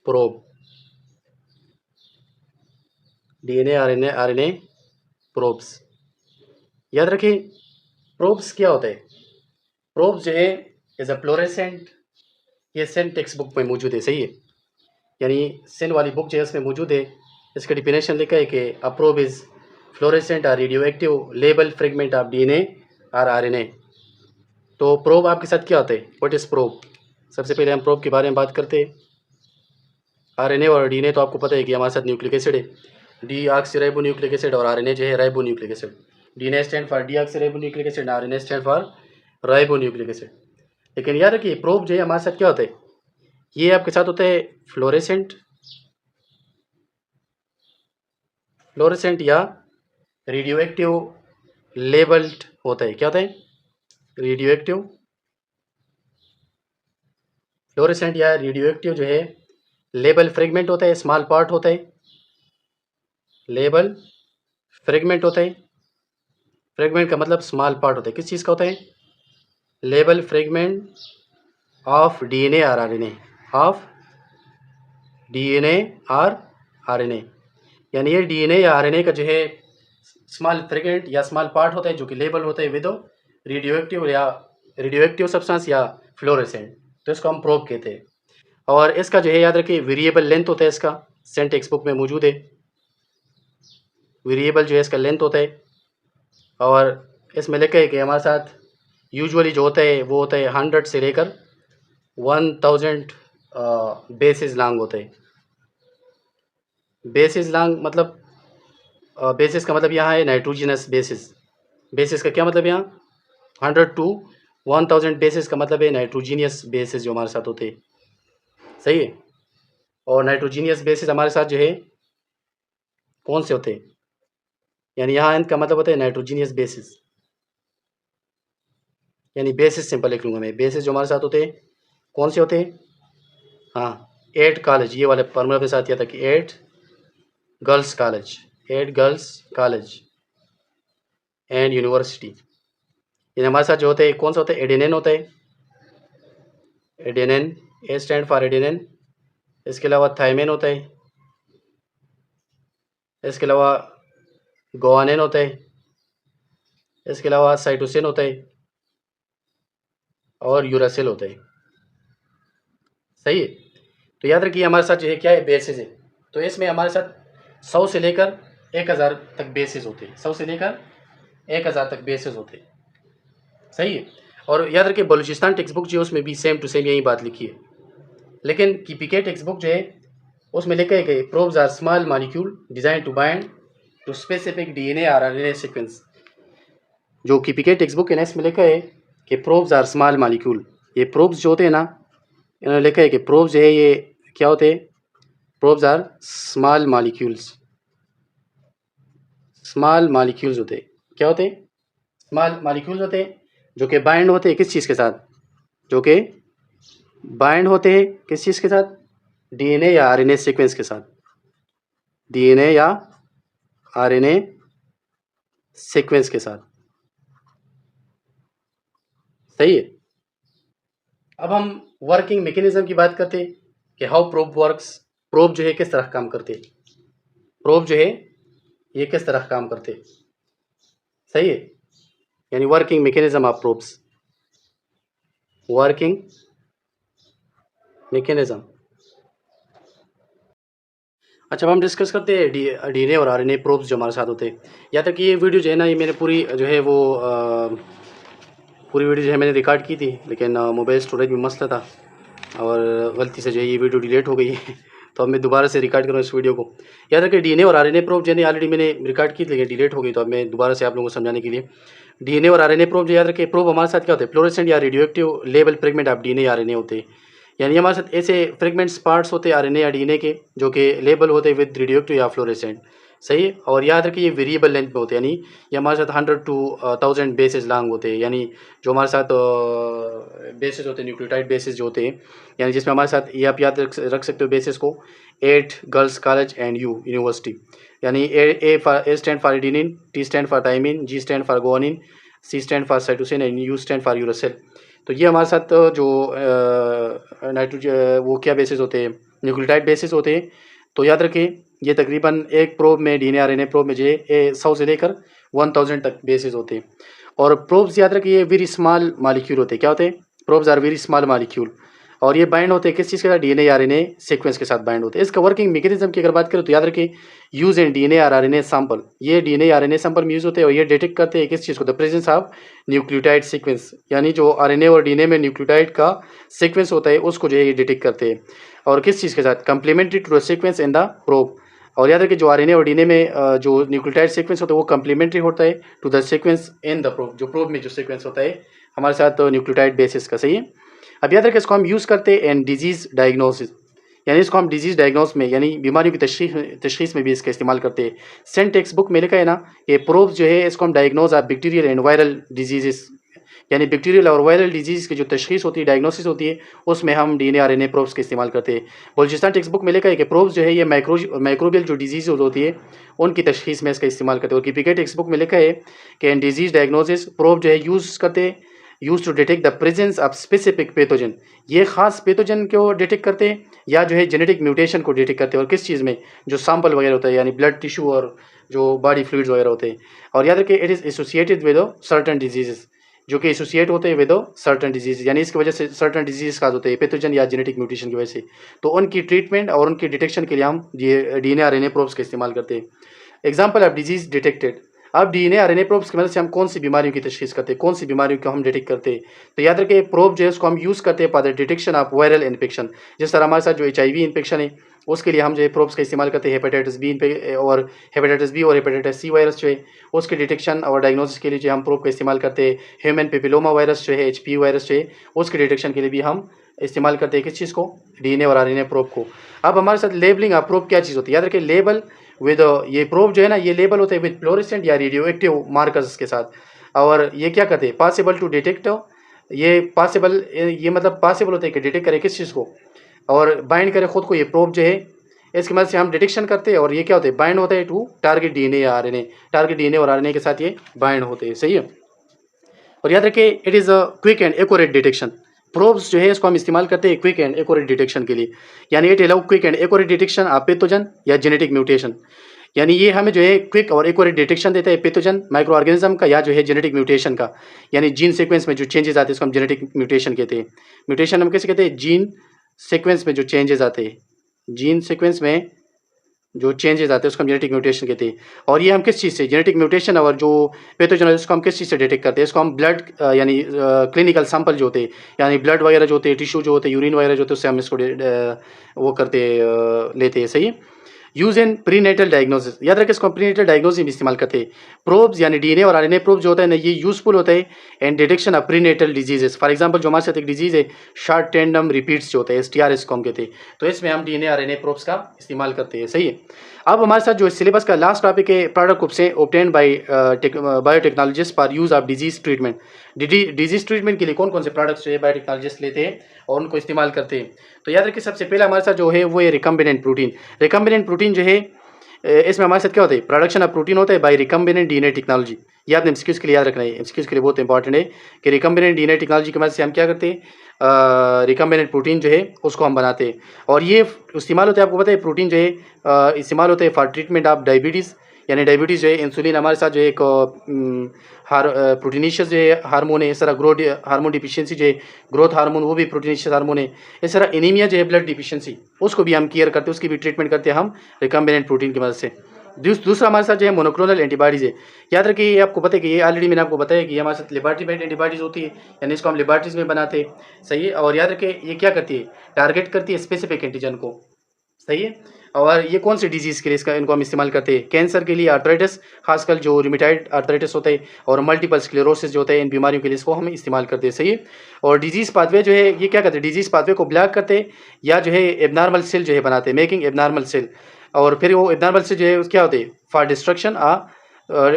S1: probe. DNA RNA probes. याद रखें प्रोब्स क्या होता है? प्रोब्स जो है इज़ अ फ्लोरेसेंट। ये सेन टेक्स्ट बुक में मौजूद है। सही है। यानी सेन वाली बुक जो है उसमें मौजूद है। इसका डिफिनेशन लिखा है कि अ प्रोब इज़ फ्लोरेसेंट और radio active label fragment of DNA और आरएनए। तो प्रोब आपके साथ क्या होता है? What is probe? सबसे पहले हम प्रोब के बारे में बात करते हैं। आरएनए और डीएनए तो आपको पता है कि हमारे साथ न्यूक्लिक एसिड है, डीऑक्सीराइबो न्यूक्लिक एसिड, और आरएनए जो है ribo nucleic acid. DNA stand for deoxyribo nucleic acid, RNA stand for ribo nucleic acid. लेकिन याद रखिए प्रोब जो है हमारे साथ क्या होता है? ये आपके साथ होता है फ्लोरेसेंट या रेडियो एक्टिव लेबल्ड होता है। क्या होता है? रेडियो एक्टिव फ्लोरेसेंट या रेडियो एक्टिव जो है लेबल फ्रेगमेंट होता है, स्मॉल पार्ट होता है। लेबल फ्रेगमेंट होता है। फ्रेगमेंट का मतलब स्मॉल पार्ट होता है। किस चीज़ का होता है? लेबल फ्रेगमेंट ऑफ डीएनए और आरएनए। यानी ये डीएनए या आरएनए का जो है स्मॉल फ्रेगमेंट या स्मॉल पार्ट होता है जो कि लेबल होता है विद रेडियो एक्टिव सब्सटेंस या फ्लोरेसेंट। तो इसको हम प्रोब कहते हैं। और इसका जो है याद रखिए वेरिएबल लेंथ होता है। इसका सेंट टेक्स्ट बुक में मौजूद है। वेरिएबल जो है इसका लेंथ होता है। और इसमें लिखा है कि हमारे साथ यूजुअली जो होता है वो होता है 100 से लेकर 1000 बेसिस लॉन्ग होता है। बेसिस लॉन्ग मतलब बेसिस का मतलब यहाँ है नाइट्रोजिनस बेसिस। बेसिस का क्या मतलब यहाँ? 100 to 1000 बेसिस का मतलब है नाइट्रोजीनियस बेसिस जो हमारे साथ होते हैं। सही है। और नाइट्रोजीनियस बेसिस हमारे साथ जो है कौन से होते हैं? यानी यहाँ इनका मतलब होता है नाइट्रोजीनियस बेसिस। यानी बेसिस सिंपल लिख लूँगा मैं। बेसिस जो हमारे साथ होते हैं कौन से होते हैं? हाँ, 8 कॉलेज, ये वाले फॉर्मूला के साथ यह था कि 8 girls college, eight girls college and university. ये हमारे साथ जो होते हैं कौन सा होता है, एडेनिन होता है, adenine, A stand for adenine. इसके अलावा थायमिन होता है, इसके अलावा गुआनिन होता है, इसके अलावा साइटोसिन होता है और यूरासिल होता है। सही है। तो याद रखिए हमारे साथ जो है क्या है, बेसिस है। तो इसमें हमारे साथ 100 से लेकर 1000 तक बेसिस होते हैं, 100 से लेकर 1000 तक बेसिस होते हैं। सही है। और याद रखिए बलूचिस्तान टेक्स्ट बुक जो है उसमें भी सेम टू सेम यही बात लिखी है, लेकिन KPK टेक्स्ट बुक जो है उसमें लिखा है कि probes are small molecule design to bind to specific DNA और RNA सीक्वेंस। जो KPK टेक्स्ट बुक है ना इसमें लिखा है कि प्रोब्स आर स्मॉल मॉलिक्यूल। ये प्रोब्स जो होते हैं ना, इन्होंने लिखा है कि प्रोब्स जो है ये क्या होते हैं, probes are small molecules. Small molecules होते हैं, क्या होते हैं, स्मॉल मॉलिक्यूल्स होते हैं, जो कि बाइंड होते हैं किस चीज़ के साथ, जो कि बाइंड होते हैं किस चीज़ के साथ, DNA या RNA सीक्वेंस के साथ, DNA या RNA सीक्वेंस के साथ। सही है। अब हम वर्किंग मैकेनिज्म की बात करते हैं कि हाउ प्रोब वर्क्स। प्रोब जो है किस तरह काम करते, प्रोब जो है ये किस तरह काम करते। सही है। यानी working mechanism of probes, working mechanism. अच्छा अब हम डिस्कस करते हैं DNA और RNA प्रोब्स जो हमारे साथ होते हैं। या तक कि ये वीडियो जो है ना, ये मैंने पूरी जो है वो पूरी वीडियो जो है मैंने रिकॉर्ड की थी, लेकिन मोबाइल स्टोरेज में मसला था और गलती से जो है ये वीडियो डिलीट हो गई है तो अब मैं दोबारा से रिकॉर्ड कर रहा हूँ इस वीडियो को। याद रखिए DNA और RNA प्रोब जो है ऑलरेडी मैंने रिकॉर्ड की थी लेकिन डिलीट हो गई, तो अब मैं दोबारा से आप लोगों को समझाने के लिए DNA और RNA प्रोब जो याद रखिए, प्रोब हमारे साथ क्या होते हैं, फ्लोरेसेंट या radio active label fragment of DNA या RNA होते हैं। यानी हमारे साथ ऐसे फ्रेगमेंट्स पार्ट्स होते हैं RNA या DNA के जो कि लेबल होते हैं विद रेडियो एक्टिव या फ्लोरेसेंट। सही है। और याद रखिए ये वेरिएबल लेंथ में होते हैं, यानी ये हमारे साथ 100 to 1000 बेसिस लॉन्ग होते हैं। यानी जो हमारे साथ बेसिस होते हैं, न्यूक्लियोटाइड बेसिस जो होते हैं, यानी जिसमें हमारे साथ ये आप याद रख सकते हो बेसिस को, 8 गर्ल्स कॉलेज एंड यूनिवर्सिटी। यानी A stand for adenine, T stand for thymine, G stand for guanine, C stand for cytosine and U stand for uracil. तो ये हमारे साथ जो नाइट्रोजन वो क्या बेसिस होते हैं, न्यूक्लियोटाइड बेसिस होते हैं। तो याद रखें ये तकरीबन एक प्रोब में DNA RNA प्रोब में जो है 100 से लेकर 1000 तक बेसिस होते हैं। और प्रोब्स याद रखिए वेरी स्मॉल मॉलिक्यूल होते हैं, क्या होते हैं, probes are very small molecule. और ये बाइंड होते हैं किस चीज़ के साथ, DNA या RNA सीक्वेंस के साथ बाइंड होते हैं। इसका वर्किंग मैकेनिज्म की अगर बात करें तो याद रखिए यूज इन DNA और RNA सैंपल, ये DNA या RNA सैंपल में यूज़ होते हैं और ये डिटेक्ट करते हैं किस चीज़ को, the presence of nucleotide sequence. यानी जो RNA और DNA में न्यूक्लियोटाइड का सीक्वेंस होता है उसको जो है ये डिटेक्ट करते हैं। और किस चीज़ के साथ, complementary to the sequence in the probe. और याद रखिए जो RNA और DNA में जो न्यूक्लियोटाइड सीक्वेंस होता है वो कंप्लीमेंट्री होता है to the sequence in the probe, जो प्रोब में जो सीक्वेंस होता है हमारे साथ न्यूक्लियोटाइड बेसिस का। सही है। अब याद रखें इसको हम यूज़ करते हैं इन डिजीज़ डायग्नोसिस, यानी इसको हम डिजीज़ डायग्नोस में यानी बीमारियों की तशखीस में भी इसका इस्तेमाल करते हैं। सेंट टेक्स्ट बुक में लिखा है ना कि प्रोब्स जो है इसको हम diagnose of bacterial and viral disease, यानी बैक्टीरियल और वायरल डिजीज़ की जो तशखीस होती है, डायग्नोसिस होती है, उसमें हम DNA RNA प्रोब्स का इस्तेमाल करते हैं। बलूचिस्तान टेक्स्ट बुक में लिखा है कि प्रोब्स जो है ये माइक्रोबियल जो डिजीज़ होती है उनकी तशखीस में इसका इस्तेमाल करते हैं। और KPK टेक्स्ट बुक में लिखा है कि इन डिजीज़ डायग्नोसिस प्रोब जो है यूज़ करते हैं, use to detect the presence of specific pathogen, ये खास पैथोजन को डिटेक्ट करते हैं या जो है जेनेटिक म्यूटेशन को डिटेक्ट करते हैं। और किस चीज़ में, जो सैंपल वगैरह होता है यानी ब्लड टिश्यू और जो बॉडी फ्लूइड्स वगैरह होते हैं। और याद रखिए it is associated with certain diseases, जो कि एसोसिएट होते हैं विद सर्टन डिजीज, यानी इसकी वजह से सर्टन डिजीज काज होते हैं पैथोजन या जेनेटिक म्यूटेशन की वजह से। तो उनकी ट्रीटमेंट और उनकी डिटेक्शन के लिए हम ये DNA RNA प्रोब्स का इस्तेमाल करते हैं। एग्जाम्पल ऑफ डिजीज डिटेक्टेड, अब DNA RNA प्रोब्स की मदद से हम कौन सी बीमारियों की तशखीस करते हैं, कौन सी बीमारियों को हम डिटेक्ट करते हैं। तो याद रखें प्रोब जो है उसको हम यूज़ करते हैं for the detection of viral infection. जिस तरह हमारे साथ जो HIV इन्फेक्शन है उसके लिए हम जो है प्रोब्स का इस्तेमाल करते हैं हेपेटाइटिस B और हेपेटाइटिस C वायरस जो है उसके डिटेक्शन और डायग्नोसिस के लिए जो हम प्रोब का इस्तेमाल करते हैं। ह्यूमन पेपिलोमा वायरस जो है HPV वायरस जो है उसके डिटेक्शन के लिए भी हम इस्तेमाल करते हैं किस चीज़ को, DNA और RNA प्रोब को। अब हमारे साथ लेबलिंग ऑफ प्रोब क्या चीज़ होती है, याद रखें लेबल विद ये प्रोब जो है ना ये लेबल होते हैं विद फ्लोरेसेंट या रेडियो एक्टिव मार्कर्स के साथ। और ये क्या करते हैं, पॉसिबल टू डिटेक्ट, ये पॉसिबल ये मतलब पॉसिबल होता है कि डिटेक्ट करे किस चीज़ को और बाइंड करे खुद को ये प्रोब जो है इसकी मदद से हम डिटेक्शन करते हैं और ये क्या होते हैं, बाइंड होता है टू टारगेट डीएनए या आरएनए, टारगेट डीएनए और आरएनए के साथ ये बाइंड होते हैं। सही है। और याद रखिए it is a quick and accurate detection. Probes जो है इसको हम इस्तेमाल करते हैं क्विक एंड एक्यूरेट डिटेक्शन के लिए, यानी it allow quick and accurate detection of pathogen या जेनेटिक म्यूटेशन। यानी ये हमें जो है क्विक और एक्यूरेट डिटेक्शन देता है पैथोजन माइक्रो ऑर्गेनिज्म का या जो है जेनेटिक म्यूटेशन का, यानी जीन सीक्वेंस में जो चेंजेस आते हैं इसको हम जेनेटिक म्यूटेशन कहते हैं। म्यूटेशन हम कैसे कहते हैं, जीन सीक्वेंस में जो चेंजेस आते हैं, जीन सीक्वेंस में जो चेंजेस आते हैं उसको हम जेनेटिक म्यूटेशन कहते हैं। और ये हम किस चीज़ से, जेनेटिक म्यूटेशन और जो पैथोजन है उसको हम किस चीज़ से डिटेक्ट करते हैं, इसको हम ब्लड यानी क्लिनिकल सैंपल जो होते हैं, यानी ब्लड वगैरह जो होते हैं, टिश्यू जो होते हैं, यूरिन वगैरह जो होते हैं, उससे हम इसको वो करते लेते हैं। सही है। यूज़ इन प्रीनेटल डायग्नोसिस, याद रखें इसको प्रीनेटल डायग्नोसिस में इस्तेमाल करते हैं। प्रोब्स यानी डीएनए और आरएनए प्रोब जो होता है ना, ये यूजफुल होता है and detection of prenatal diseases. For example जो हमारे साथ एक डिजीज़ है शॉर्ट टेंडम रिपीट्स जो होते हैं, STR इसको हम कहते हैं, तो इसमें हम डीएनए आरएनए प्रोब्स का इस्तेमाल करते हैं। सही है। अब हमारे साथ जो सिलेबस का लास्ट टॉपिक है, प्रोडक्ट ग्रुप से obtained by biotechnologist for use of disease treatment. Disease treatment के लिए कौन कौन से प्रोडक्ट्स जो है बायोटेक्नोलॉजिस्ट लेते हैं और उनको इस्तेमाल करते हैं। तो याद रखिए सबसे पहला हमारे साथ जो है वो है रिकम्बिनेंट प्रोटीन। रिकम्बिनेंट प्रोटीन जो है इसमें हमारे साथ क्या होता है, प्रोडक्शन ऑफ प्रोटीन होता है बाय रिकम्बिनेंट डीएनए टेक्नोलॉजी। ये आपने एमसीक्यूज़ के लिए याद रखना है, एमसीक्यूज़ के लिए बहुत इंपॉर्टेंट है कि रिकम्बिनेंट डीएनए टेक्नोलॉजी की मदद से हम क्या करते हैं, रिकम्बिनेंट प्रोटीन जो है उसको हम बनाते हैं। और ये इस्तेमाल होता है, आपको पता है प्रोटीन जो है इस्तेमाल होते हैं फॉर ट्रीटमेंट ऑफ डायबिटीज़, यानी डायबिटीज़ जो है इंसुलिन हमारे साथ जो है एक प्रोटीनिशियस जो है हार्मोन है, इस तरह ग्रोथ हार्मोन डिफिशियंसी जो है ग्रोथ हार्मोन वो भी प्रोटीनिशियस हार्मोन है। इस तरह एनीमिया जो है ब्लड डिफिशियंसी उसको भी हम केयर करते हैं, उसकी भी ट्रीटमेंट करते हैं हम रिकम्बिनेंट प्रोटीन की मदद से। दूसरा हमारे साथ जो है मोनोक्लोनल एंटीबॉडीज़ है। याद रखिए ये आपको पता है कि ये ऑलरेडी मैंने आपको बताया कि ये हमारे साथ लेबॉरेटरी मेड एंटीबॉडीज़ होती है, यानी इसको हम लेबॉरेटरीज में बनाते हैं। सही है। और याद रखिए ये क्या करती है, टारगेट करती है स्पेसिफिक एंटीजन को। सही है। और ये कौन सी डिजीज़ के लिए इसका इनको हम इस्तेमाल करते हैं, कैंसर के लिए, आर्थराइटिस खासकर जो रिमेटॉइड आर्थराइटिस होता है और मल्टीपल स्क्लेरोसिस जो होता है, इन बीमारियों के लिए इसको हम इस्तेमाल करते हैं। सही है। और डिजीज़ पाथवे जो है ये क्या करते हैं, डिजीज़ पाथवे को ब्लॉक करते हैं या जो है एबनॉर्मल सेल जो है बनाते हैं, मेकिंग एबनॉर्मल सेल। और फिर वो एबनॉर्मल सेल जो है क्या होते हैं, फॉर डिस्ट्रक्शन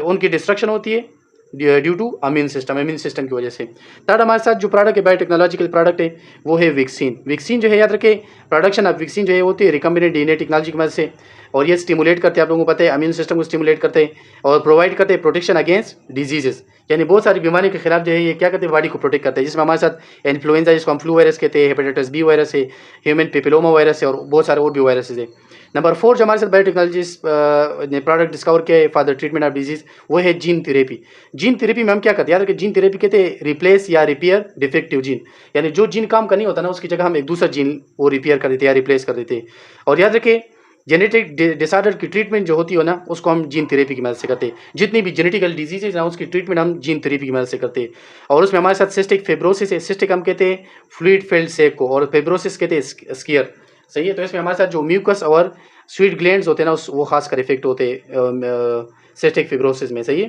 S1: उनकी डिस्ट्रक्शन होती है ड्यू टू इम्यून सिस्टम की वजह से। थर्ड हमारे साथ जो प्रोडक्ट है बायोटेक्नोलॉजिकल प्रोडक्ट है वो है वैक्सीन। वैक्सीन जो है याद रखें प्रोडक्शन ऑफ वैक्सीन जो है होती है रिकम्बिनेंट डीएनए टेक्नोलॉजी की मदद से, और ये स्टिमुलेट करते हैं, आप लोगों को पता है इम्यून सिस्टम को स्टिमुलेट करते हैं और प्रोवाइड करते हैं प्रोटेक्शन अगेंस्ट डिजीजेस, यानी बहुत सारी बीमारियों के खिलाफ जो है ये क्या करते हैं, बॉडी को प्रोटेक्ट करते हैं। जिसमें हमारे साथ इन्फ्लुएंजा जिसको हम फ्लू वायरस कहते हैं, हेपेटाइटिस बी वायरस है, ह्यूमन पेपिलोमा वायरस है और बहुत सारे और भी वायरसेज है। नंबर 4 जो हमारे साथ बायोटेक्नोलॉजीज ने प्रोडक्ट डिस्कवर किया है for the treatment of disease वो है जीन थेरेपी। जीन थेरेपी में हम क्या करते हैं, याद रखिए जीन थेरेपी कहते हैं रिप्लेस या रिपेयर डिफेक्टिव जीन, यानी जो जीन काम का नहीं होता ना उसकी जगह हम एक दूसरा जीन वो रिपेयर कर देते हैं या रिप्लेस कर देते हैं। और याद रखिए जेनेटिक डिसऑर्डर की ट्रीटमेंट जो होती है ना उसको हम जीन थेरेपी की मदद से करते हैं। जितनी भी जेनेटिकल डिजीज़ है ना उसकी ट्रीटमेंट हम जीन थेरेपी की मदद से करते हैं। और उसमें हमारे साथ सिस्टिक फिब्रोसिस है, सिस्टिक हम कहते हैं फ्लूइड फिल्ड सेक को, और फिब्रोसिस कहते हैं स्कियर। सही है। तो इसमें हमारे साथ जो म्यूकस और स्वीट ग्लैंड्स होते हैं ना वो खासकर इफेक्ट होते हैं सिस्टिक फिब्रोसिस में। सही है।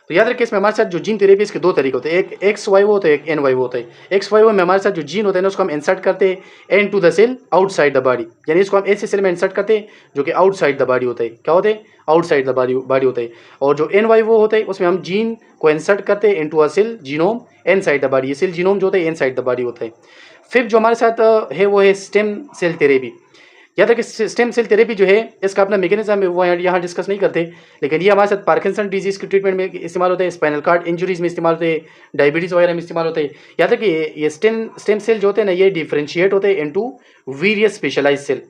S1: तो याद रखिए इसमें हमारे साथ जो जीन थेरेपी इसके दो तरीके होते हैं, एक एक्स वाइवो होता है, एक एन वाइवो होता है। एक्स वाइवो में हमारे साथ जो जीन होते हैं ना उसको हम इंसर्ट करते हैं an to the cell outside the body, यानी इसको हम ऐसे सेल में इंसर्ट करते हैं जो कि आउटसाइड द बॉडी होता है। क्या होते हैं, आउटसाइड द बॉडी होता है। और जो एन वाइवो होता है उसमें हम जीन को इंसर्ट करते हैं into a cell genome inside the body, ये सेल जीनोम जो होता है इन साइड द बॉडी होता है। फिर जो हमारे साथ है वो है स्टेम सेल थेरेपी। याद रखिए स्टेम सेल थेरेपी जो है इसका अपना मैकेनिज्म है वो यहाँ डिस्कस नहीं करते, लेकिन ये हमारे साथ पार्किंसन डिजीज़ के ट्रीटमेंट में इस्तेमाल होते हैं, स्पाइनल कार्ड इंजरीज में इस्तेमाल होते हैं, डायबिटीज़ वगैरह में इस्तेमाल होते हैं। याद रखिए ये स्टेम सेल जो होते हैं ना ये डिफ्रेंशिएट होते हैं इनटू वेरियस स्पेशलाइज सेल।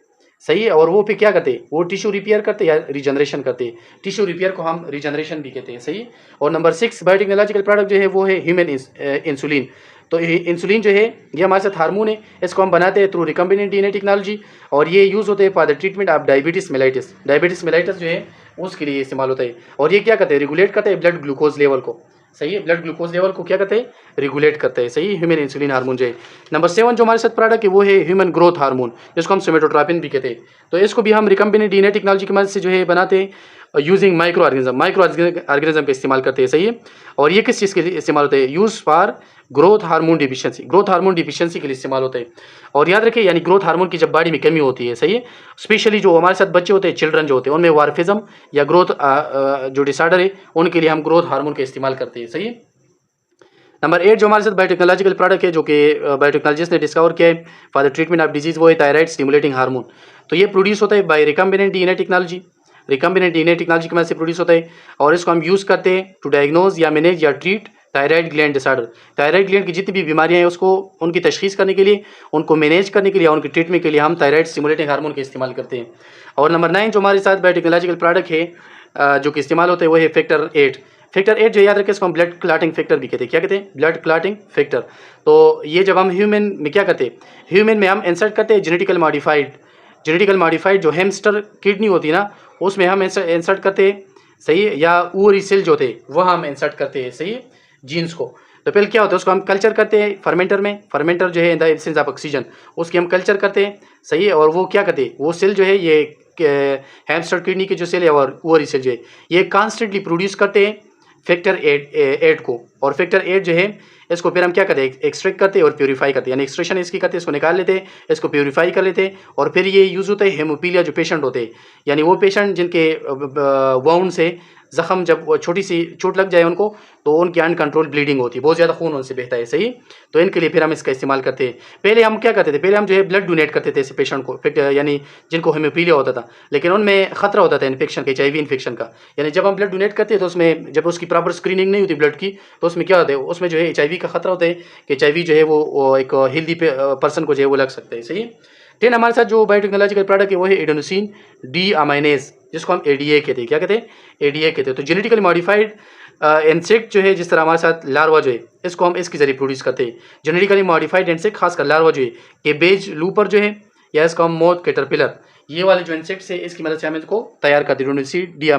S1: सही है। और वो फिर क्या करते हैं, वो टिश्यू रिपेयर करते हैं या रिजनरेशन करते हैं, टिश्यू रिपेयर को हम रिजनरेशन भी कहते हैं। सही है। और नंबर 6 बायोटेक्नोलॉजिकल प्रोडक्ट जो है वो है ह्यूमन इंसुलिन। तो इंसुलिन जो है ये हमारे साथ हार्मोन है, इसको हम बनाते हैं थ्रू रिकम्बिनेंट डीएनए टेक्नोलॉजी, और ये यूज़ होते हैं for the treatment of diabetes mellitus. Diabetes mellitus जो है उसके लिए इस्तेमाल होता है। और ये क्या करते हैं, रेगुलेट करते हैं ब्लड ग्लूकोज लेवल को। सही है। ब्लड ग्लूकोज लेवल को क्या करते हैं, रेगुलेट करते हैं। सही, ह्यूमन इंसुलिन हार्मोन जो है। नंबर 7 जो हमारे साथ प्रोडक्ट है वो है ह्यूमन ग्रोथ हार्मोन, जिसको हम सोमेटोट्रोपिन भी कहते हैं। तो इसको भी हम रिकम्बिनेंट डीएनए टेक्नोलॉजी की मदद से जो है बनाते हैं यूजिंग माइक्रो ऑर्गेनिज्म का इस्तेमाल करते हैं। सही है। और ये किस चीज़ के लिए इस्तेमाल होते हैं, use for growth hormone deficiency, growth hormone deficiency के लिए इस्तेमाल होता है। और याद रखिए यानी ग्रोथ हार्मोन की जब बॉडी में कमी होती है, सही है, स्पेशली जो हमारे साथ बच्चे होते हैं, चिल्ड्रन जो होते हैं, उनमें वार्फिज्म या ग्रोथ जो डिसऑर्डर है उनके लिए हम ग्रोथ हार्मोन का इस्तेमाल करते हैं। सही है। नंबर 8 जो हमारे साथ बायोटेक्नोलॉजिकल प्रोडक्ट है जो कि बायोटेक्नोलॉजिस्ट ने डिस्कवर किया है for the treatment of disease, वो है थायराइड स्टिमुलेटिंग हार्मोन। तो ये प्रोड्यूस होता है by recombinant DNA technology. Recombinant DNA technology की मदद से प्रोड्यूस होता है और इसको हम यूज़ करते हैं टू डायग्नोज या मैनेज या treat thyroid gland disorder. Thyroid gland की जितनी भी बीमारियां हैं उसको उनकी तशखीस करने के लिए, उनको मैनेज करने के लिए, उनकी ट्रीटमेंट के लिए हम थायराइड स्टिमुलेटिंग हार्मोन का इस्तेमाल करते हैं। और नंबर 9 जो हमारे साथ बायोटेक्नोलॉजिकल प्रोडक्ट है जो कि इस्तेमाल होता है वो है फैक्टर 8। फैक्टर 8 जो याद रखें इसको हम ब्लड क्लॉटिंग फैक्टर भी कहते हैं। क्या कहते हैं? Blood clotting factor. तो ये जब हम ह्यूमन में क्या करते हैं, ह्यूमन में हम इंसर्ट करते हैं जेनेटिकल मॉडिफाइड जो हैमस्टर किडनी होती है ना, उसमें हम इंसर्ट करते हैं, सही है, या ओवरी सेल जो होते हैं वह हम इंसर्ट करते हैं, सही है, जीन्स को। तो पहले क्या होता है, उसको हम कल्चर करते हैं फर्मेंटर में। फर्मेंटर जो है in the absence of oxygen उसकी हम कल्चर करते हैं, सही है। और वो क्या करते हैं, वो सेल जो है ये हैमस्टर किडनी के जो सेल है और ओवरी सेल जो है ये कॉन्स्टेंटली प्रोड्यूस करते हैं फैक्टर 8 को। और फैक्टर 8 जो है इसको फिर हम क्या करते हैं, एक्सट्रैक्ट करते हैं और प्यूरीफाई करते हैं, यानी एक्सट्रैक्शन इसकी करते हैं, इसको निकाल लेते हैं, इसको प्यूरीफाई कर लेते हैं। और फिर ये यूज़ होता है हेमोपीलिया जो पेशेंट होते हैं, यानी वो पेशेंट जिनके वाउंड से ज़ख़म जब वो छोटी सी चोट लग जाए उनको, तो उनकी अनकंट्रोल ब्लीडिंग होती है, बहुत ज़्यादा खून उनसे बहता है, सही। तो इनके लिए फिर हम इसका इस्तेमाल करते हैं। पहले हम क्या करते थे, पहले हम जो है ब्लड डोनेट करते थे ऐसे पेशेंट को, यानी जिनको हेमोपीलिया होता था, लेकिन उनमें खतरा होता था इन्फेक्शन का, HIV इन्फेक्शन का। यानी जब हम ब्लड डोनेट करते हैं तो उसमें जब उसकी प्रॉपर स्क्रीनिंग नहीं होती ब्लड की, तो उसमें क्या होता है, उसमें जो है HIV का खतरा होता है कि HIV जो है वो एक हेल्दी पर्सन को जो है वो लग सकता है, सही। 10 हमारे साथ जो बायोटेक्नोलॉजिकल प्रोडक्ट है वो है एडेनोसिन डी अमाइनेज, जिसको हम ADA कहते हैं। क्या कहते हैं? ADA कहते हैं। तो जेनेटिकली मॉडिफाइड इंसेक्ट जो है, जिस तरह हमारे साथ लार्वा जो है इसको हम इसके जरिए प्रोड्यूस करते हैं। जेनेटिकली मॉडिफाइड इंसेक्ट खासकर लार्वा जो है, केबेज लूपर जो है, या इसको हम मोथ कैटरपिलर, ये वाले जो इंसेक्ट्स है इसकी मदद से हम इसको तैयार करते हैं, एडेनोसिन डी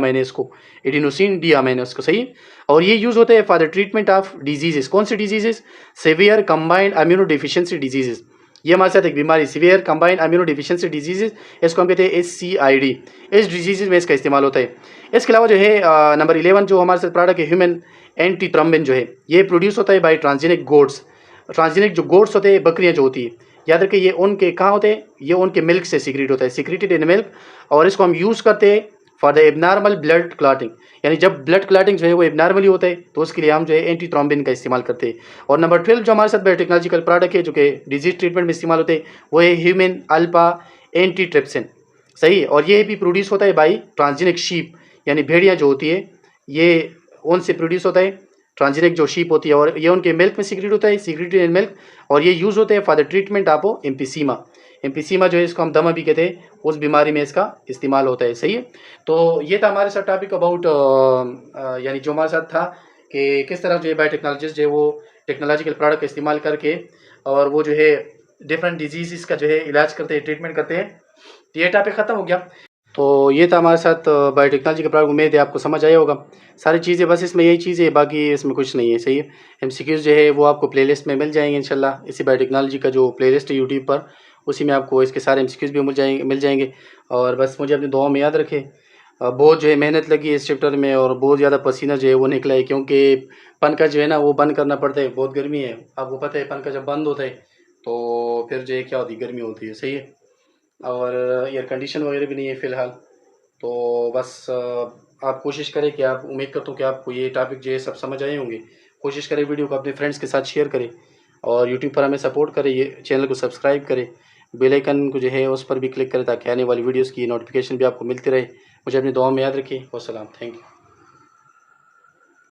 S1: अमाइनेज को, सही। और ये यूज़ होता है for the treatment of diseases. कौन सी diseases? Severe combined immuno deficiency diseases. ये हमारे साथ एक बीमारी severe combined immuno deficiency diseases, इसको हम कहते हैं SCID। इस डिजीज़ में इसका इस्तेमाल होता है। इसके अलावा जो है नंबर 11 जो हमारे साथ प्रोडक्ट है ह्यूमन एंटी थ्रोम्बिन जो है, ये प्रोड्यूस होता है बाय ट्रांसजेनिक गोट्स। ट्रांसजेनिक जो गोट्स होते हैं, बकरियाँ जो होती है, याद रखिए ये उनके कहाँ होते हैं, ये उनके मिल्क से सीक्रेट होता है, सीक्रेटेड इन मिल्क। और इसको हम यूज़ करते हैं for the abnormal blood clotting, यानी जब ब्लड क्लॉटिंग जो है वो एबनॉर्मली होता है तो उसके लिए हम जो है एंटी थ्रोम्बिन का इस्तेमाल करते हैं। और नंबर 12 जो हमारे साथ बायोटेक्नोलॉजिकल प्रोडक्ट है जो कि डिजीज ट्रीटमेंट में इस्तेमाल होते हैं वो है ह्यूमन अल्फा एंटीट्रिप्सिन, सही। और ये भी प्रोड्यूस होता है बाई ट्रांसजेनिक शीप, यानी भेड़ियाँ जो होती है ये उनसे प्रोड्यूस होता है, ट्रांसजेनिक जो शीप होती है, और ये उनके मिल्क में सीक्रेट होता है, सीक्रेटेड इन मिल्क। और ये यूज़ होते हैं for the treatment of emphysema जो है इसको हम दमा भी कहते हैं, उस बीमारी में इसका इस्तेमाल होता है, सही है। तो ये था हमारे साथ टॉपिक अबाउट यानी जो हमारे साथ था कि किस तरह जो है बायोटेक्नोलॉजिस्ट जो है वो टेक्नोलॉजिकल प्रोडक्ट का इस्तेमाल करके और वो जो है डिफरेंट डिजीज़ का जो है इलाज करते हैं, ट्रीटमेंट करते हैं। तो ये टॉपिक ख़त्म हो गया। तो ये था हमारे साथ बायोटेक्नोलॉजी का प्रोडक्ट। उम्मीद है आपको समझ आया होगा सारी चीज़ें, बस इसमें यही चीज़ है, बाकी इसमें कुछ नहीं है, सही है। MCQs जो है वो आपको प्लेलिस्ट में मिल जाएंगे इंशाल्लाह। इसी बायोटेक्नोलॉजी का जो प्लेलिस्ट है यूट्यूब पर, उसी में आपको इसके सारे MCQs भी मिल जाएंगे। और बस मुझे अपनी दुआ में याद रखें। बहुत जो है मेहनत लगी है इस चैप्टर में और बहुत ज़्यादा पसीना जो है वो निकला है, क्योंकि पंखा जो है ना वो बंद करना पड़ता है, बहुत गर्मी है, आपको पता है। पंखा जब बंद होता है तो फिर जो है क्या होती है, गर्मी होती है, सही है। और एयर कंडीशन वगैरह भी नहीं है फ़िलहाल। तो बस आप कोशिश करें कि आप, उम्मीद करता हूँ कि आपको ये टॉपिक जो है सब समझ आए होंगे। कोशिश करें वीडियो को अपने फ्रेंड्स के साथ शेयर करें और यूट्यूब पर हमें सपोर्ट करें, ये चैनल को सब्सक्राइब करें, बेल आइकन को जो है उस पर भी क्लिक करें ताकि आने वाली वीडियोस की नोटिफिकेशन भी आपको मिलती रहे। मुझे अपनी दुआ में याद रखिए। वस्सलाम, थैंक यू।